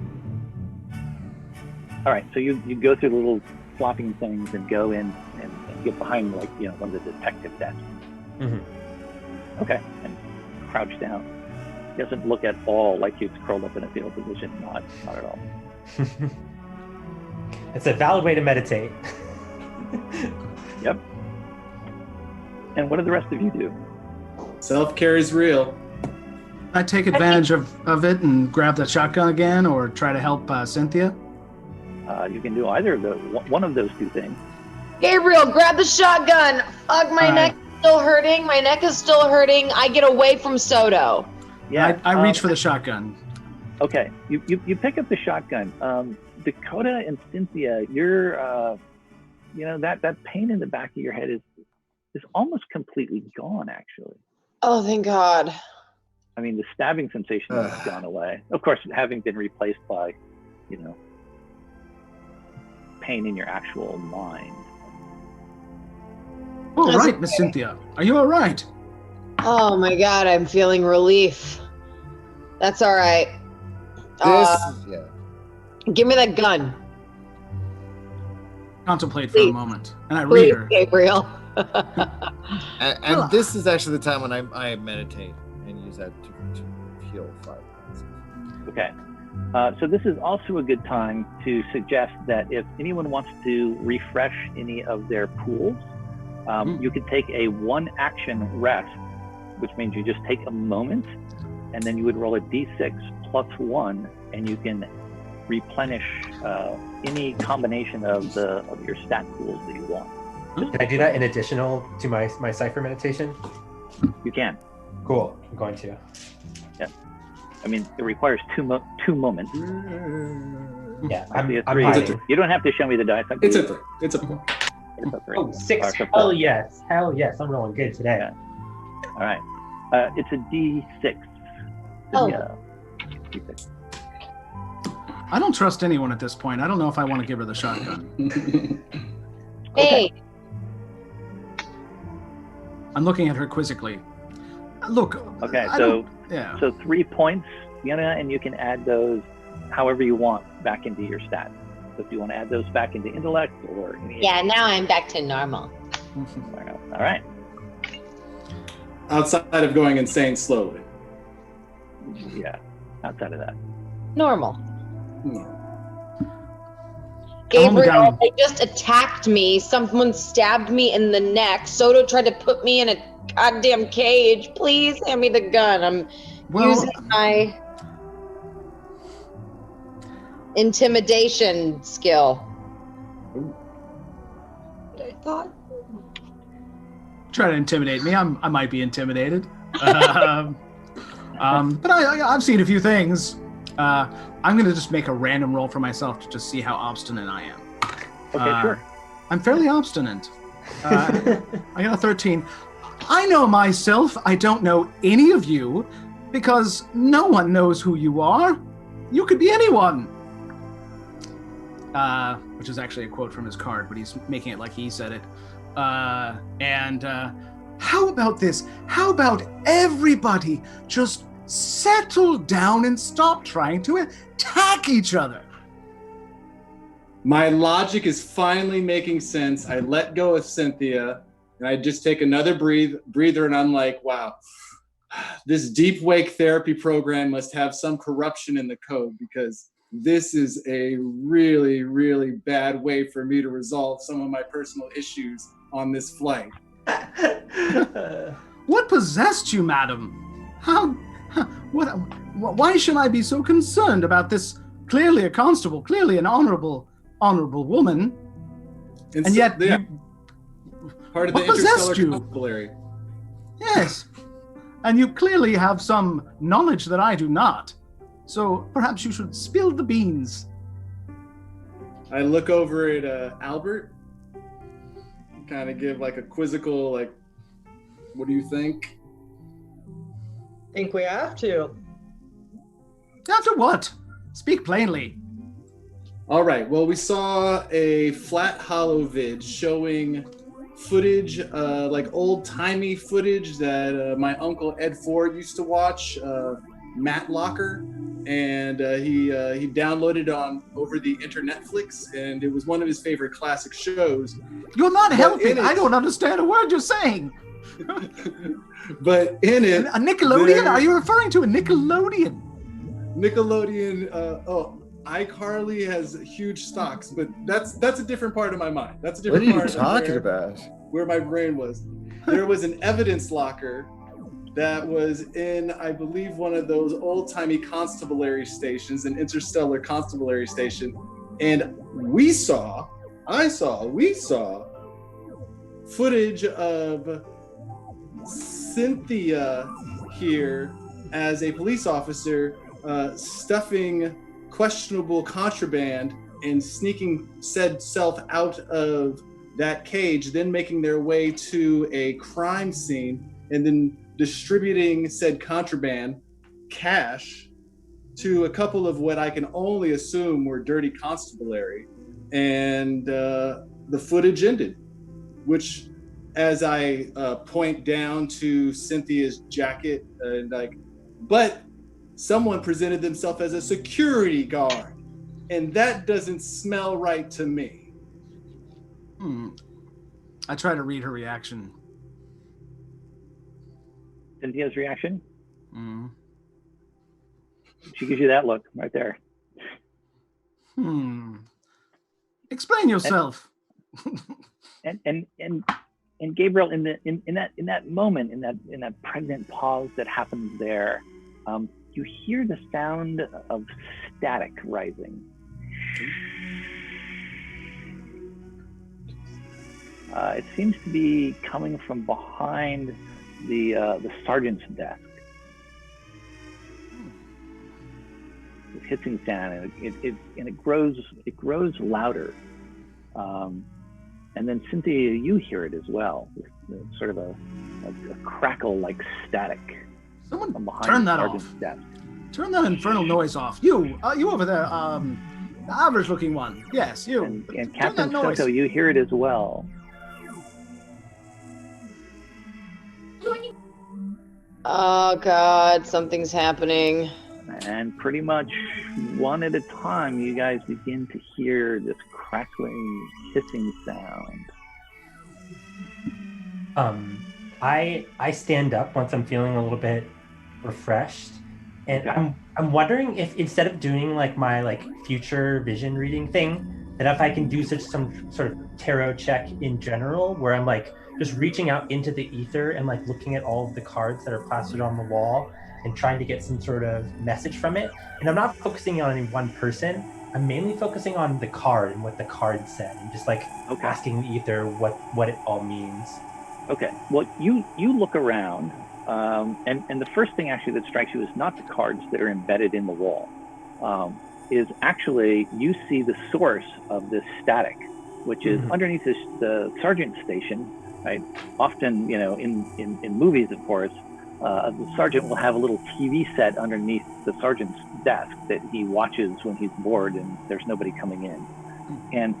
All right. So you go through the little flopping things and go in and get behind one of the detective desks. Mm-hmm. Okay. And crouch down. He doesn't look at all like he's curled up in a fetal position. Not at all. It's a valid way to meditate. Yep. And what do the rest of you do? Self-care is real. I take advantage of it and grab the shotgun again, or try to help Cynthia. You can do either of one of those two things. Gabriel, grab the shotgun. Fuck, my neck is still hurting. My neck is still hurting. I get away from Soto. Yeah. I reach for the shotgun. Okay. You pick up the shotgun. Dakota and Cynthia, you're that pain in the back of your head is almost completely gone, actually. Oh, thank God. I mean, the stabbing sensation has gone away. Of course, having been replaced by, pain in your actual mind. All right, Miss Cynthia. Are you all right? Oh my God, I'm feeling relief. That's all right. Give me that gun. Contemplate for a moment, and I Please, read her. Gabriel. And this is actually the time when I meditate and use that to heal 5 points. Okay. So this is also a good time to suggest that if anyone wants to refresh any of their pools, you could take a 1-action rest, which means you just take a moment, and then you would roll a d6 plus 1, and you can replenish any combination of your stat pools that you want. Can I do that in additional to my Cypher meditation? You can. Cool. I'm going to. Yeah. I mean, it requires two moments. Yeah, I'm I'm hiding. You don't have to show me the dice. It's a 3. It's a 4. It's a 3. Oh, 6. Or it's a Hell 4. yes. Hell yes. I'm rolling good today. Yeah. All right. It's a d6. D6. I don't trust anyone at this point. I don't know if I want to give her the shotgun. Hey. I'm looking at her quizzically. Look. Okay, so 3 points, and you can add those however you want back into your stats. So if you want to add those back into intellect or Yeah, now I'm back to normal. All right. Outside of going insane slowly. Yeah. Outside of that. Normal. No. Gabriel, they just attacked me. Someone stabbed me in the neck. Soto tried to put me in a goddamn cage. Please hand me the gun. I'm using my intimidation skill. I thought. Try to intimidate me. I might be intimidated. But I've seen a few things. I'm going to just make a random roll for myself to just see how obstinate I am. Okay, sure. I'm fairly obstinate. I got a 13. I know myself. I don't know any of you because no one knows who you are. You could be anyone. Which is actually a quote from his card, but he's making it like he said it. How about this? How about everybody just settle down and stop trying to attack each other? My logic is finally making sense. I let go of Cynthia, and I just take another breather, and I'm like, wow, this deep wake therapy program must have some corruption in the code, because this is a really, really bad way for me to resolve some of my personal issues on this flight. What possessed you, madam? Why should I be so concerned about this? Clearly a constable, clearly an honorable woman, and yet part of the interstellar constabulary. Yes, and you clearly have some knowledge that I do not. So perhaps you should spill the beans. I look over at Albert, kind of give like a quizzical, like, what do you think? Think we have to. After what? Speak plainly. All right. Well, we saw a flat hollow vid showing footage, like old-timey footage that my uncle Ed Ford used to watch, Matt Locker, and he downloaded over the Internetflix, and it was one of his favorite classic shows. You're not helping. I don't understand a word you're saying. But in it, a Nickelodeon? Are you referring to a Nickelodeon? Nickelodeon. iCarly has huge stocks, but that's a different part of my mind. That's a What are different you part talking of about? where my brain was. There was an evidence locker that was in, I believe, one of those old-timey constabulary stations, an interstellar constabulary station, and we saw footage of Cynthia here as a police officer stuffing questionable contraband and sneaking said self out of that cage, then making their way to a crime scene and then distributing said contraband cash to a couple of what I can only assume were dirty constabulary. And the footage ended, which, as I point down to Cynthia's jacket, and like, but someone presented themselves as a security guard, and that doesn't smell right to me. I try to read her reaction. Cynthia's reaction? Mm. She gives you that look right there. Explain yourself. And Gabriel, in that moment, in that pregnant pause that happens there, you hear the sound of static rising. It seems to be coming from behind the sergeant's desk. It's hissing sound, and it grows louder. And then Cynthia, you hear it as well. It's sort of a crackle like static. Someone from behind turn the that sergeant's off. desk. Turn that infernal noise off. You over there, the average-looking one. Yes, you. And Turn Captain that noise. Soto, you hear it as well. Oh God, something's happening. And pretty much one at a time, you guys begin to hear this crackling, hissing sound. I stand up once I'm feeling a little bit refreshed, and Okay. I'm wondering if instead of doing like my future vision reading thing, that if I can do some sort of tarot check in general, where I'm just reaching out into the ether and looking at all of the cards that are plastered on the wall and trying to get some sort of message from it. And I'm not focusing on any one person. I'm mainly focusing on the card and what the card said, and just asking the ether what it all means. Okay. Well, you look around, and the first thing actually that strikes you is not the cards that are embedded in the wall. Is actually you see the source of this static, which is underneath the sergeant station. Right. Often, in movies, of course, the sergeant will have a little TV set underneath the sergeant's desk that he watches when he's bored and there's nobody coming in, and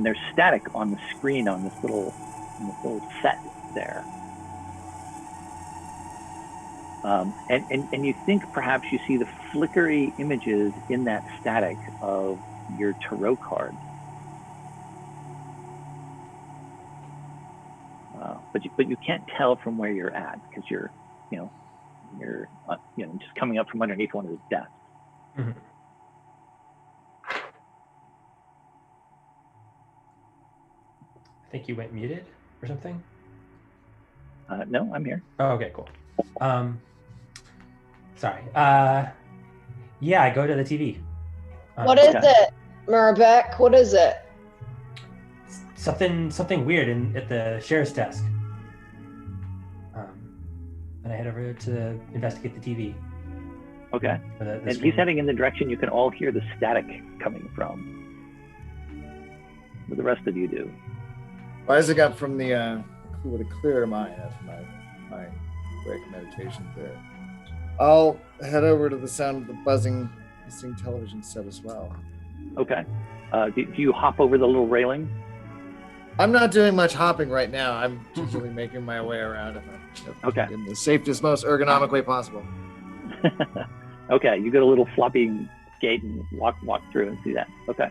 there's static on the screen on this little set there. And you think perhaps you see the flickery images in that static of your tarot cards. But you can't tell from where you're at because you're just coming up from underneath one of his desks. Mm-hmm. I think you went muted or something. No, I'm here. Oh, okay, cool. Sorry. Yeah, I go to the TV. What is it, Murbeck? What is it? Something weird at the sheriff's desk. And I head over to investigate the TV. Okay. The And he's heading in the direction you can all hear the static coming from. What the rest of you do? Rising up from the with a clearer mind after my break of meditation there, I'll head over to the sound of the buzzing, hissing television set as well. Okay. Do you hop over the little railing? I'm not doing much hopping right now. I'm usually making my way around Okay. in the safest, most ergonomic way possible. Okay, you get a little floppy gate and walk through and see that. Okay.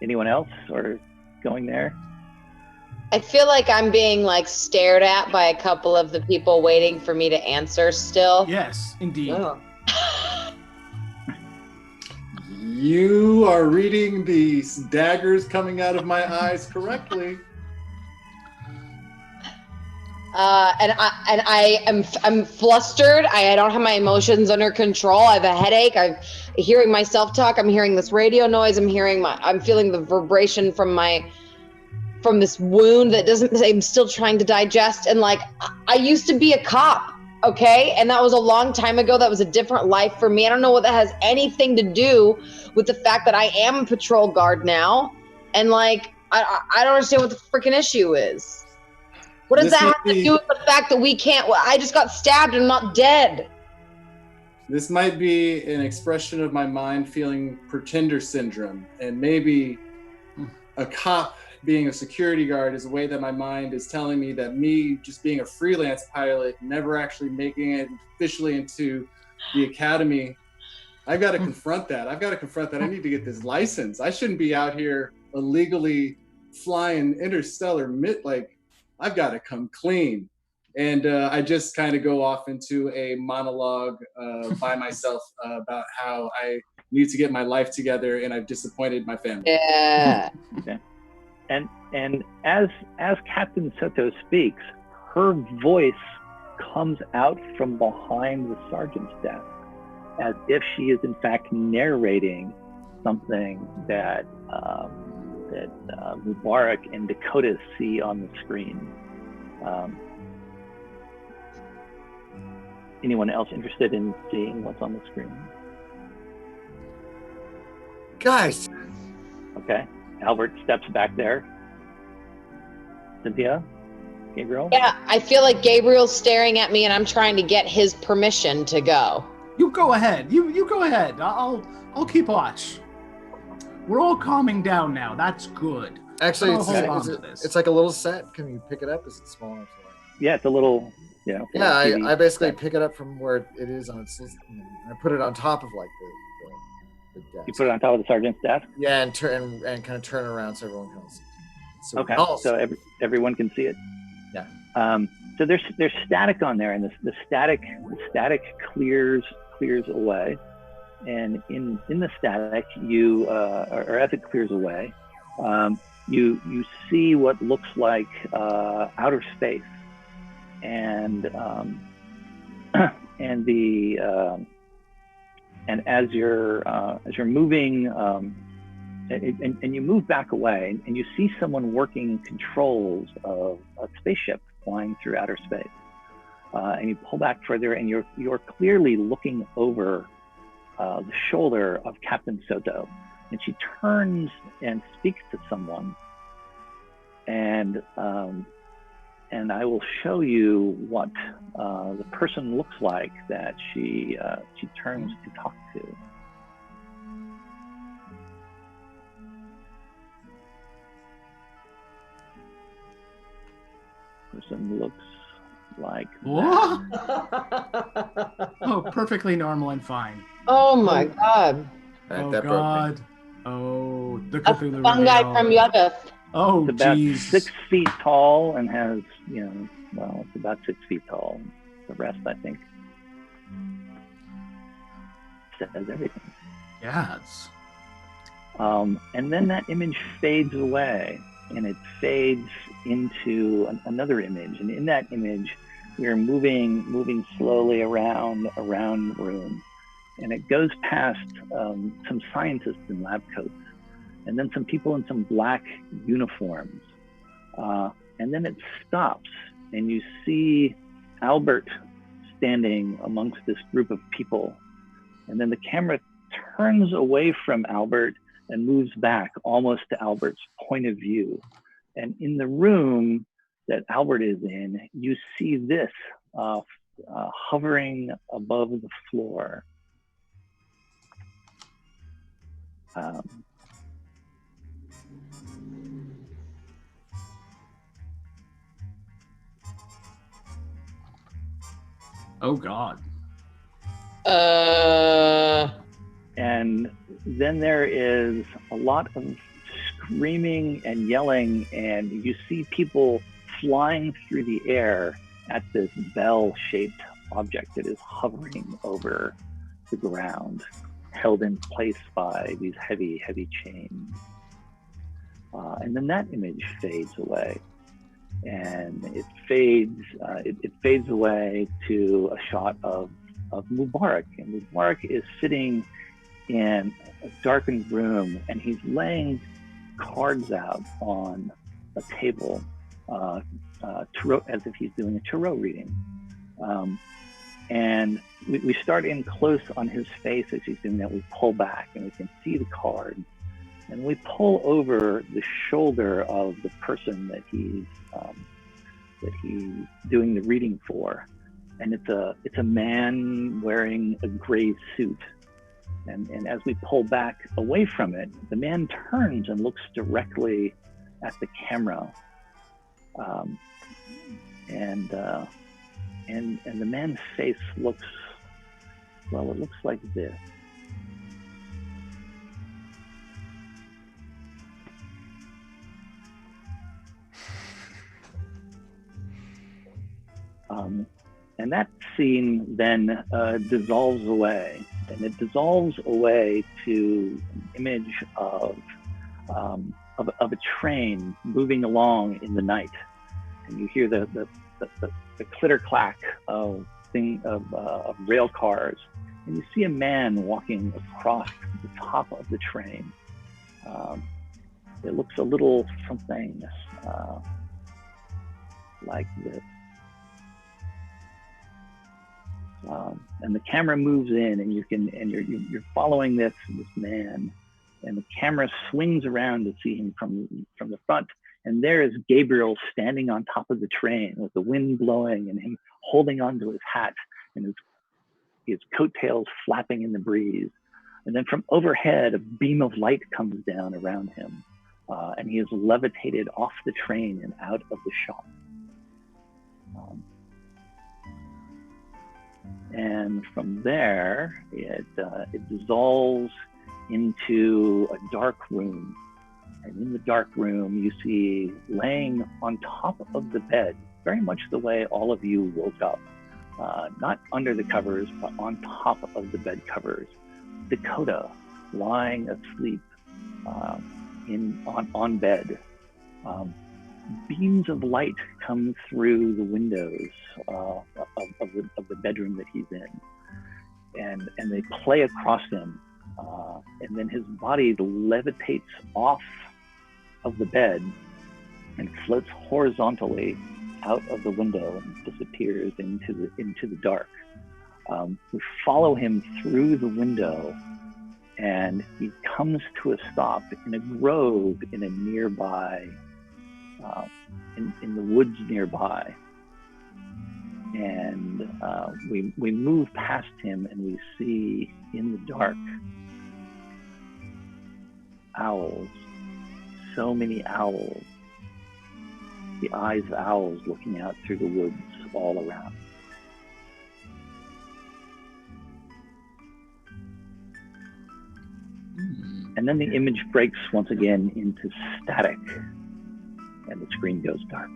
Anyone else or going there? I feel like I'm being stared at by a couple of the people waiting for me to answer still. Yes, indeed. Oh. You are reading the daggers coming out of my eyes correctly. I'm flustered. I don't have my emotions under control. I have a headache. I'm hearing myself talk. I'm hearing this radio noise. I'm feeling the vibration from this wound that I'm still trying to digest. And like, I used to be a cop, okay? And that was a long time ago. That was a different life for me. I don't know what that has anything to do with the fact that I am a patrol guard now. And like, I don't understand what the freaking issue is. What does that have to do with the fact that we can't? I just got stabbed and I'm not dead. This might be an expression of my mind feeling pretender syndrome, and maybe a cop being a security guard is a way that my mind is telling me that me just being a freelance pilot, never actually making it officially into the academy, I've got to confront that. I need to get this license. I shouldn't be out here illegally flying interstellar I've got to come clean. And I just kind of go off into a monologue by myself about how I need to get my life together and I've disappointed my family. Yeah. Okay. And as Captain Soto speaks, her voice comes out from behind the sergeant's desk, as if she is in fact narrating something that Mubarak and Dakota see on the screen. Anyone else interested in seeing what's on the screen? Guys. Okay. Albert steps back there. Cynthia? Gabriel? Yeah, I feel like Gabriel's staring at me and I'm trying to get his permission to go. You go ahead. You go ahead. I'll keep watch. We're all calming down now. That's good. Actually, it's like a little set. Can you pick it up? Is it small enough? Yeah, it's a little, Yeah, I basically pick it up from where it is on its list. And I put it on top of like the desk. You put it on top of the sergeant's desk? Yeah, and kind of turn around so everyone can see. Okay, so everyone can see it. Yeah. So there's static on there, and the static clears away, and in the static or as it clears away, you see what looks like outer space, and as you're moving, and you move back away, and you see someone working controls of a spaceship flying through outer space, and you pull back further, and you're clearly looking over the shoulder of Captain Soto, and she turns and speaks to someone, and I will show you what the person looks like that she turns to talk to. Person looks like what? Oh, perfectly normal and fine. Oh my God. Oh God. Oh, the That's Cthulhu the fun guy reveal. from Yuggoth. Oh, it's about geez. 6 feet tall and has, it's about 6 feet tall. The rest, I think, says everything. Yeah. It's... And then that image fades away, and it fades into another image. And in that image, we are moving slowly around the room, and it goes past some scientists in lab coats, and then some people in some black uniforms, and then it stops, and you see Albert standing amongst this group of people, and then the camera turns away from Albert and moves back almost to Albert's point of view. And in the room that Albert is in, you see this hovering above the floor. Oh God. And then there is a lot of screaming and yelling, and you see people flying through the air at this bell-shaped object that is hovering over the ground. held in place by these heavy, heavy chains. And then that image fades away. And it fades away to a shot of Mubarak. And Mubarak is sitting in a darkened room, and he's laying cards out on a table, tarot, as if he's doing a tarot reading. And we start in close on his face as he's doing that. We pull back and we can see the card. And we pull over the shoulder of the person that he's doing the reading for, and it's a man wearing a gray suit. And as we pull back away from it, the man turns and looks directly at the camera, and the man's face looks, well, it looks like this. And that scene then dissolves away, and it dissolves away to an image of a train moving along in the night, and you hear the clitter clack of rail cars, and you see a man walking across the top of the train. It looks a little something like this. And the camera moves in, and you're following this man, and the camera swings around to see him from the front, and there is Gabriel standing on top of the train with the wind blowing and him holding onto his hat and his coattails flapping in the breeze. And then from overhead, a beam of light comes down around him, and he is levitated off the train and out of the shop. And from there, it dissolves into a dark room. And in the dark room, you see, laying on top of the bed, very much the way all of you woke up, not under the covers, but on top of the bed covers, Dakota lying asleep on bed. Beams of light come through the windows of the bedroom that he's in, and they play across him, and then his body levitates off of the bed and floats horizontally out of the window and disappears into the dark. We follow him through the window, and he comes to a stop in a grove in a nearby. In the woods nearby, and we move past him, and we see in the dark owls, so many owls, the eyes of owls looking out through the woods all around. And then the image breaks once again into static, and the screen goes dark.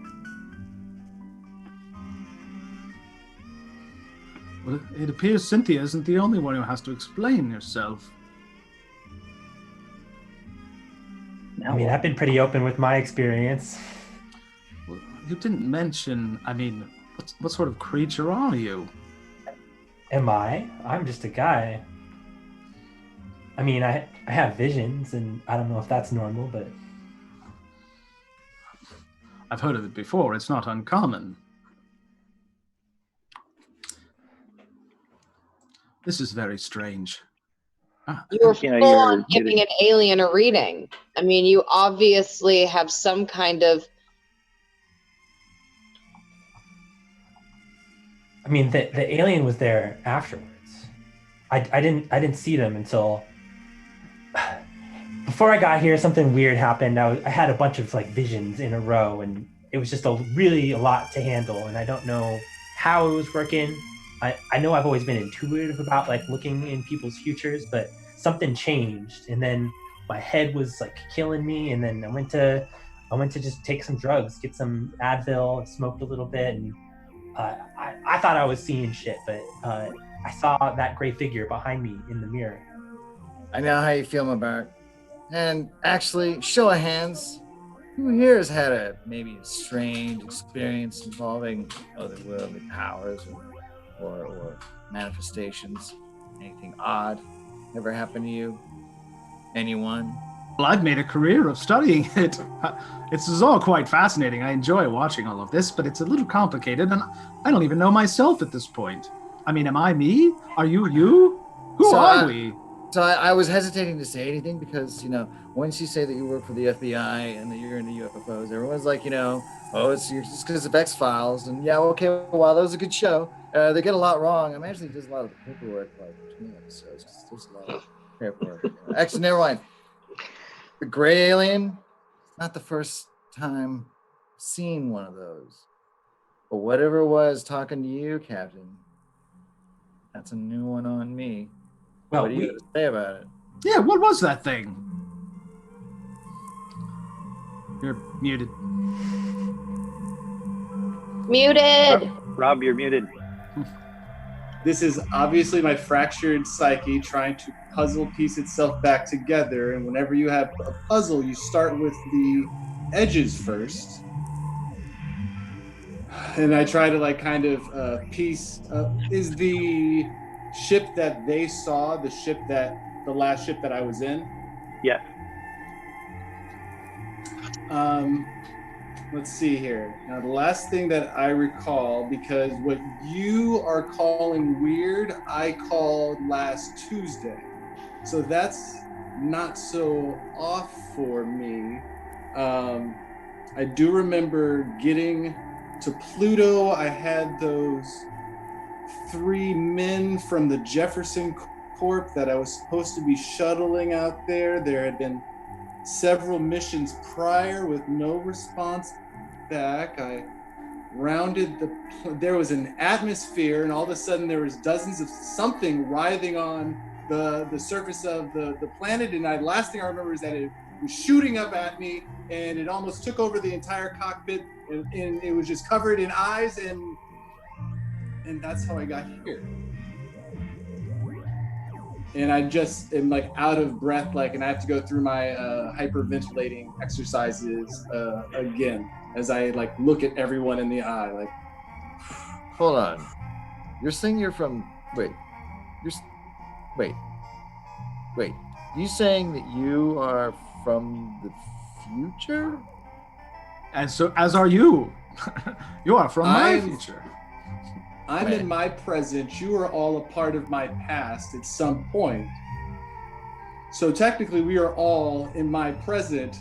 Well, it appears Cynthia isn't the only one who has to explain herself. I mean, I've been pretty open with my experience. Well, you didn't mention, what sort of creature are you? Am I? I'm just a guy. I mean, I have visions, and I don't know if that's normal, but... I've heard of it before. It's not uncommon. This is very strange. You were full on giving an alien a reading. I mean, you obviously have some kind of... I mean, the alien was there afterwards. I didn't see them until... Before I got here, something weird happened. I had a bunch of visions in a row, and it was just really a lot to handle, and I don't know how it was working. I know I've always been intuitive about looking in people's futures, but something changed, and then my head was killing me, and then I went to just take some drugs, get some Advil, smoked a little bit, and I thought I was seeing shit, but I saw that gray figure behind me in the mirror, I know how you feel, Mubarak. And actually, show of hands, who here has had maybe a strange experience involving otherworldly powers or manifestations? Anything odd ever happened to you? Anyone? Well, I've made a career of studying it. It's all quite fascinating. I enjoy watching all of this, but it's a little complicated, and I don't even know myself at this point. I mean, am I me? Are you you? Who are we? So I was hesitating to say anything because, once you say that you work for the FBI and that you're into UFOs, everyone's like, oh, it's just because of X-Files. And yeah, okay, well, that was a good show. They get a lot wrong. I imagine he does a lot of the paperwork, like between episodes, because there's a lot of paperwork. Actually, never mind. The gray alien, not the first time I've seen one of those. But whatever it was talking to you, Captain, that's a new one on me. Well, what do you have to say about it? Yeah, what was that thing? You're muted. Muted. Rob, you're muted. This is obviously my fractured psyche trying to puzzle piece itself back together. And whenever you have a puzzle, you start with the edges first. And I try to kind of piece. Is the ship that they saw the last ship that I was in? Yes. Let's see here. Now, the last thing that I recall, because what you are calling weird, I called last Tuesday. So that's not so off for me. I do remember getting to Pluto. I had those 3 men from the Jefferson Corp that I was supposed to be shuttling out there. There had been several missions prior with no response back. I rounded there was an atmosphere, and all of a sudden there was dozens of something writhing on the surface of the planet. And last thing I remember is that it was shooting up at me, and it almost took over the entire cockpit, and it was just covered in eyes, and that's how I got here. And I just am out of breath, and I have to go through my hyperventilating exercises again as I like at everyone in the eye. Hold on, you're saying you're from? Wait, you saying that you are from the future? And so, as are you. You are from my future. I'm in my present. You are all a part of my past at some point. So technically, we are all in my present.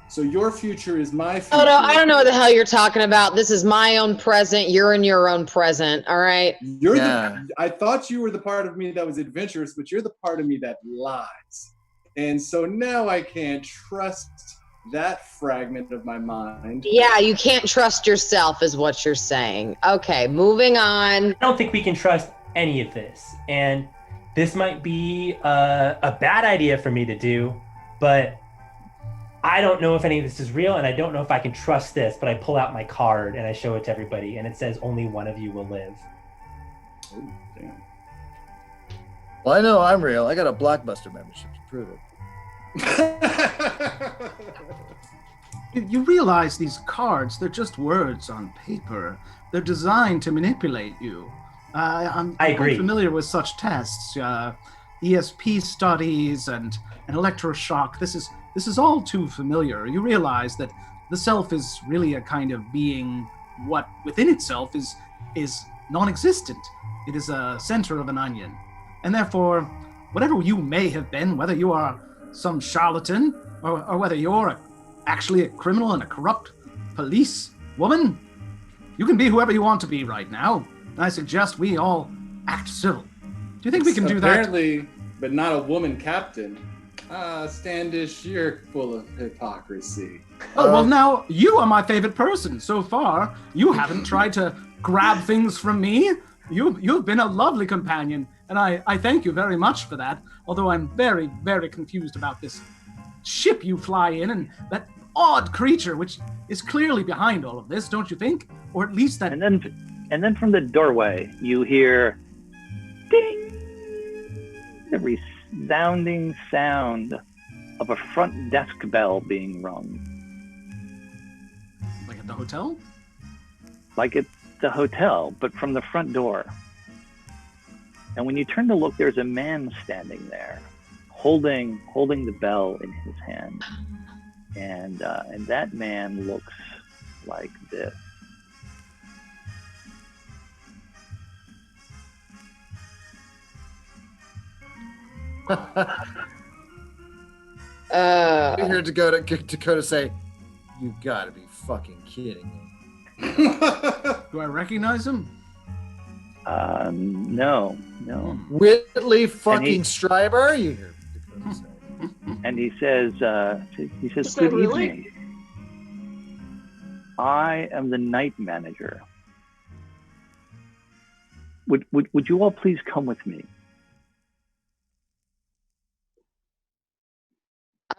So your future is my future. Oh no, I don't know what the hell you're talking about. This is my own present. You're in your own present. All right. I thought you were the part of me that was adventurous, but you're the part of me that lies. And so now I can't trust that fragment of my mind. Yeah, you can't trust yourself is what you're saying. Okay, moving on. I don't think we can trust any of this. And this might be a bad idea for me to do, but I don't know if any of this is real, and I don't know if I can trust this, but I pull out my card and I show it to everybody, and it says only one of you will live. Oh, damn. Well, I know I'm real. I got a Blockbuster membership to prove it. You realize these cards, they're just words on paper. They're designed to manipulate you. I'm agree. quite familiar with such tests, ESP studies and electroshock. This is all too familiar. You realize that the self is really a kind of being what within itself is non-existent. It is a center of an onion. And therefore, whatever you may have been, whether you are some charlatan or whether you're actually a criminal and a corrupt police woman, you can be whoever you want to be right now. And I suggest we all act civil. Do you think we can do that? Apparently, but not a woman captain. Standish, you're full of hypocrisy. Oh, well, now you are my favorite person so far. You haven't tried to grab things from me. You've been a lovely companion, and I thank you very much for that. Although I'm very, very confused about this ship you fly in and that odd creature, which is clearly behind all of this, don't you think? Or at least that. And then from the doorway, you hear, ding. the resounding sound of a front desk bell being rung. Like at the hotel? Like at the hotel, but from the front door. And when you turn to look, there's a man standing there, holding the bell in his hand. And that man looks like this. I hear Dakota say, "You gotta be fucking kidding me." Do I recognize him? No. Whitley fucking Stryber, you hear Dakota say. And he says, Is that "Good really? evening. I am the night manager. Would you all please come with me?"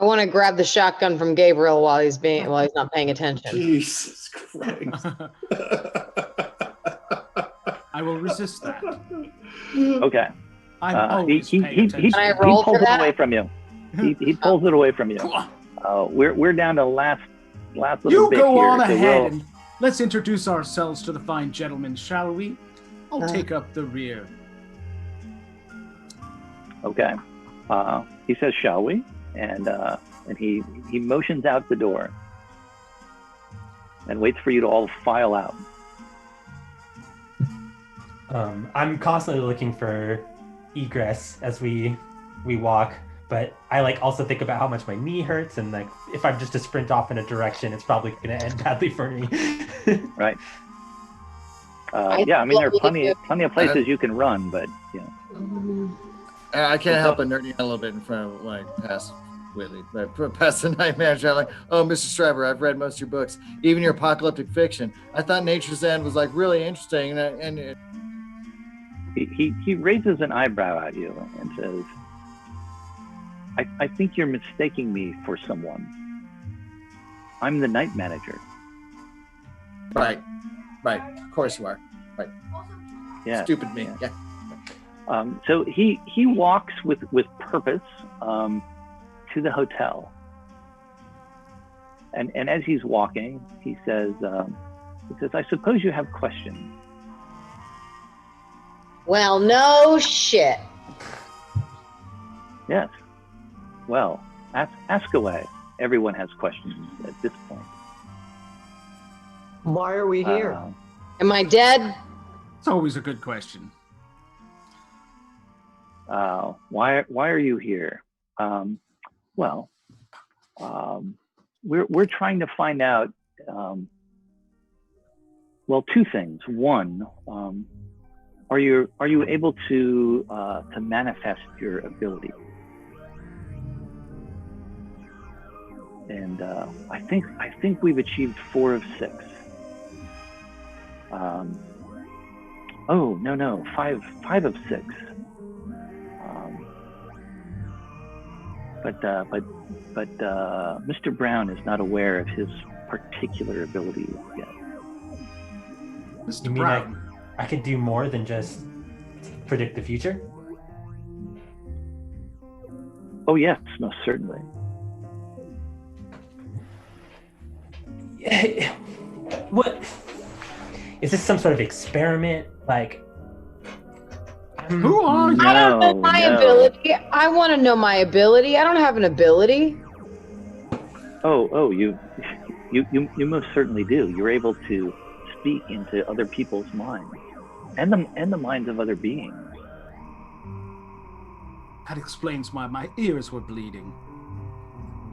I want to grab the shotgun from Gabriel while he's not paying attention. Jesus Christ. I will resist that. Okay. I'm always he paying attention. Can I roll pulls for it that? away from you. He pulls it away from you. We're down to last little You bit go here. on so ahead and let's introduce ourselves to the fine gentlemen, shall we? I'll take up the rear. Okay. He says, "Shall we?" And he motions out the door and waits for you to all file out. I'm constantly looking for egress as we walk, but I also think about how much my knee hurts, and if I'm just to sprint off in a direction, it's probably going to end badly for me. Right. Yeah, I mean, there are plenty of places you can run, but I can't help but nerding out a little bit in front of past Whitley, but past the night manager. I'm like, "Oh, Mr. Stryber, I've read most of your books, even your apocalyptic fiction. I thought Nature's End was really interesting." And he raises an eyebrow at you and says, I think you're mistaking me for someone. I'm the night manager." Right. Of course you are. Right. Yeah. Stupid me. Yeah. So he walks with purpose to the hotel, and as he's walking, he says, "I suppose you have questions." Well, no shit. Yes. Well, ask away. Everyone has questions at this point. Why are we here? Am I dead? It's always a good question. Why are you here? We're trying to find out. Two things. One, are you able to manifest your ability? And I think we've achieved 4 of 6. No, 5 of 6. But Mr. Brown is not aware of his particular abilities yet. Mr. Brown. I could do more than just predict the future? Oh yes, most certainly. What is this, some sort of experiment? Who are you? I don't know my ability. I want to know my ability. I don't have an ability. Oh, you most certainly do. You're able to speak into other people's minds and the minds of other beings. That explains why my ears were bleeding.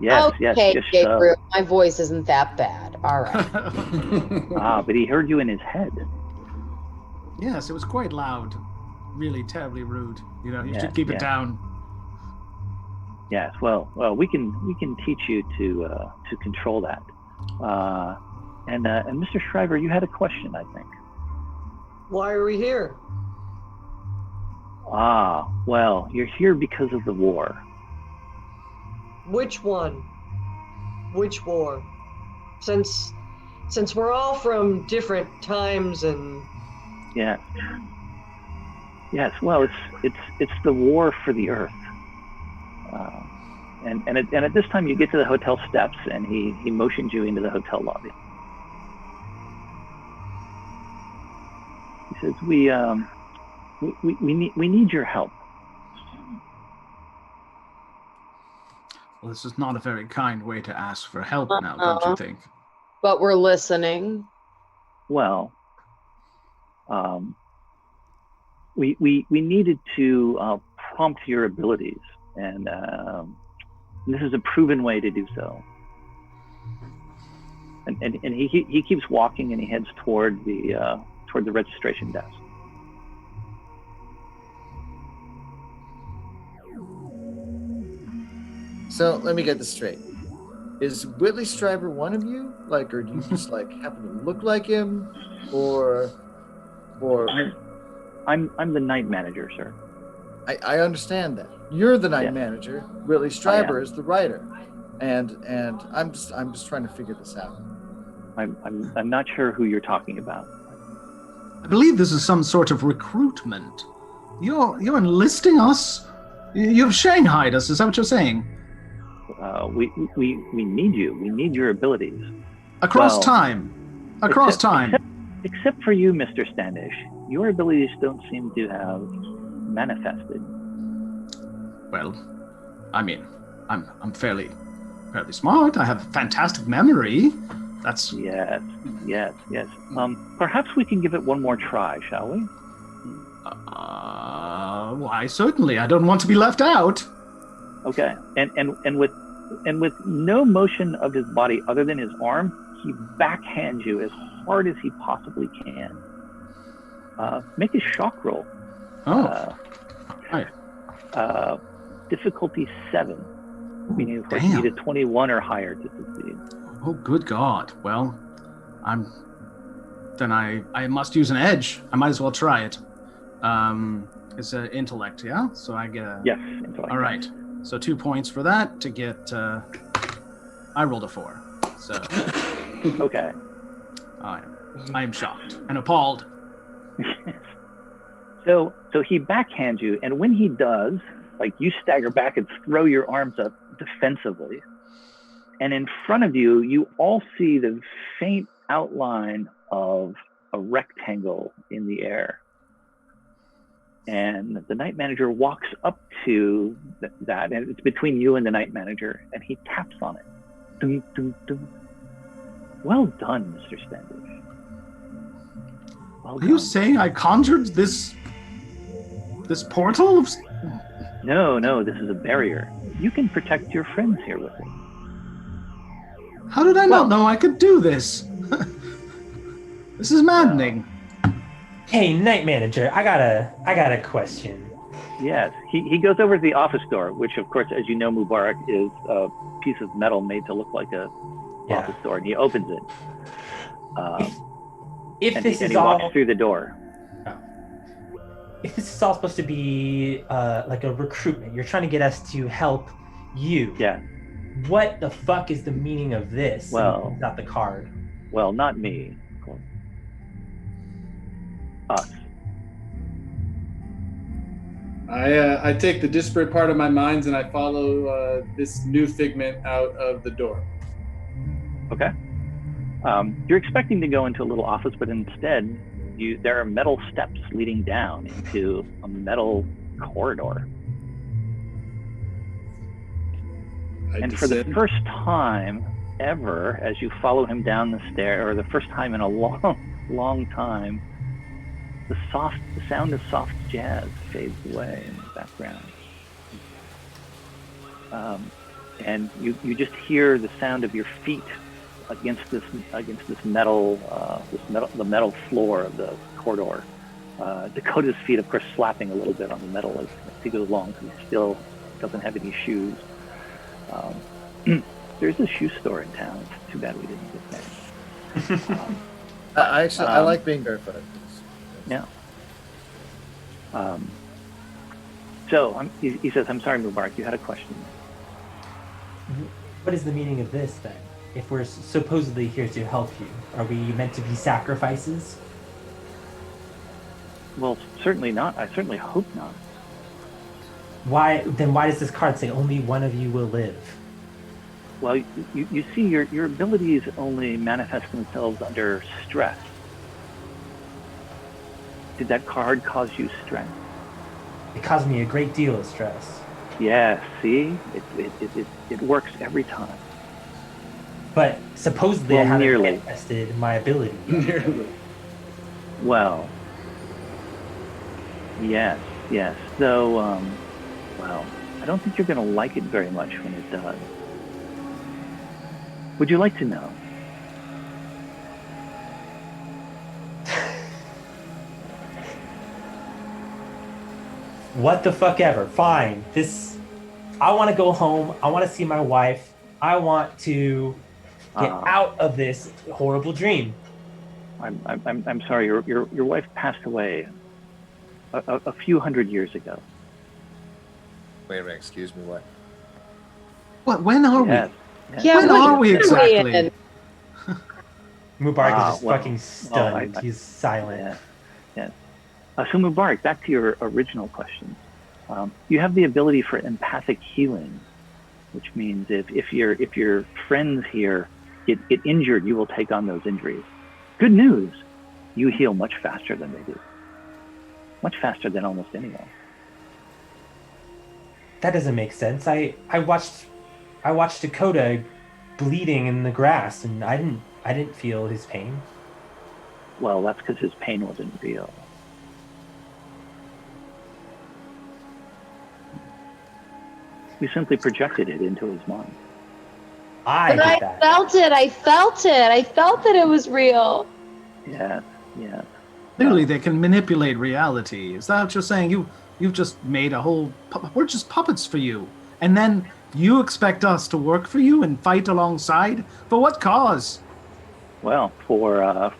Yes, okay, yes, Gabriel, my voice isn't that bad. All right. But he heard you in his head. Yes, it was quite loud. Really terribly rude. You should keep it down. Yes, well, we can teach you to control that. And Mr. Shriver, you had a question, I think. Why are we here? Well, you're here because of the war. Which one? Which war? Since we're all from different times and... Yeah. Yes, well, it's the war for the earth. And at this time you get to the hotel steps, and he motions you into the hotel lobby. He says, we need your help. Well, this is not a very kind way to ask for help now, don't you think? But we're listening. Well, we needed to prompt your abilities, and this is a proven way to do so. And he keeps walking, and he heads toward the registration desk. So let me get this straight. Is Whitley Stryber one of you? Like, or do you just like happen to look like him, or? I'm the night manager, sir. I understand that. You're the night Yes. manager. Whitley Stryber is the writer, and I'm just trying to figure this out. I'm not sure who you're talking about. I believe this is some sort of recruitment. You're enlisting us? You've shanghaied us, is that what you're saying? We need you. We need your abilities. Across time. Except for you, Mr. Standish. Your abilities don't seem to have manifested. Well, I mean, I'm fairly smart. I have fantastic memory. That's Yes. Perhaps we can give it one more try, shall we? why certainly. I don't want to be left out. Okay. And with no motion of his body other than his arm, he backhands you as hard as he possibly can. Make a shock roll. Right. Difficulty 7, meaning of course you need a 21 or higher to succeed. Oh, good God. Well, I must use an edge. I might as well try it. It's an intellect, yeah? So I get Yes, intellect. All right. So 2 points for that to get... I rolled a 4. So... Okay. I am shocked and appalled. So he backhands you, and when he does, like, you stagger back and throw your arms up defensively. And in front of you, you all see the faint outline of a rectangle in the air. And the night manager walks up to that, and it's between you and the night manager, and he taps on it. Dun, dun, dun. Well done, Mr. Standish. Well done. Are you saying I conjured this portal? No, this is a barrier. You can protect your friends here with it. How did I not know I could do this? This is maddening. Hey, night manager, I got a question. Yes, he goes over to the office door, which of course, as you know, Mubarak, is a piece of metal made to look like a office door, and he opens it. If and this he is all walks through the door. If this is all supposed to be like a recruitment, you're trying to get us to help you. Yeah. What the fuck is the meaning of this? Well, not the card. Well, not me. Us. I take the disparate part of my minds and I follow this new figment out of the door. Okay. You're expecting to go into a little office, but instead, there are metal steps leading down into a metal corridor. And for the first time ever, as you follow him down the stair, or the first time in a long time, the sound of soft jazz fades away in the background. And you just hear the sound of your feet against this metal, the metal floor of the corridor. Dakota's feet, of course, slapping a little bit on the metal as he goes along, because he still doesn't have any shoes. There's a shoe store in town. It's too bad we didn't get there. I like being barefoot. Yeah. So he says, "I'm sorry, Mubarak, you had a question." What is the meaning of this then? If we're supposedly here to help you, are we meant to be sacrifices? Well, certainly not. I certainly hope not. Why does this card say only one of you will live? Well, you see, your abilities only manifest themselves under stress. Did that card cause you stress? It caused me a great deal of stress. Yeah, see? It works every time. But supposedly Well, I haven't nearly. manifested my ability. Nearly. Well, yes. Though, well, I don't think you're going to like it very much when it does. Would you like to know? What the fuck ever. Fine. I want to go home. I want to see my wife. I want to get out of this horrible dream. I'm sorry. Your wife passed away a few hundred years ago. Wait a minute, excuse me, what? What? When are Yes. we? Yeah, When what are we year exactly? in? Mubarak is just well, fucking stunned. He's silent. Yeah. So Mubarak, back to your original question. You have the ability for empathic healing, which means if your friends here get injured, you will take on those injuries. Good news, you heal much faster than they do. Much faster than almost anyone. That doesn't make sense. I watched Dakota bleeding in the grass, and I didn't feel his pain. Well, that's because his pain wasn't real. You simply projected it into his mind. I But did I that. felt it. I felt that it was real. Yes. Clearly, they can manipulate reality. Is that what you're saying? You've just made a whole. We're just puppets for you, and then you expect us to work for you and fight alongside for what cause? Well, for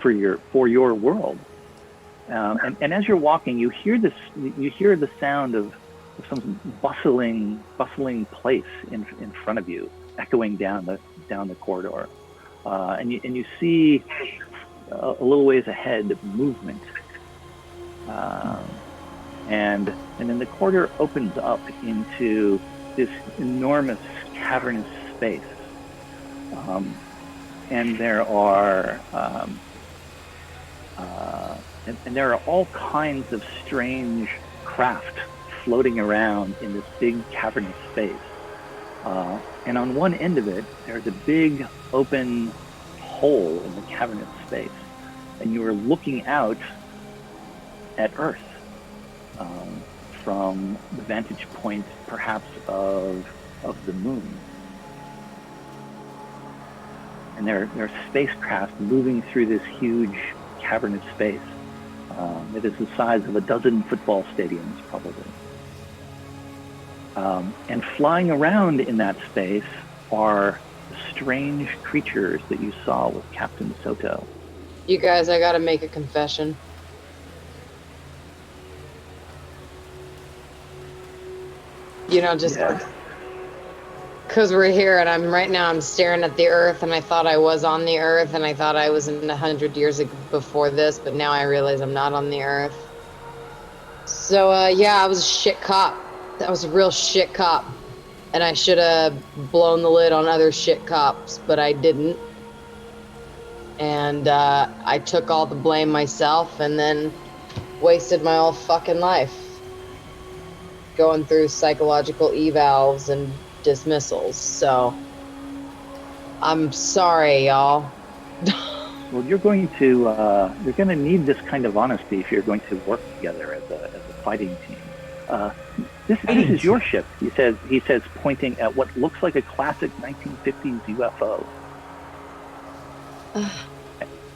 your world. And as you're walking, you hear the sound of some bustling place in front of you, echoing down the corridor, and you see a little ways ahead movement, and then the corridor opens up into this enormous cavernous space, and there are and there are all kinds of strange craft floating around in this big cavernous space. And on one end of it, there's a big open hole in the cavernous space. And you are looking out at Earth from the vantage point, perhaps, of the moon. And there are spacecraft moving through this huge cavernous space. It is the size of a dozen football stadiums, probably. And flying around in that space are strange creatures that you saw with Captain Soto. You guys, I gotta make a confession. You know, just because we're here and I'm staring at the Earth, and I thought I was on the Earth, and I thought I was in 100 years before this, but now I realize I'm not on the Earth. So, yeah, I was a shit cop. That was a real shit cop. And I should have blown the lid on other shit cops, but I didn't. And I took all the blame myself and then wasted my whole fucking life going through psychological evals and dismissals. So I'm sorry, y'all. Well, you're going to need this kind of honesty if you're going to work together as a fighting team. This is your ship, he says, pointing at what looks like a classic 1950s UFO.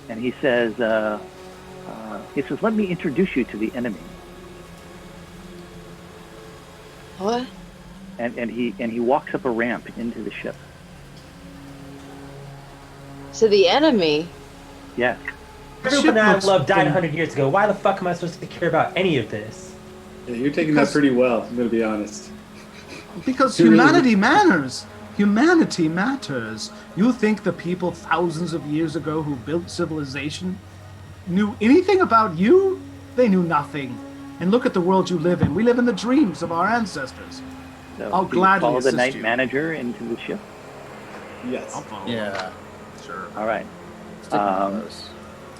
And he says, let me introduce you to the enemy. What? And he walks up a ramp into the ship. To the enemy? Yes. Everyone I love died 100 years ago. Why the fuck am I supposed to care about any of this? Yeah, you're taking that pretty well, I'm going to be honest. Because humanity matters. Humanity matters. You think the people thousands of years ago who built civilization knew anything about you? They knew nothing. and look at the world you live in. We live in the dreams of our ancestors. So I'll do you gladly follow the assist night you. manager into the ship? Yes. I'll follow. Yeah, sure. All right. Stick close.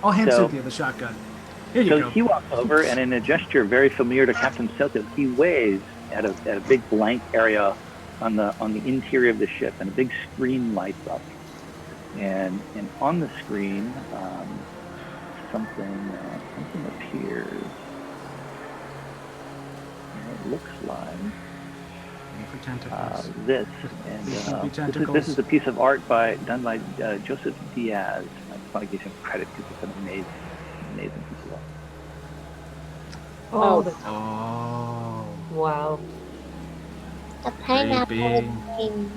I'll hand So- Cynthia the shotgun. Here you So go. he walks over, and in a gesture very familiar to Captain Soto, he waves at a big blank area on the interior of the ship, and a big screen lights up. And on the screen, something appears. And it looks like For tentacles. this, These would be and tentacles. this is a piece of art done by Joseph Diaz. I just want to give him credit because it's an amazing piece of art. Oh, Oh. wow. The pineapple Creepy. thing.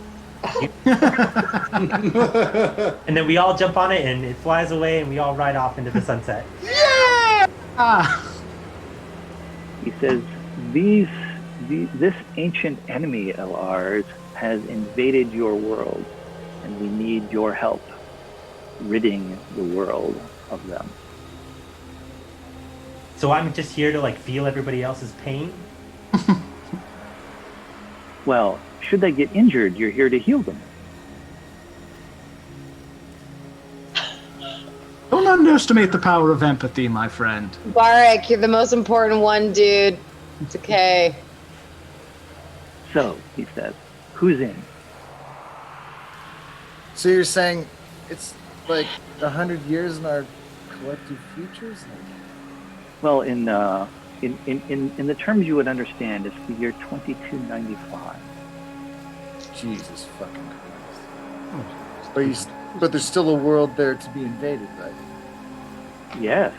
And then we all jump on it and it flies away and we all ride off into the sunset. Ah. He says, this ancient enemy of ours has invaded your world, and we need your help ridding the world of them. So I'm just here to like feel everybody else's pain. Well, should they get injured, you're here to heal them. Don't underestimate the power of empathy, my friend. Barak, you're the most important one, dude. It's okay. So, he says, who's in? So you're saying it's like 100 years in our collective futures? Well, in the terms you would understand, it's the year 2295. Jesus fucking Christ. But there's still a world there to be invaded, right? Yes,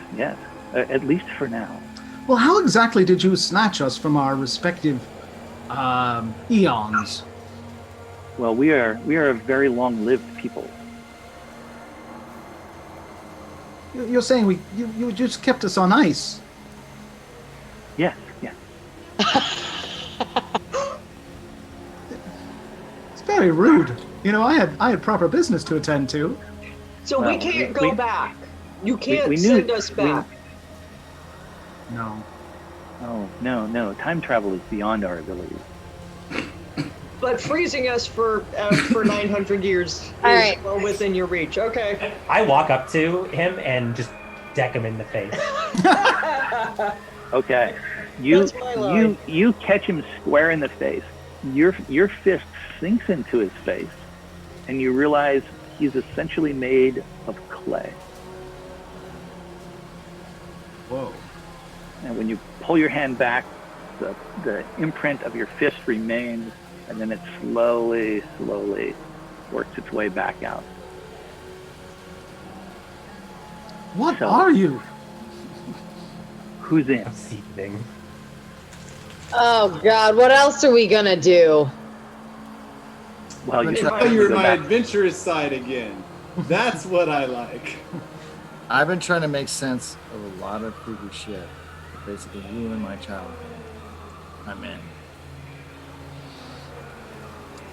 at least for now. Well, how exactly did you snatch us from our respective eons? Well, we are a very long-lived people. You're saying you just kept us on ice. Yes. It's very rude. You know, I had proper business to attend to. So Well, we can't go back. You can't we knew- send us we- back. No. Oh, no. Time travel is beyond our abilities. But freezing us for 900 years is All right. well within your reach. Okay. I walk up to him and just deck him in the face. Okay. You That's my line. you catch him square in the face. Your fist sinks into his face, and you realize he's essentially made of clay. Whoa. And when you pull your hand back, the imprint of your fist remains, and then it slowly works its way back out. What So- are you? Who's in? I'm seething. Oh God, what else are we gonna do? Well, you If have Oh, to you're go my back. adventurous side again. That's what I like. I've been trying to make sense of a lot of creepy shit that basically ruined my childhood. I'm in.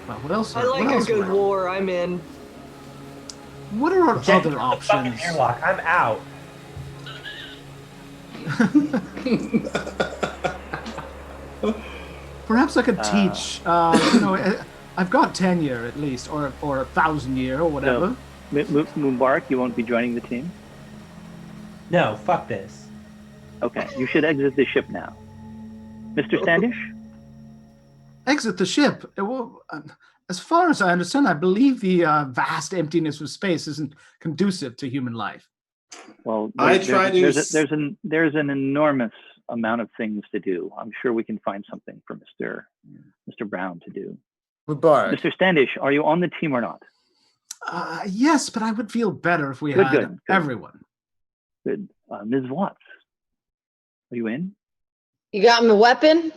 Well, what else? I like what a else good would- war. I'm in. What are our Jet, other the fucking options? airlock. I'm out. Perhaps I could teach. I've got tenure at least, or 1,000 year, or whatever. Mubarak, you won't be joining the team? No, fuck this. Okay, you should exit the ship now. Mr. Standish? Exit the ship. As far as I understand, I believe the vast emptiness of space isn't conducive to human life. Well, I try to there's an enormous amount of things to do. I'm sure we can find something for Mr. Brown to do. Mubarak. Mr. Standish, are you on the team or not? Yes, but I would feel better if we Good, had good. everyone. Good. Ms. Watts, are you in? You got my weapon?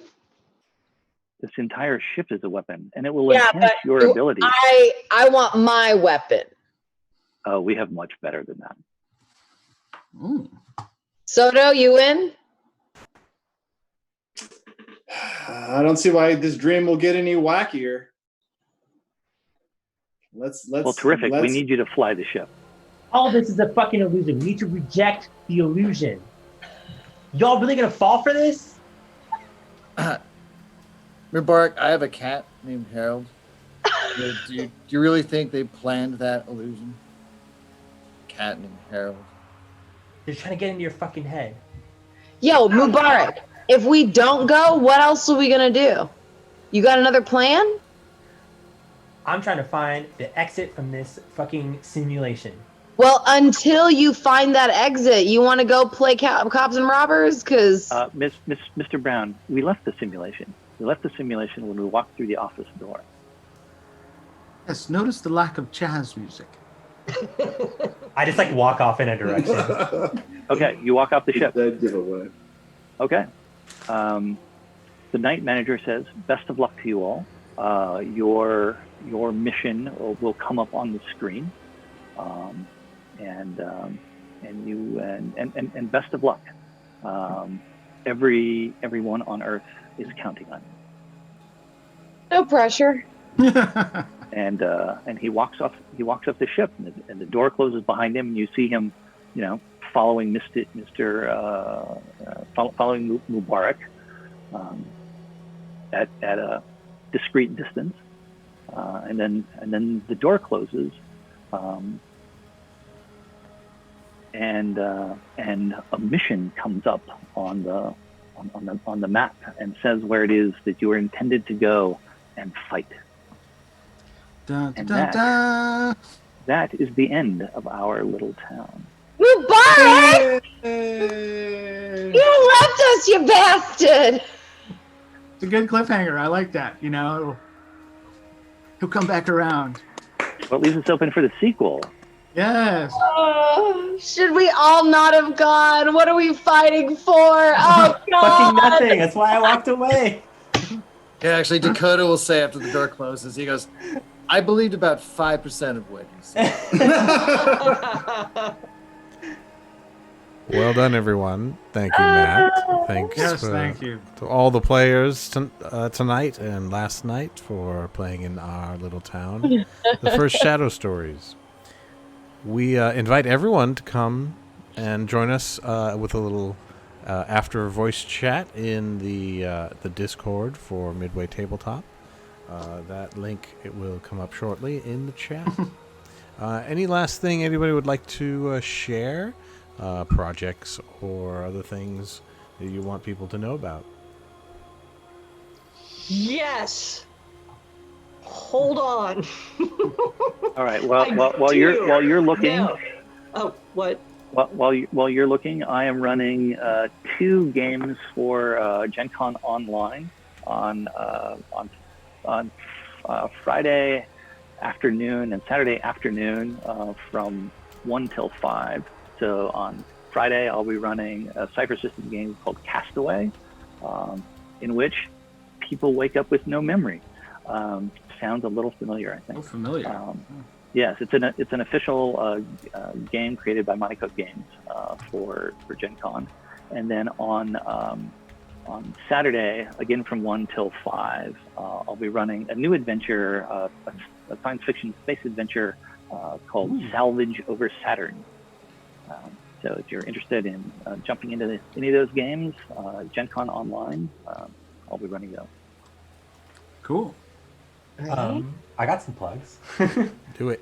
This entire ship is a weapon, and it will Yeah, enhance but your abilities. I want my weapon. Oh, we have much better than that. Ooh. Soto, you in? I don't see why this dream will get any wackier. Let's. Well, terrific. We need you to fly the ship. All this is a fucking illusion. We need to reject the illusion. Y'all really gonna fall for this? Mubarak, I have a cat named Harold. Do you really think they planned that illusion? Cat named Harold. They're trying to get into your fucking head. Yo, Mubarak, if we don't go, what else are we gonna do? You got another plan? I'm trying to find the exit from this fucking simulation. Well, until you find that exit, you want to go play cops and robbers? Because Mr. Brown, we left the simulation. We left the simulation when we walked through the office door. Yes, notice the lack of jazz music. I just like walk off in a direction. Okay, you walk off the ship. That giveaway. Okay. The night manager says, "Best of luck to you all. Your mission will come up on the screen, and best of luck. Everyone on Earth is counting on you." no pressure. And he walks off the ship, and the door closes behind him, and you see him, following following Mubarak at a discreet distance, and then the door closes, and a mission comes up on the map and says where it is that you are intended to go and fight. Dun, And dun, dun. that is the end of our little town. Mubarak! You left us, you bastard! It's a good cliffhanger. I like that. He'll come back around. Well, leaves us open for the sequel. Yes. Oh, should we all not have gone? What are we fighting for? Oh, God! Fucking nothing. That's why I walked away. Yeah, actually, Dakota will say after the door closes, he goes, "I believed about 5% of what you said." Well done, everyone. Thank you, Matt. Thanks Thank you. to all the players tonight and last night for playing in our little town. The first Shadow Stories. We invite everyone to come and join us with a little after voice chat in the Discord for Midway Tabletop. That link, it will come up shortly in the chat. Any last thing anybody would like to share? Projects or other things that you want people to know about? Yes. Hold on. All right. While you're looking, No. Oh, what? while you're looking, I am running 2 games for Gen Con Online on Friday afternoon and Saturday afternoon from 1 till 5. So on Friday, I'll be running a Cypher system game called Castaway, in which people wake up with no memory. Sounds a little familiar, I think. Oh, familiar. Yes, it's an official game created by Monaco Games for Gen Con. And then on Saturday, again from 1 till 5, I'll be running a new adventure, a science fiction space adventure called Salvage over Saturn. So if you're interested in jumping into any of those games, Gen Con Online, I'll be running those. Cool. I got some plugs. Do it.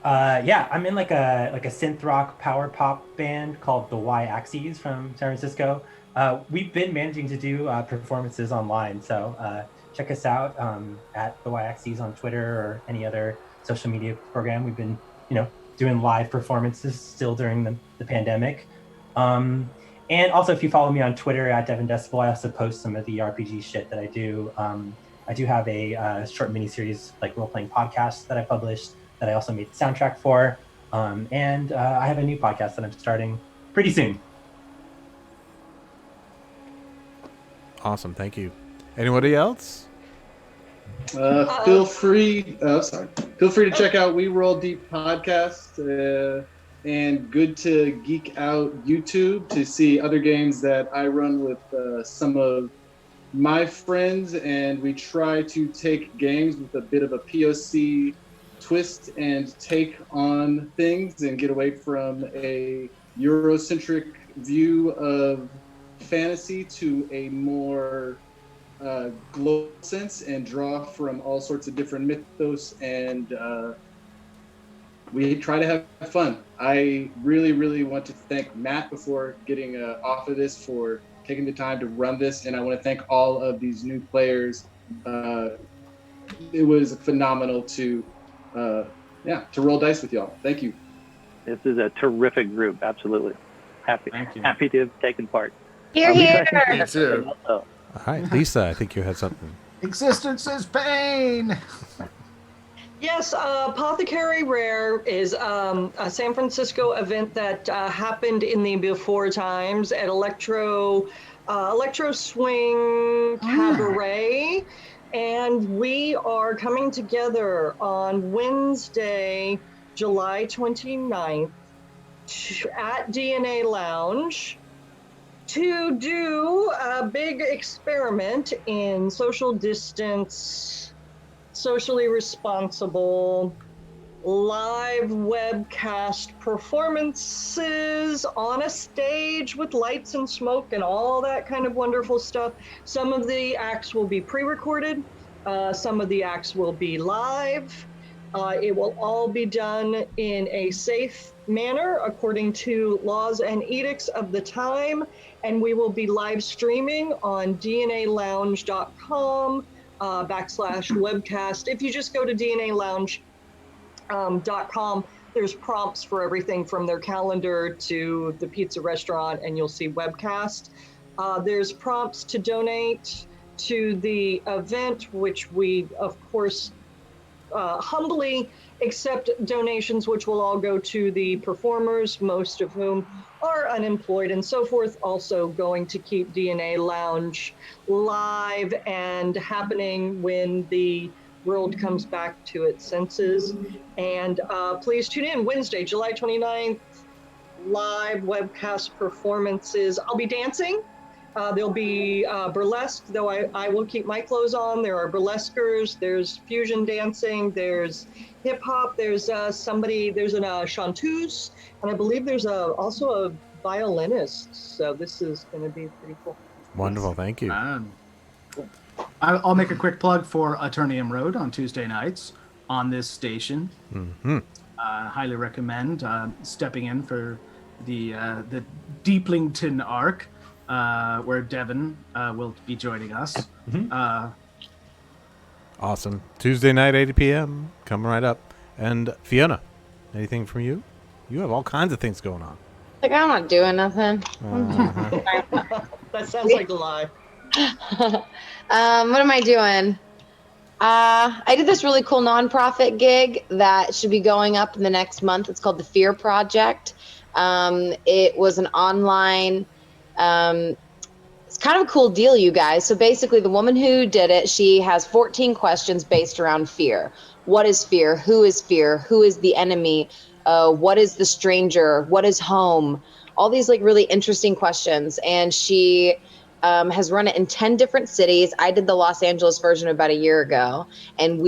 Yeah, I'm in like a synth rock power pop band called the Y Axes from San Francisco. We've been managing to do performances online, so check us out at the Y Axes on Twitter or any other social media program. We've been, doing live performances still during the pandemic. And also, if you follow me on Twitter at Devin Decibel, I also post some of the RPG shit that I do. I do have a short miniseries, like role-playing podcast that I published that I also made the soundtrack for. And I have a new podcast that I'm starting pretty soon. Awesome. Thank you. Anybody else? Feel free to check out We Roll Deep podcast and Good to Geek Out YouTube to see other games that I run with some of my friends, and we try to take games with a bit of a POC twist and take on things and get away from a Eurocentric view of fantasy to a more global sense and draw from all sorts of different mythos, and we try to have fun. I really, really want to thank Matt before getting off of this for taking the time to run this, and I want to thank all of these new players. It was phenomenal to roll dice with y'all. Thank you. This is a terrific group. Absolutely. Thank you. Happy to have taken part. Here, Lisa, I think here. you had something also. All right, Lisa, I think you had something. Existence is pain. Yes, Apothecary Rare is a San Francisco event that happened in the before times at Electro Swing Cabaret. And we are coming together on Wednesday, July 29th at DNA Lounge to do a big experiment in social distance, socially responsible, live webcast performances on a stage with lights and smoke and all that kind of wonderful stuff. Some of the acts will be pre-recorded, some of the acts will be live. It will all be done in a safe manner according to laws and edicts of the time, and we will be live streaming on dnalounge.com /webcast. If you just go to dnalounge.com, there's prompts for everything from their calendar to the pizza restaurant, and you'll see webcast. There's prompts to donate to the event, which we, of course, humbly accept donations, which will all go to the performers, most of whom are unemployed and so forth, also going to keep DNA Lounge live and happening when the world comes back to its senses. And please tune in Wednesday, July 29th, live webcast performances. I'll be dancing. There'll be burlesque, though I will keep my clothes on. There are burlesquers, there's fusion dancing, there's hip hop, there's a chanteuse, and I believe there's also a violinist. So this is going to be pretty cool. Wonderful, thank you. I'll make a quick plug for Eternium Road on Tuesday nights on this station. Mm-hmm. Highly recommend stepping in for the Deeplington arc. Where Devin will be joining us. Mm-hmm. Awesome. Tuesday night, 8 p.m. Coming right up. And Fiona, anything from you? You have all kinds of things going on. Like, I'm not doing nothing. That sounds like a lie. What am I doing? I did this really cool nonprofit gig that should be going up in the next month. It's called the Fear Project. It was an online... it's kind of a cool deal, you guys. So basically, the woman who did it, she has 14 questions based around fear. What is fear? Who is fear? Who is the enemy? What is the stranger? What is home? All these like really interesting questions. And she has run it in 10 different cities. I did the Los Angeles version about a year ago. And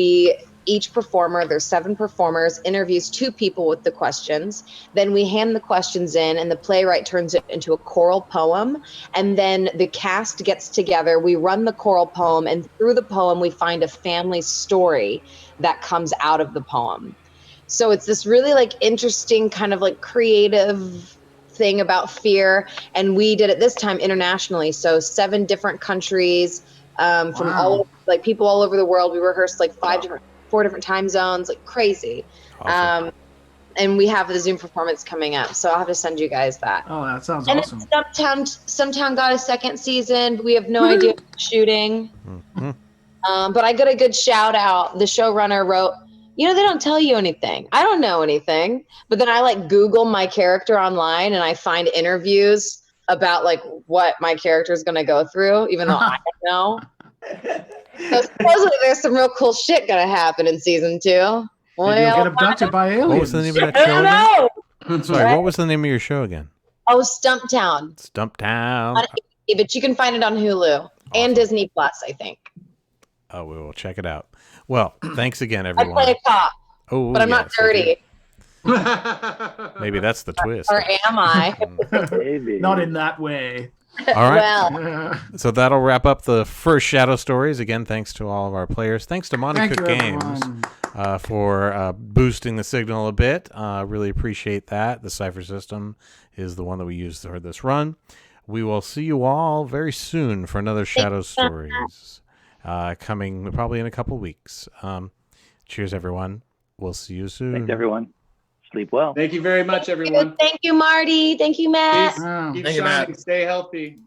each performer, there's 7 performers, interviews 2 people with the questions. Then we hand the questions in, and the playwright turns it into a choral poem. And then the cast gets together, we run the choral poem, and through the poem, we find a family story that comes out of the poem. So it's this really like interesting kind of like creative thing about fear. And we did it this time internationally. So 7 different countries from all like people all over the world. We rehearsed like 4 different time zones, like crazy. Awesome. And we have the Zoom performance coming up, so I'll have to send you guys that. Oh, that sounds and awesome. Stumptown got a 2nd season, but we have no idea who's shooting. Mm-hmm. But I got a good shout out. The showrunner wrote, they don't tell you anything. I don't know anything. But then I like Google my character online and I find interviews about like what my character is going to go through, even though I don't know. So supposedly there's some real cool shit gonna happen in season 2. Well, you'll get abducted by aliens. What was the name of that I show don't again? know. Sorry, what was the name of your show again? Oh, Stumptown. Stumptown. But you can find it on Hulu and Disney Plus, I think. Oh, we will check it out. Well, thanks again, I everyone. play a cop, but I'm not dirty. Maybe that's the twist. Or am I? Maybe. Not in that way. All right. Well, So that'll wrap up the first Shadow Stories. Again, thanks to all of our players. Thanks to Monte Thank Cook you, Games everyone. for boosting the signal a bit. Really appreciate that. The Cypher system is the one that we use for this run. We will see you all very soon for another Shadow Stories coming probably in a couple weeks. Cheers, everyone. We'll see you soon. Thanks, everyone. Sleep well. Thank you very much, everyone. thank you, Marty. Thank you, Matt. Peace. Oh, Keep Thank you, shining. Matt. Stay healthy.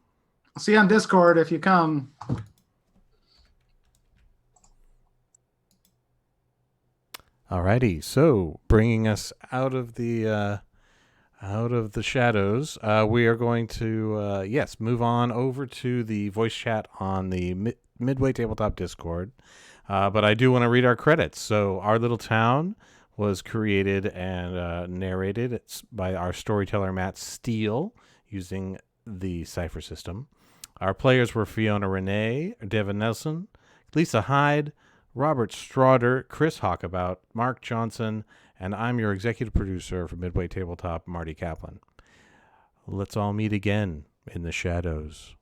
I'll see you on Discord if you come. Alrighty, so bringing us out of the shadows, we are going to move on over to the voice chat on the Midway Tabletop Discord. But I do want to read our credits. So Our Little Town was created and narrated by our storyteller Matt Steele using the Cypher system. Our players were Fiona Renee, Devin Nelson, Lisa Hyde, Robert Strauder, Chris Hawkabout, Mark Johnson, and I'm your executive producer for Midway Tabletop, Marty Kaplan. Let's all meet again in the shadows.